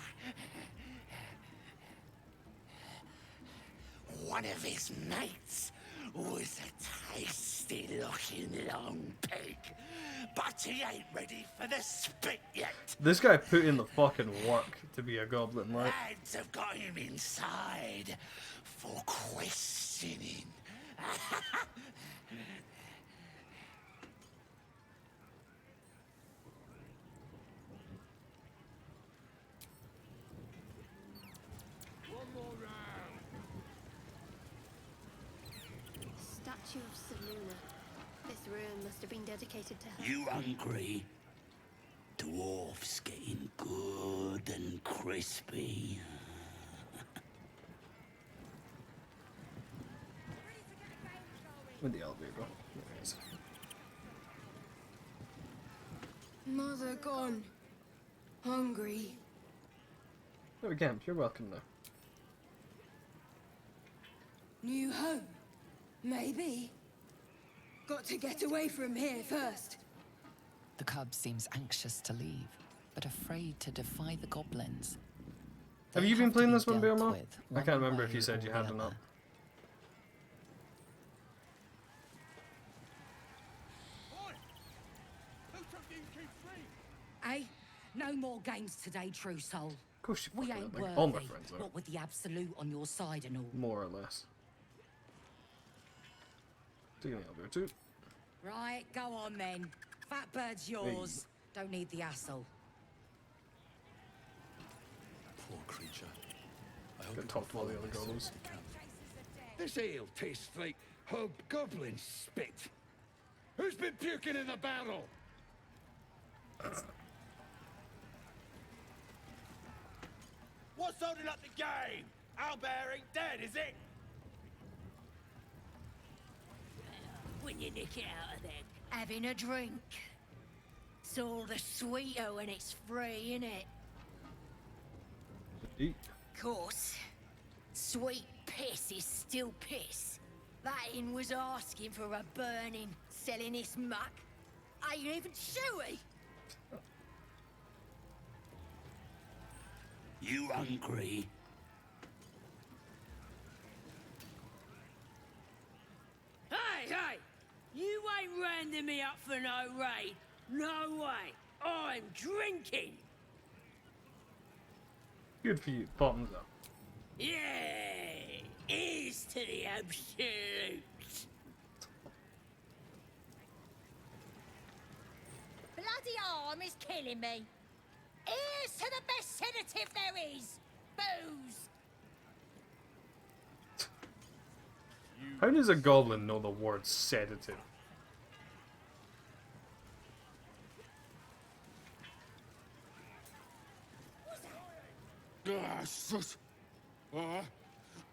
One of his mates was a tasty-looking long pig, but he ain't ready for the spit yet. This guy put in the fucking work to be a goblin, right? Lads have got him inside for questioning. Statue of Seluna. This room must have been dedicated to her. You hungry? Dwarfs getting good and crispy. With the elevator. There it is. Mother gone. Hungry. There we go. You're welcome now. New home. Maybe. Got to get away from here first. The cub seems anxious to leave, but afraid to defy the goblins. Have you been playing this one, Bearmaw? I can't remember if you said you had or not. Eh? No more games today, true soul. Of course you We fucking ain't are, like, worthy. all my friends are. What with the absolute on your side and all. More or less. Taking the elevator too. Right, go on then. Fat bird's yours. Don't need the hassle. Poor creature. I hope Got talked to all the other goblins. This ale tastes like hobgoblin spit. Who's been puking in the barrel? What's holding up the game? Owlbear ain't dead, is it? When you nick it out of there, having a drink. It's all the sweeter when it's free, innit? Eat. Course, sweet piss is still piss. That inn was asking for a burning, selling his muck. Ain't even chewy. You hungry? Hey! You ain't rounding me up for no raid. No way. I'm drinking. Good for you. Bottoms up. Yeah! Here's to the absolute. Bloody arm is killing me. Here's to the best sedative there is. Booze. How does a goblin know the word sedative?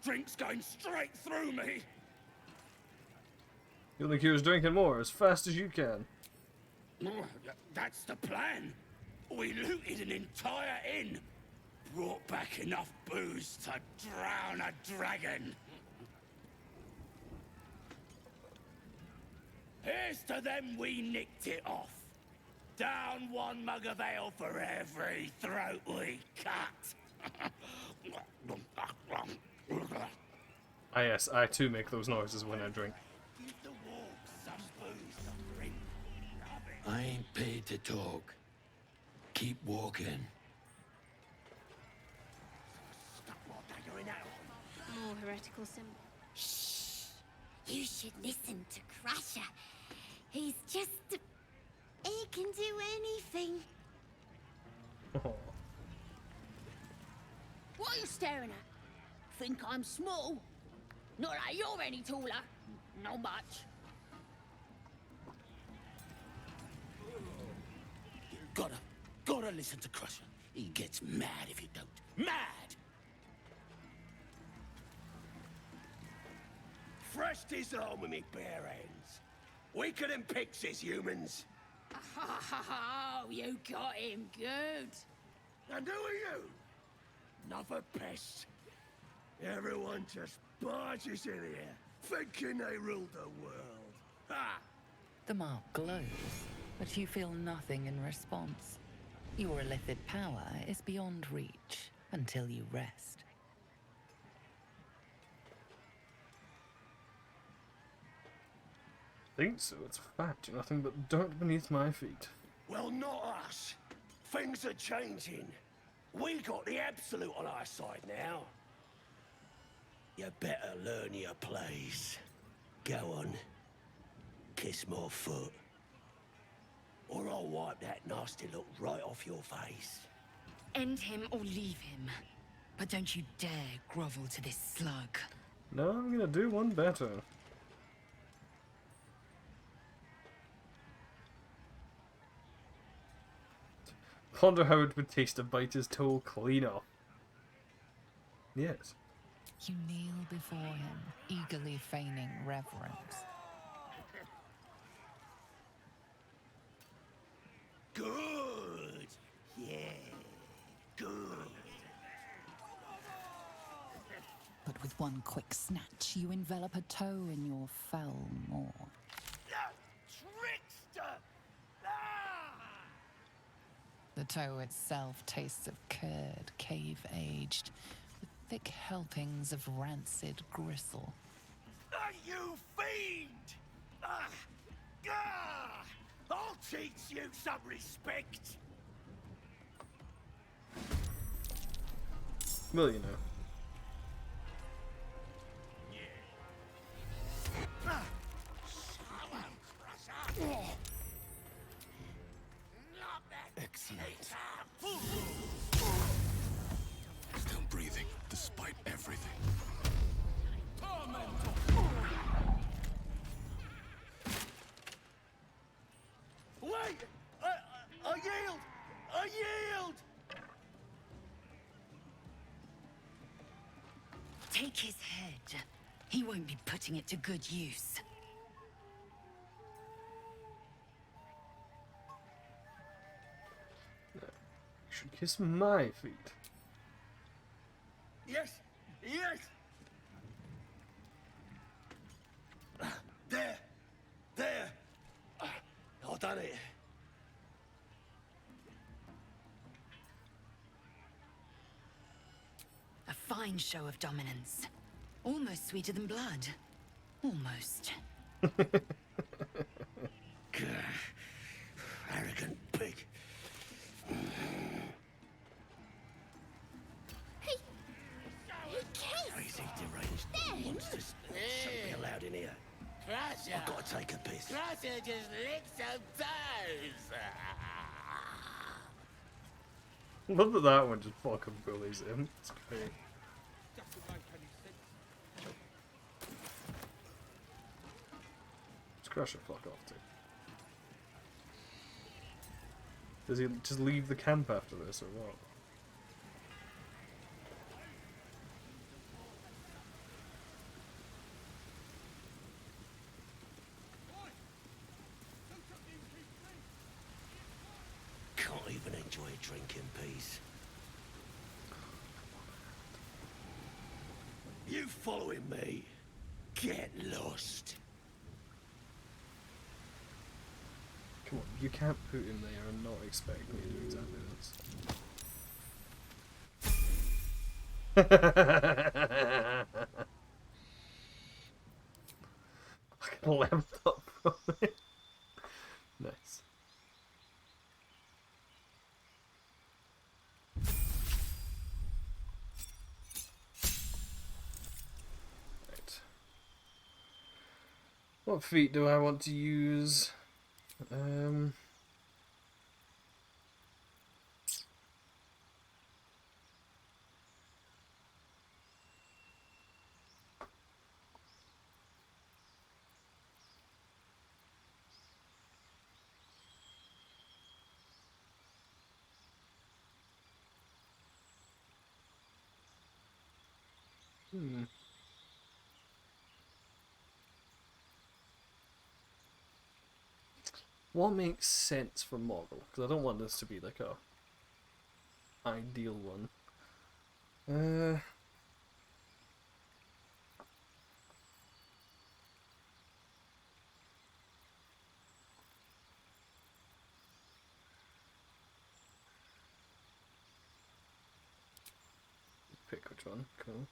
Drink's going straight through me. The only cure is drinking more as fast as you can. That's the plan. We looted an entire inn. brought back enough booze to drown a dragon. Here's to them we nicked it off. Down one mug of ale for every throat we cut. Ah yes, I too make those noises when I drink. I ain't paid to talk. Keep walking. More heretical symbol. Shh! You should listen to Crusher. He's just... He can do anything. What are you staring at? Think I'm small? Not like you're any taller. Not much. Gotta listen to Crusher. He gets mad if you don't. Mad! Thrashed his arm with me bare hands. Weaker than pixies, humans. Oh, you got him good. And who are you? Another pest. Everyone just barges in here, thinking they rule the world. Ha! The mark glows, but you feel nothing in response. Your illithid power is beyond reach until you rest. Think so, it's a fact. Nothing but dirt beneath my feet. Well, not us. Things are changing. We got the absolute on our side now. You better learn your place. Go on. Kiss my foot. Or I'll wipe that nasty look right off your face. End him or leave him. But don't you dare grovel to this slug. No, I'm gonna do one better. Ponder how it would taste to bite his toe clean off. Yes. You kneel before him, eagerly feigning reverence. Good! Yeah, good. But with one quick snatch, you envelop a toe in your fell maw. Trickster! The toe itself tastes of curd, cave-aged, with thick helpings of rancid gristle. You fiend! I'll teach you some respect. Well, you know. Excellent. Still breathing, despite everything. Wait! I yield! I yield! Take his head. He won't be putting it to good use. You should kiss my feet. Yes! Yes! There! There! I've done it. A fine show of dominance. Almost sweeter than blood. Almost. Arrogant pig. He kissed. Crazy, deranged monsters shouldn't be allowed in here. Crusher! I've got to take a piss. Crusher just licked some toes! Love that that one just fucking bullies him. It's great. Just Crusher fuck off too. Does he just leave the camp after this or what? Can't even enjoy a drink in peace. following me? Get lost. Come on, you can't put him there and not expect me to do exactly this. I leapt up from it. Nice. Right. What feat do I want to use? What makes sense for Moggle? Because I don't want this to be like a ideal one. Pick which one. Cool.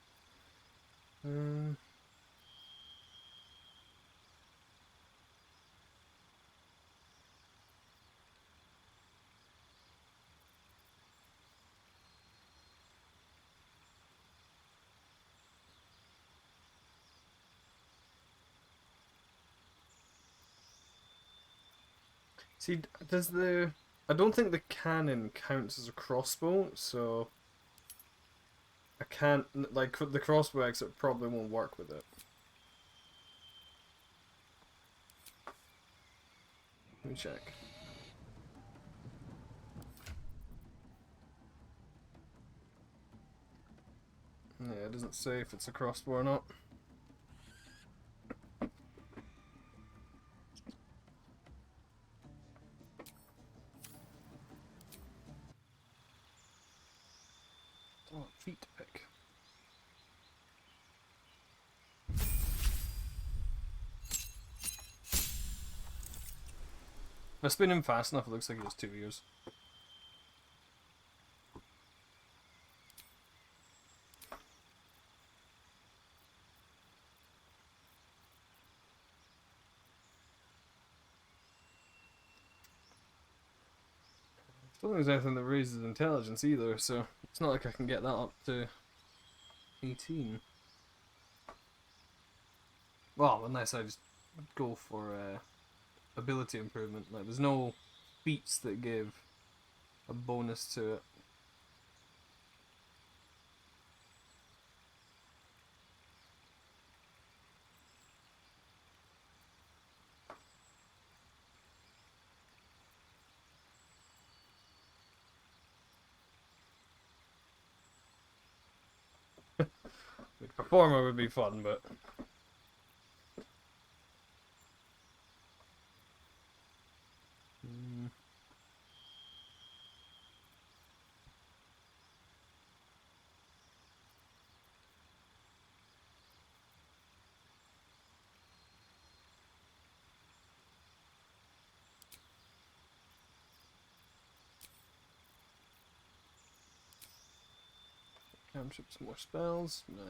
See, does the... I don't think the cannon counts as a crossbow, so... I can't... Like, the crossbow exit probably won't work with it. Let me check. Yeah, it doesn't say if it's a crossbow or not. Oh, feet to pick. If I spin him fast enough, it looks like he has 2 ears. I don't think there's anything that raises intelligence either, so it's not like I can get that up to 18. Well, unless I just go for ability improvement. Like, there's no feats that give a bonus to it. Like, performer would be fun, but... Cantrips, more spells? Nah.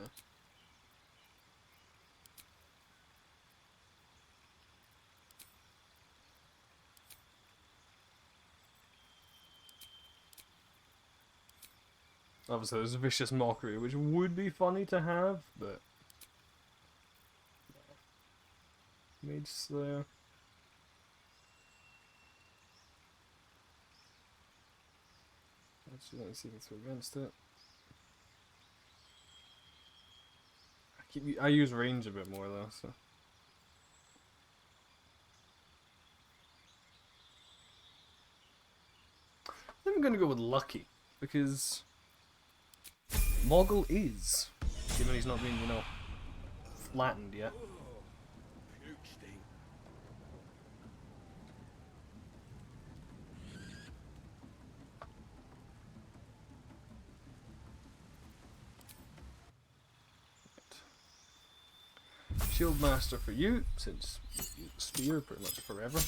Obviously, there's a vicious mockery, which would be funny to have, but... Mage Slayer. Actually, let me see if it's against it. I use range a bit more though, so... I think I'm gonna go with lucky, because... Moggle is, given he's not been, you know, flattened yet. Shield Master for you, since you use a spear pretty much forever.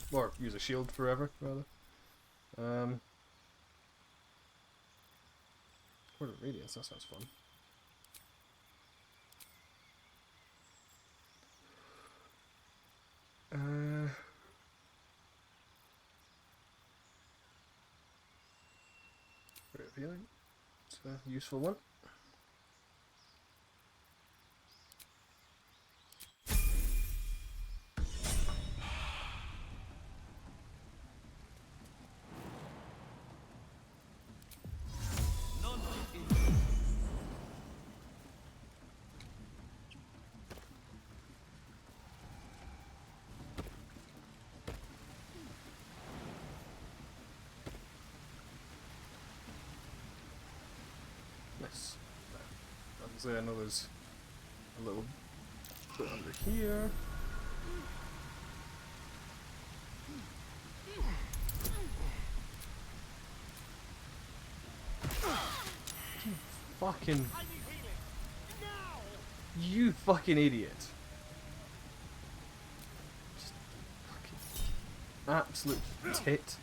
Or use a shield forever, rather. Word of Radiance, that sounds fun. Ray of Healing. It's a useful one. Nice. Obviously I know there's a little bit under here. You fucking... You fucking idiot. Just fucking absolute tit.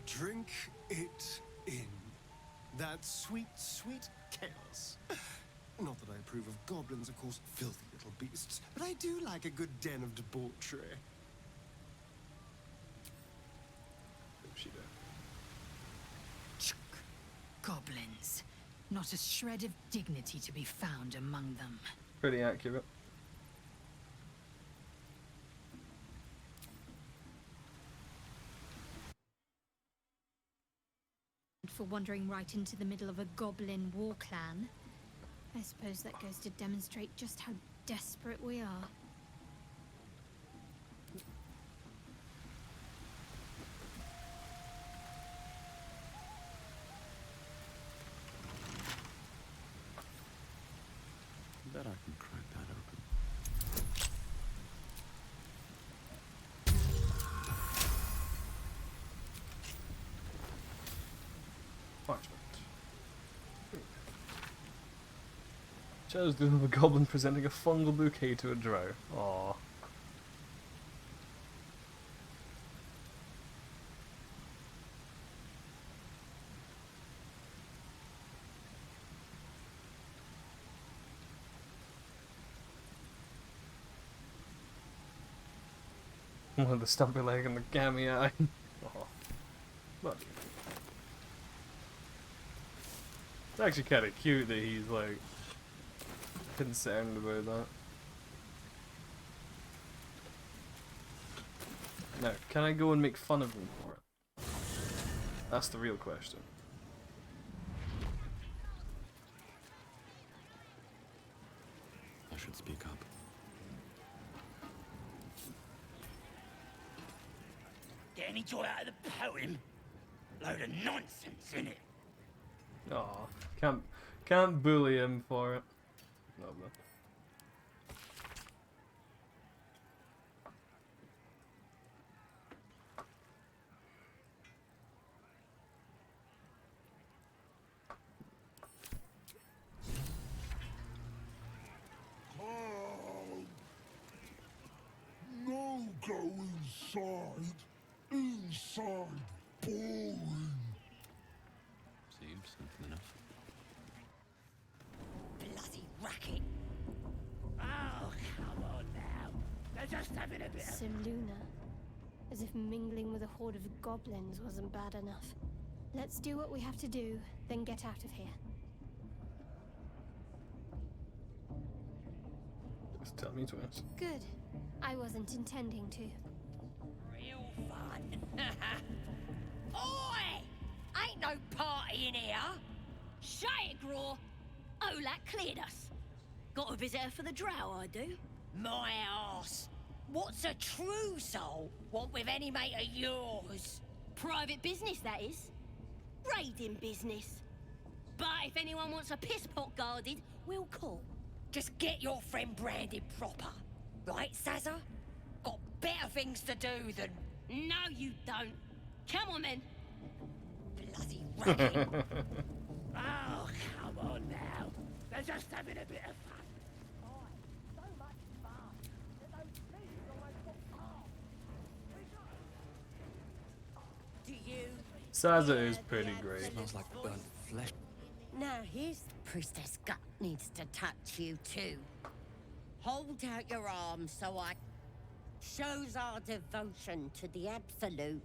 Drink it in. That sweet, sweet chaos. Not that I approve of goblins, of course, filthy little beasts, but I do like a good den of debauchery. Goblins. Not a shred of dignity to be found among them. Pretty accurate. For wandering right into the middle of a goblin war clan. I suppose that goes to demonstrate just how desperate we are. Bet I can crack that open. Parchment. Shadow's doing of a goblin presenting a fungal bouquet to a drow. Aww. One with the stumpy leg and the gammy eye. Oh, look. It's actually kind of cute that he's like concerned about that. Now, can I go and make fun of him for it? That's the real question. I should speak up. Get any joy out of the poem? Load of nonsense in it. Aw, can't bully him for it. Lovely. No, go inside. Inside. Boring. Seems simple enough. Bloody racket. Oh, come on now. They're just having a bit of... Simluna. As if mingling with a horde of goblins wasn't bad enough. Let's do what we have to do, then get out of here. Just tell me twice. Good. I wasn't intending to. Real fun. Oi! Ain't no party in here. Shut it, Graw. Olak cleared us. Got a visitor for the drow, I do. My arse. What's a true soul? Want with any mate of yours? Private business, that is. Raiding business. But if anyone wants a piss pot guarded, we'll call. Just get your friend branded proper. Right, Sazza? Got better things to do than... No, you don't. Come on, then. Bloody racket. Oh, come on now. They're just having a bit of fun. Do you? Saza is pretty great. Smells like burnt flesh. Now here's the priestess gut needs to touch you too. Hold out your arms so I... Shows our devotion to the Absolute.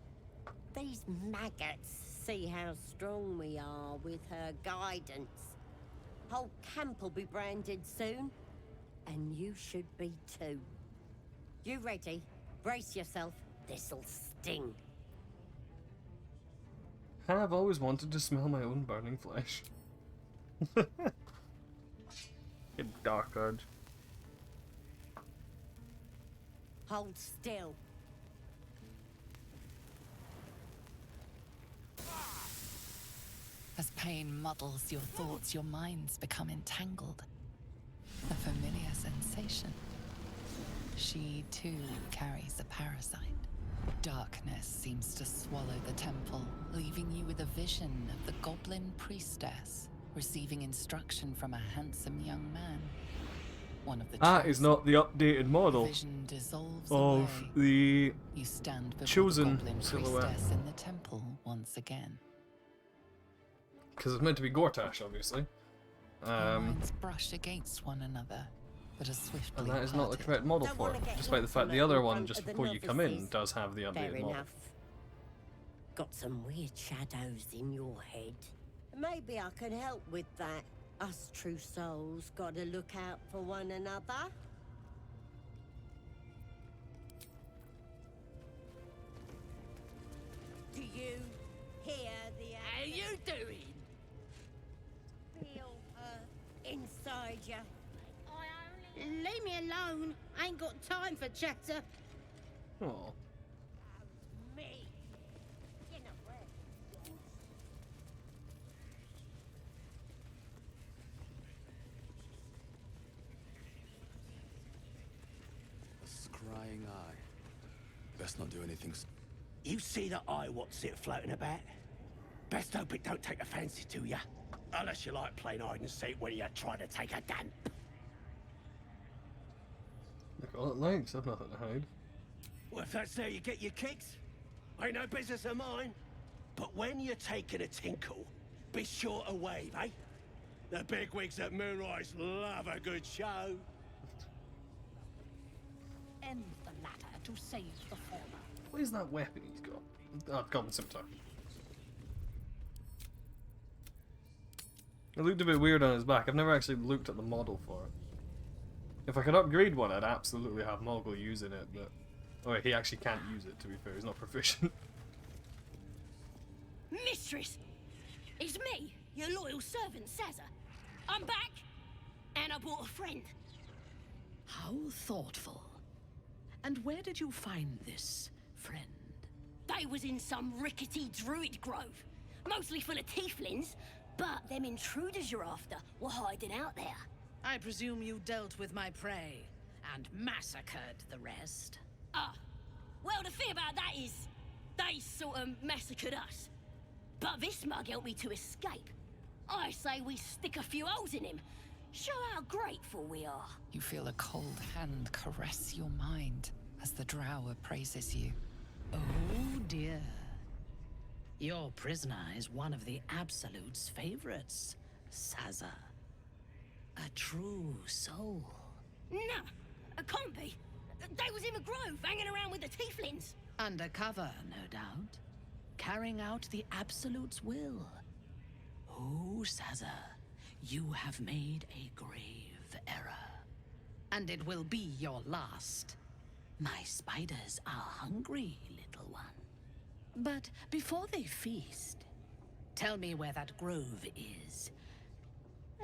These maggots see how strong we are with her guidance. Whole camp will be branded soon. And you should be too. You ready? Brace yourself. This'll sting. I've always wanted to smell my own burning flesh. In Dark Urge. Hold still. As pain muddles your thoughts, your minds become entangled. A familiar sensation. She too carries a parasite. Darkness seems to swallow the temple, leaving you with a vision of the goblin priestess receiving instruction from a handsome young man. One of the That is not the updated model vision dissolves of away. the You stand before chosen the goblin silhouette. priestess in the temple once again. Because it's meant to be Gortash, obviously. Your minds brush against one another, but are swiftly And that is not the parted. correct model for it, despite the fact the other one, just before you come in, does have the Fair updated model. enough. Got some weird shadows in your head. Maybe I can help with that. Us true souls gotta look out for one another. Do you hear the... How you doing? Feel her inside you. Leave me alone. I ain't got time for chatter. Oh. Me. You know where. A scrying eye. Best not do anything. You see that eye what's it floating about? Best hope it don't take a fancy to ya. Unless you like playing hide and seek when you're trying to take a damp. Look all it likes, I've nothing to hide. Well, if that's how you get your kicks, ain't no business of mine. But when you're taking a tinkle, be sure to wave, eh? The bigwigs at Moonrise love a good show. End the latter to save the former. What is that weapon he's got? Oh, Goblin Scimitar. It looked a bit weird on his back. I've never actually looked at the model for it. If I could upgrade one, I'd absolutely have Moggle using it, but... Oh, wait, he actually can't use it, to be fair. He's not proficient. Mistress! It's me, your loyal servant, Saza. I'm back, and I brought a friend. How thoughtful. And where did you find this friend? They was in some rickety druid grove, mostly full of tieflings, but them intruders you're after were hiding out there. I presume you dealt with my prey and massacred the rest. Well, the thing about that is, they sort of massacred us. But this mug helped me to escape. I say we stick a few holes in him. Show how grateful we are. You feel a cold hand caress your mind as the drow appraises you. Oh dear. Your prisoner is one of the Absolute's favorites, Saza. A true soul. Nah, a can't be. They was in the grove, hanging around with the tieflings. Undercover, no doubt. Carrying out the Absolute's will. Oh, Saza, you have made a grave error. And it will be your last. My spiders are hungry, little one. But before they feast, tell me where that grove is.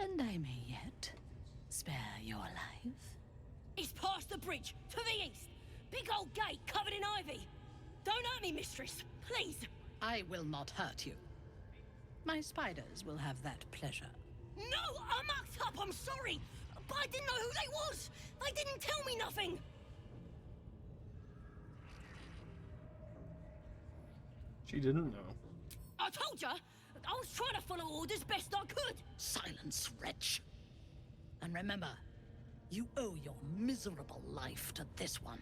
And I may yet spare your life. It's past the bridge, to the east. Big old gate covered in ivy. Don't hurt me, mistress, please. I will not hurt you. My spiders will have that pleasure. No, I mucked up, I'm sorry. But I didn't know who they was. They didn't tell me nothing. She didn't know. I told ya, I was trying to follow orders best I could. Silence, wretch. And remember, you owe your miserable life to this one.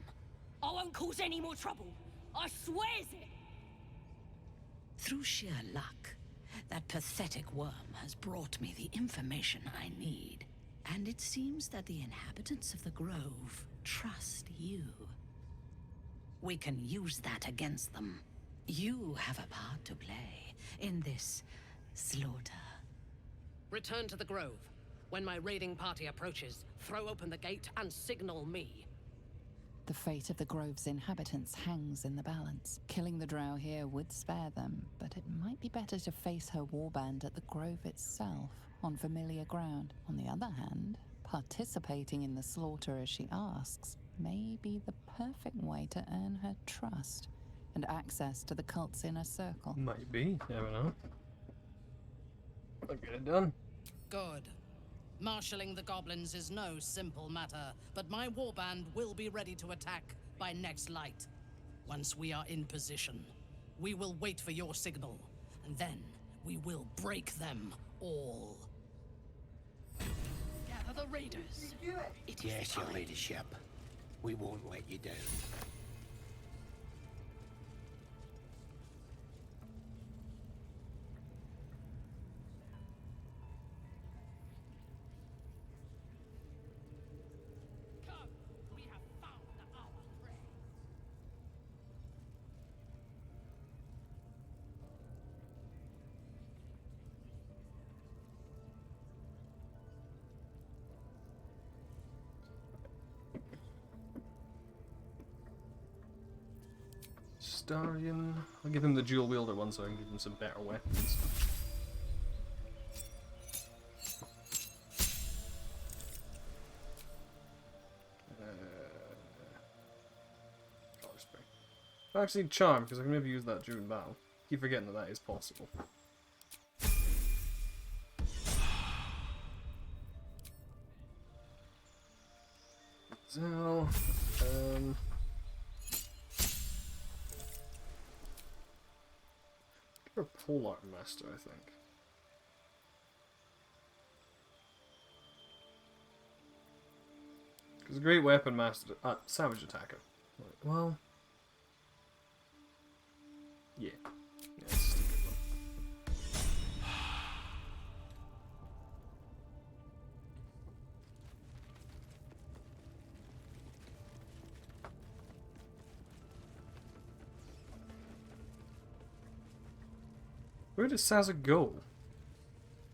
I won't cause any more trouble. I swears it. Through sheer luck, that pathetic worm has brought me the information I need. And it seems that the inhabitants of the Grove trust you. We can use that against them. You have a part to play in this slaughter. Return to the Grove. When my raiding party approaches, throw open the gate and signal me. The fate of the Grove's inhabitants hangs in the balance. Killing the drow here would spare them, but it might be better to face her warband at the Grove itself, on familiar ground. On the other hand, participating in the slaughter as she asks may be the perfect way to earn her trust and access to the cult's inner circle. Might be, never know. I'll get it done. Good. Marshalling the goblins is no simple matter, but my warband will be ready to attack by next light. Once we are in position, we will wait for your signal, and then we will break them all. Gather the raiders. It is Yes, your time. leadership. We won't let you down. Starion. I'll give him the dual wielder one so I can give him some better weapons. Actually, charm, because I can maybe use that during battle. Keep forgetting that that is possible. So, you're a Polar Master, I think. Because a great weapon master, savage attacker. Right, well, yeah, it's just a good one. Where does Sazza go?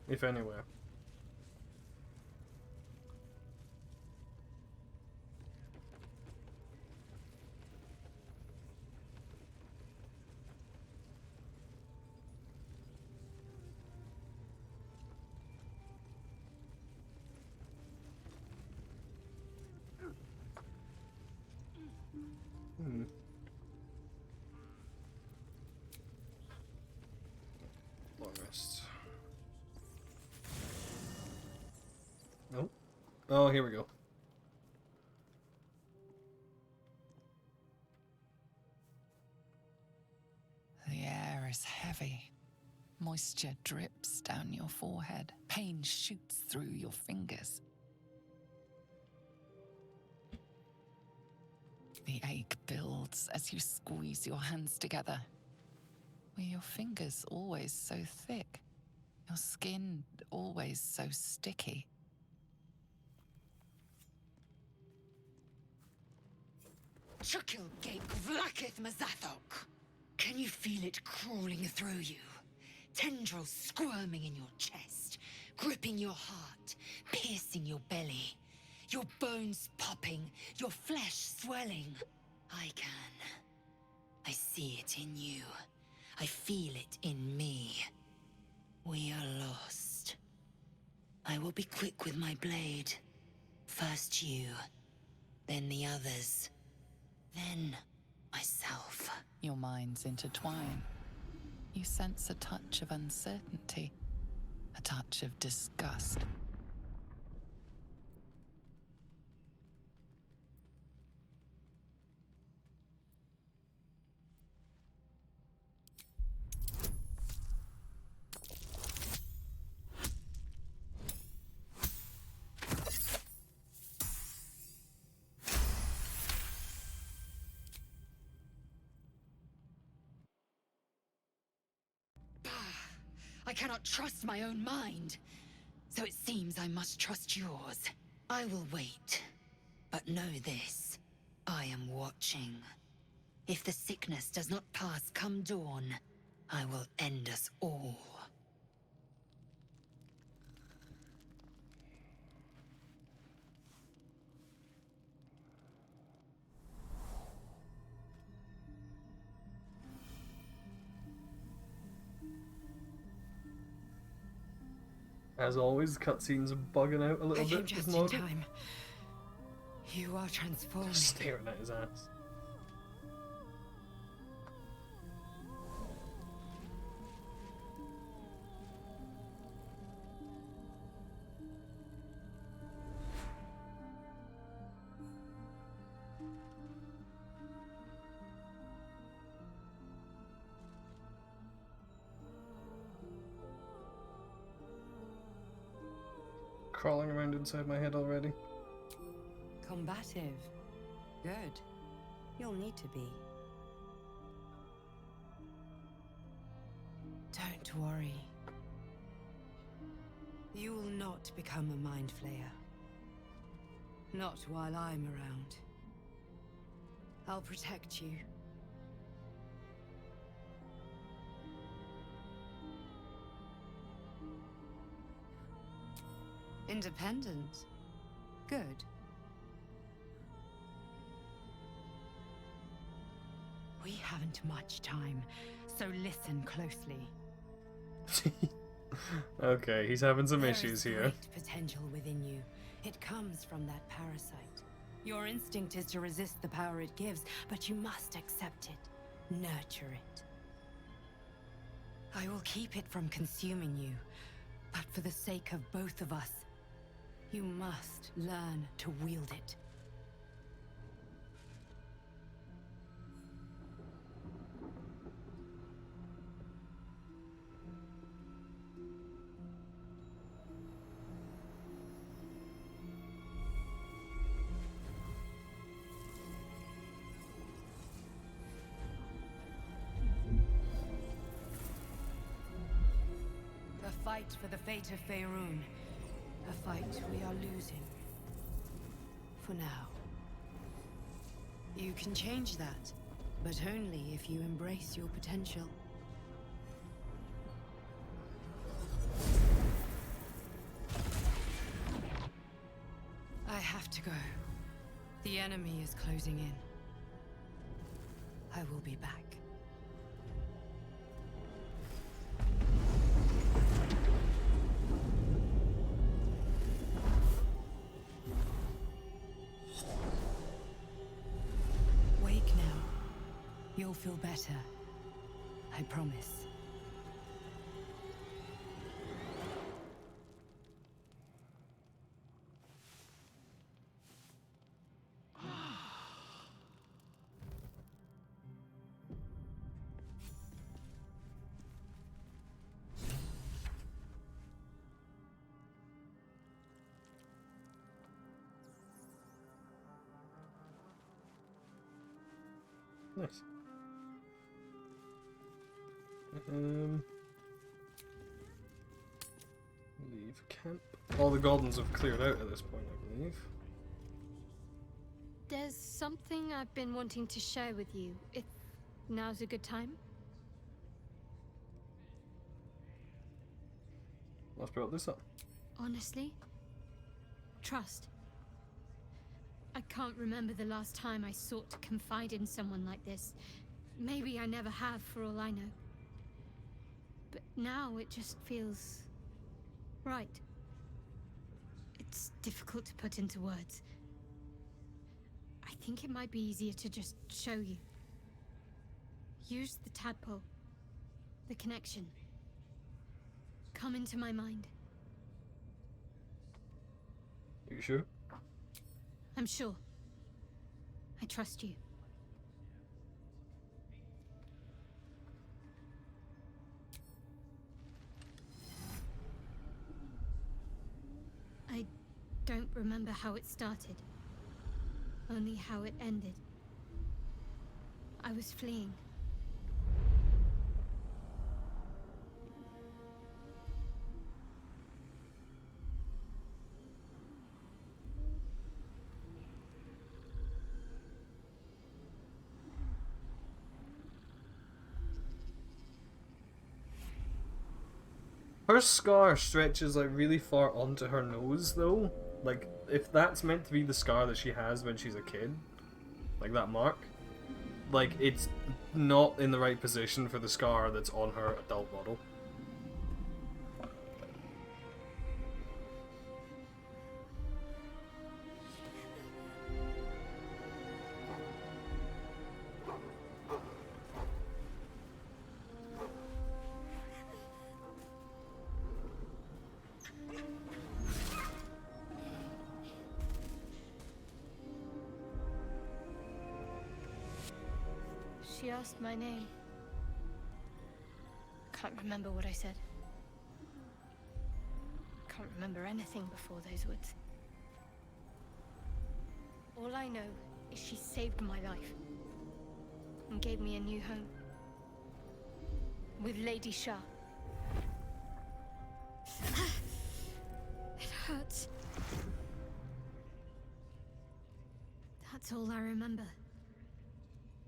If anywhere. Long rest. Nope. Oh, here we go. The air is heavy. Moisture drips down your forehead. Pain shoots through your fingers. The ache builds as you squeeze your hands together. Were your fingers always so thick? Your skin always so sticky? Chukil Gate Vlakith Mazathok. Can you feel it crawling through you? Tendrils squirming in your chest, gripping your heart, piercing your belly. Your bones popping, your flesh swelling. I can. I see it in you. I feel it in me. We are lost. I will be quick with my blade. First you, then the others, then myself. Your minds intertwine. You sense a touch of uncertainty, a touch of disgust. cannot trust my own mind. So it seems I must trust yours. I will wait. But know this. I am watching. If the sickness does not pass come dawn, I will end us all. As always, cutscenes are bugging out a little I came bit with just in Moggle. time. You are transforming. Just staring at his ass. Crawling around inside my head already. Combative. Good. You'll need to be. Don't worry. You will not become a mind flayer. Not while I'm around. I'll protect you. Independent. Good. We haven't much time, so listen closely. Okay, he's having some There issues is here. great potential within you. It comes from that parasite. Your instinct is to resist the power it gives, but you must accept it. Nurture it. I will keep it from consuming you, but for the sake of both of us, you must learn to wield it. A fight for the fate of Faerun. A fight we are losing. For now. You can change that, but only if you embrace your potential. I have to go. The enemy is closing in. I will be back. Wake now. You'll feel better. I promise. Nice. Leave camp. All the goblins have cleared out at this point, I believe. There's something I've been wanting to share with you, if now's a good time. Let's brought this up. Honestly, trust. I can't remember the last time I sought to confide in someone like this. Maybe I never have, for all I know. But now it just feels right. It's difficult to put into words. I think it might be easier to just show you. Use the tadpole. The connection. Come into my mind. You sure? I'm sure. I trust you. I don't remember how it started. Only how it ended. I was fleeing. Her scar stretches like really far onto her nose though. Like if that's meant to be the scar that she has when she's a kid, like that mark, like it's not in the right position for the scar that's on her adult model. She asked my name. Can't remember what I said. Can't remember anything before those words. All I know is she saved my life and gave me a new home with Lady Shah. It hurts. That's all I remember.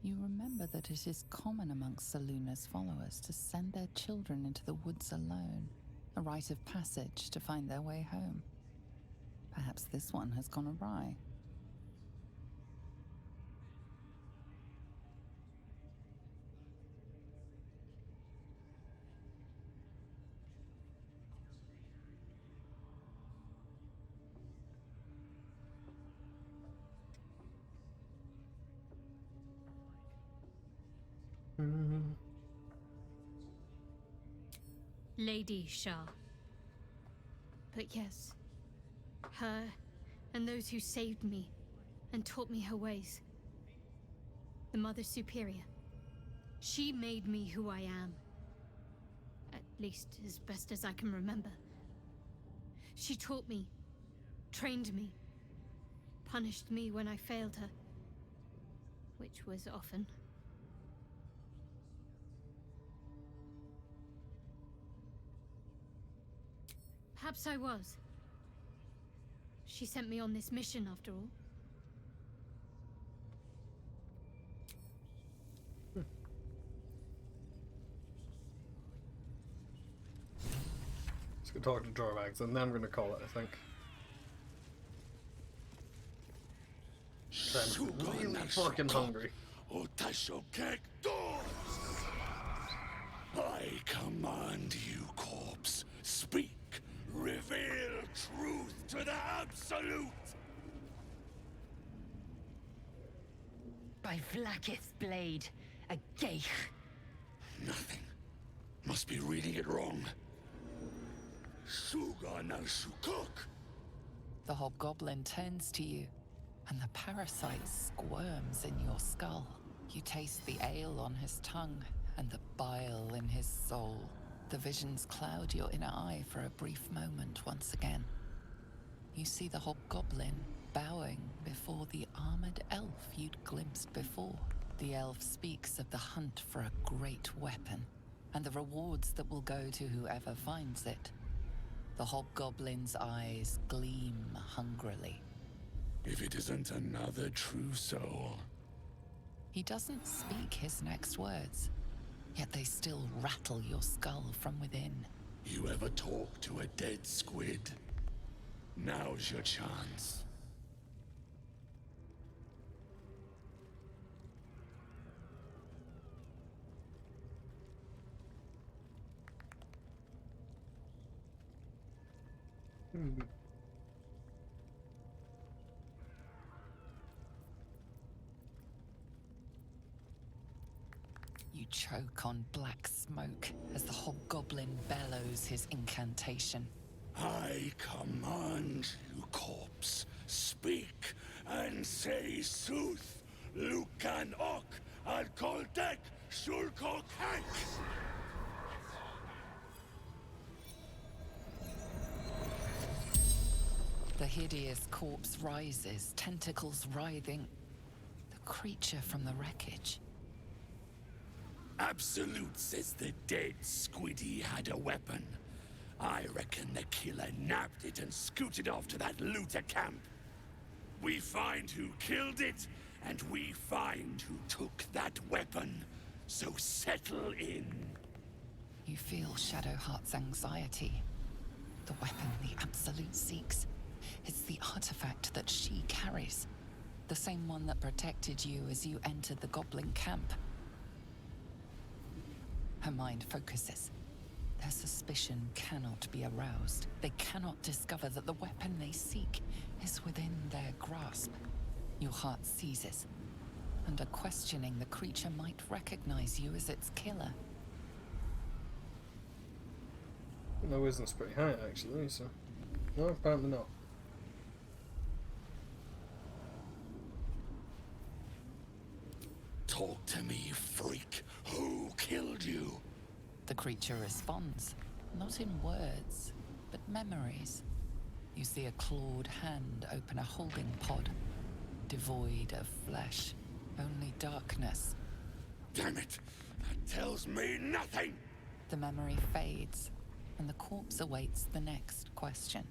You remember that it is common amongst Seluna's followers to send their children into the woods alone, a rite of passage to find their way home. Perhaps this one has gone awry. Lady Shah. But yes, her and those who saved me and taught me her ways. The Mother Superior. She made me who I am. At least as best as I can remember. She taught me, trained me, punished me when I failed her. Which was often. Perhaps I was. She sent me on this mission after all. Let's go talk to Jorvags, and then I'm gonna call it, I think. I'm really fucking hungry. I command you, corpse. Speak. Reveal truth to the Absolute. By Vlaakith's blade, a geich. Nothing. Must be reading it wrong. Suga no Sukuk. The hobgoblin turns to you, and the parasite squirms in your skull. You taste the ale on his tongue, and the bile in his soul. The visions cloud your inner eye for a brief moment once again. You see the hobgoblin bowing before the armored elf you'd glimpsed before. The elf speaks of the hunt for a great weapon, and the rewards that will go to whoever finds it. The hobgoblin's eyes gleam hungrily. If it isn't another true soul. He doesn't speak his next words, yet they still rattle your skull from within. You ever talk to a dead squid? Now's your chance. You choke on black smoke as the hobgoblin bellows his incantation. I command you, corpse. Speak and say sooth. Lucan ok al koldek shulkok hank. The hideous corpse rises, tentacles writhing. The creature from the wreckage. Absolute says the dead squiddy had a weapon. I reckon the killer nabbed it and scooted off to that looter camp. We find who killed it, and we find who took that weapon. So settle in. You feel Shadowheart's anxiety. The weapon the Absolute seeks. It's the artifact that she carries. The same one that protected you as you entered the goblin camp. Her mind focuses. Their suspicion cannot be aroused. They cannot discover that the weapon they seek is within their grasp. Your heart seizes. Under questioning, the creature might recognize you as its killer. My wisdom's pretty high, actually, so... No, apparently not. Talk to me, you freak. Who killed you? The creature responds, not in words, but memories. You see a clawed hand open a holding pod, devoid of flesh, only darkness. Damn it! That tells me nothing! The memory fades, and the corpse awaits the next question.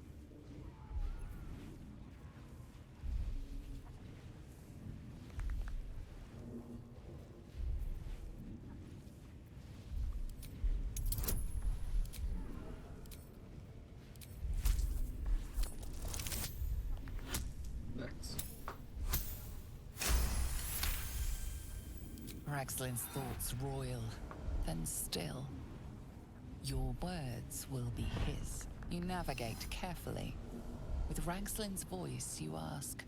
Ragslin's thoughts roil, then still. Your words will be his. You navigate carefully. With Ragslin's voice, you ask,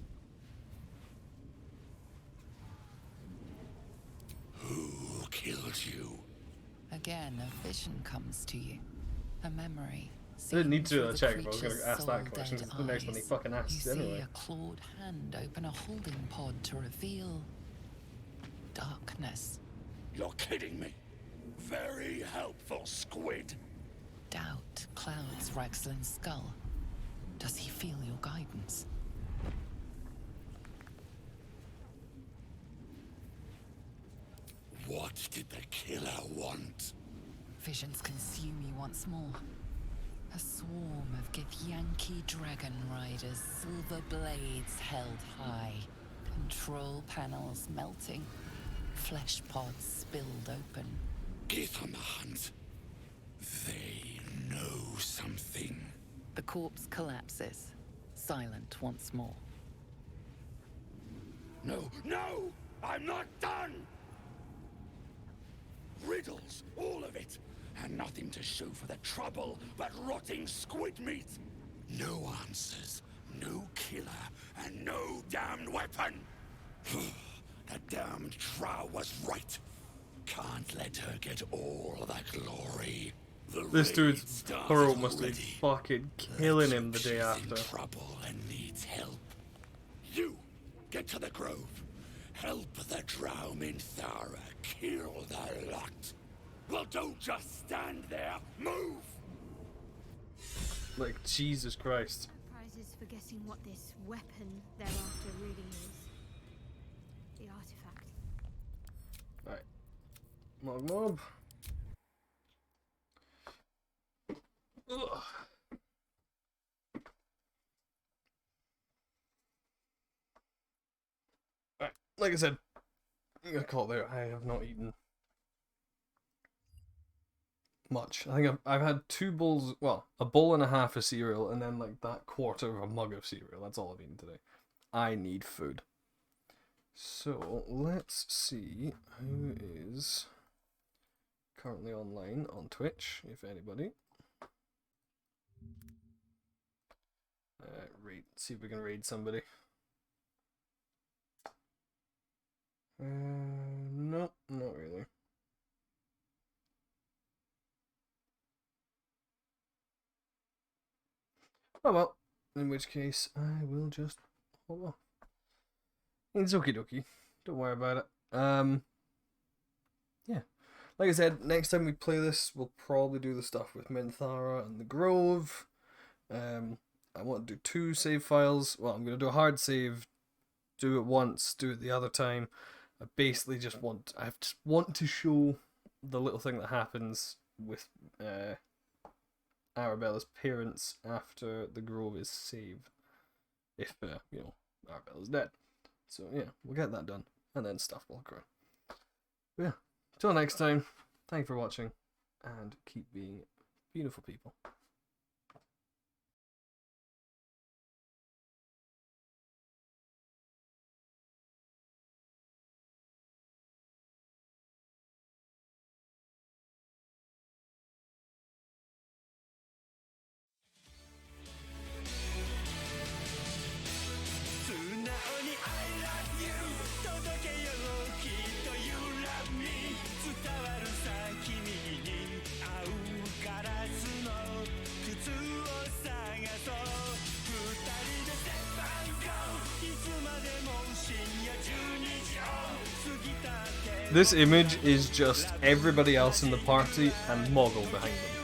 Who killed you? Again, a vision comes to you. A memory. I didn't need to do that check if I was going to ask that question. It's the next one he fucking asks You anyway. see a clawed hand open a holding pod to reveal darkness. You're kidding me. Very helpful, squid. Doubt clouds Ragslin's skull. Does he feel your guidance? What did the killer want? Visions consume you once more. A swarm of Githyanki dragon riders, silver blades held high, control panels melting, flesh pods spilled open. Gith on the hunt. They know something. The corpse collapses, silent once more. No, no! I'm not done! Riddles, all of it, and nothing to show for the trouble but rotting squid meat. No answers, no killer, and no damned weapon. That damned Drow was right. Can't let her get all the glory. This dude's throat must be fucking killing him the day after. In trouble and needs help. You get to the grove. Help the Drow Minthara kill the lot. Well, don't just stand there. Move! Like, Jesus Christ. Prizes for guessing what this weapon they're after really is. The artifact. Right. Mob. Ugh. Right. Like I said, I'm gonna call it there. I have not eaten much. I think I've had 2 bowls, well, a bowl and a half of cereal, and then like that quarter of a mug of cereal. That's all I've eaten today. I need food. So let's see who is currently online on Twitch, if anybody. See if we can raid somebody. Nope, not really. Oh well, in which case I will just hold on. It's okie dokie. Don't worry about it. Yeah. Like I said, next time we play this, we'll probably do the stuff with Minthara and the Grove. I want to do 2 save files. Well, I'm going to do a hard save, do it once, do it the other time. I basically just want to show the little thing that happens with Arabella's parents after the Grove is saved. If, Arabella's dead. So, yeah, we'll get that done. And then stuff will occur. But yeah, till next time, thank you for watching. and keep being beautiful people. This image is just everybody else in the party and Moggle behind them.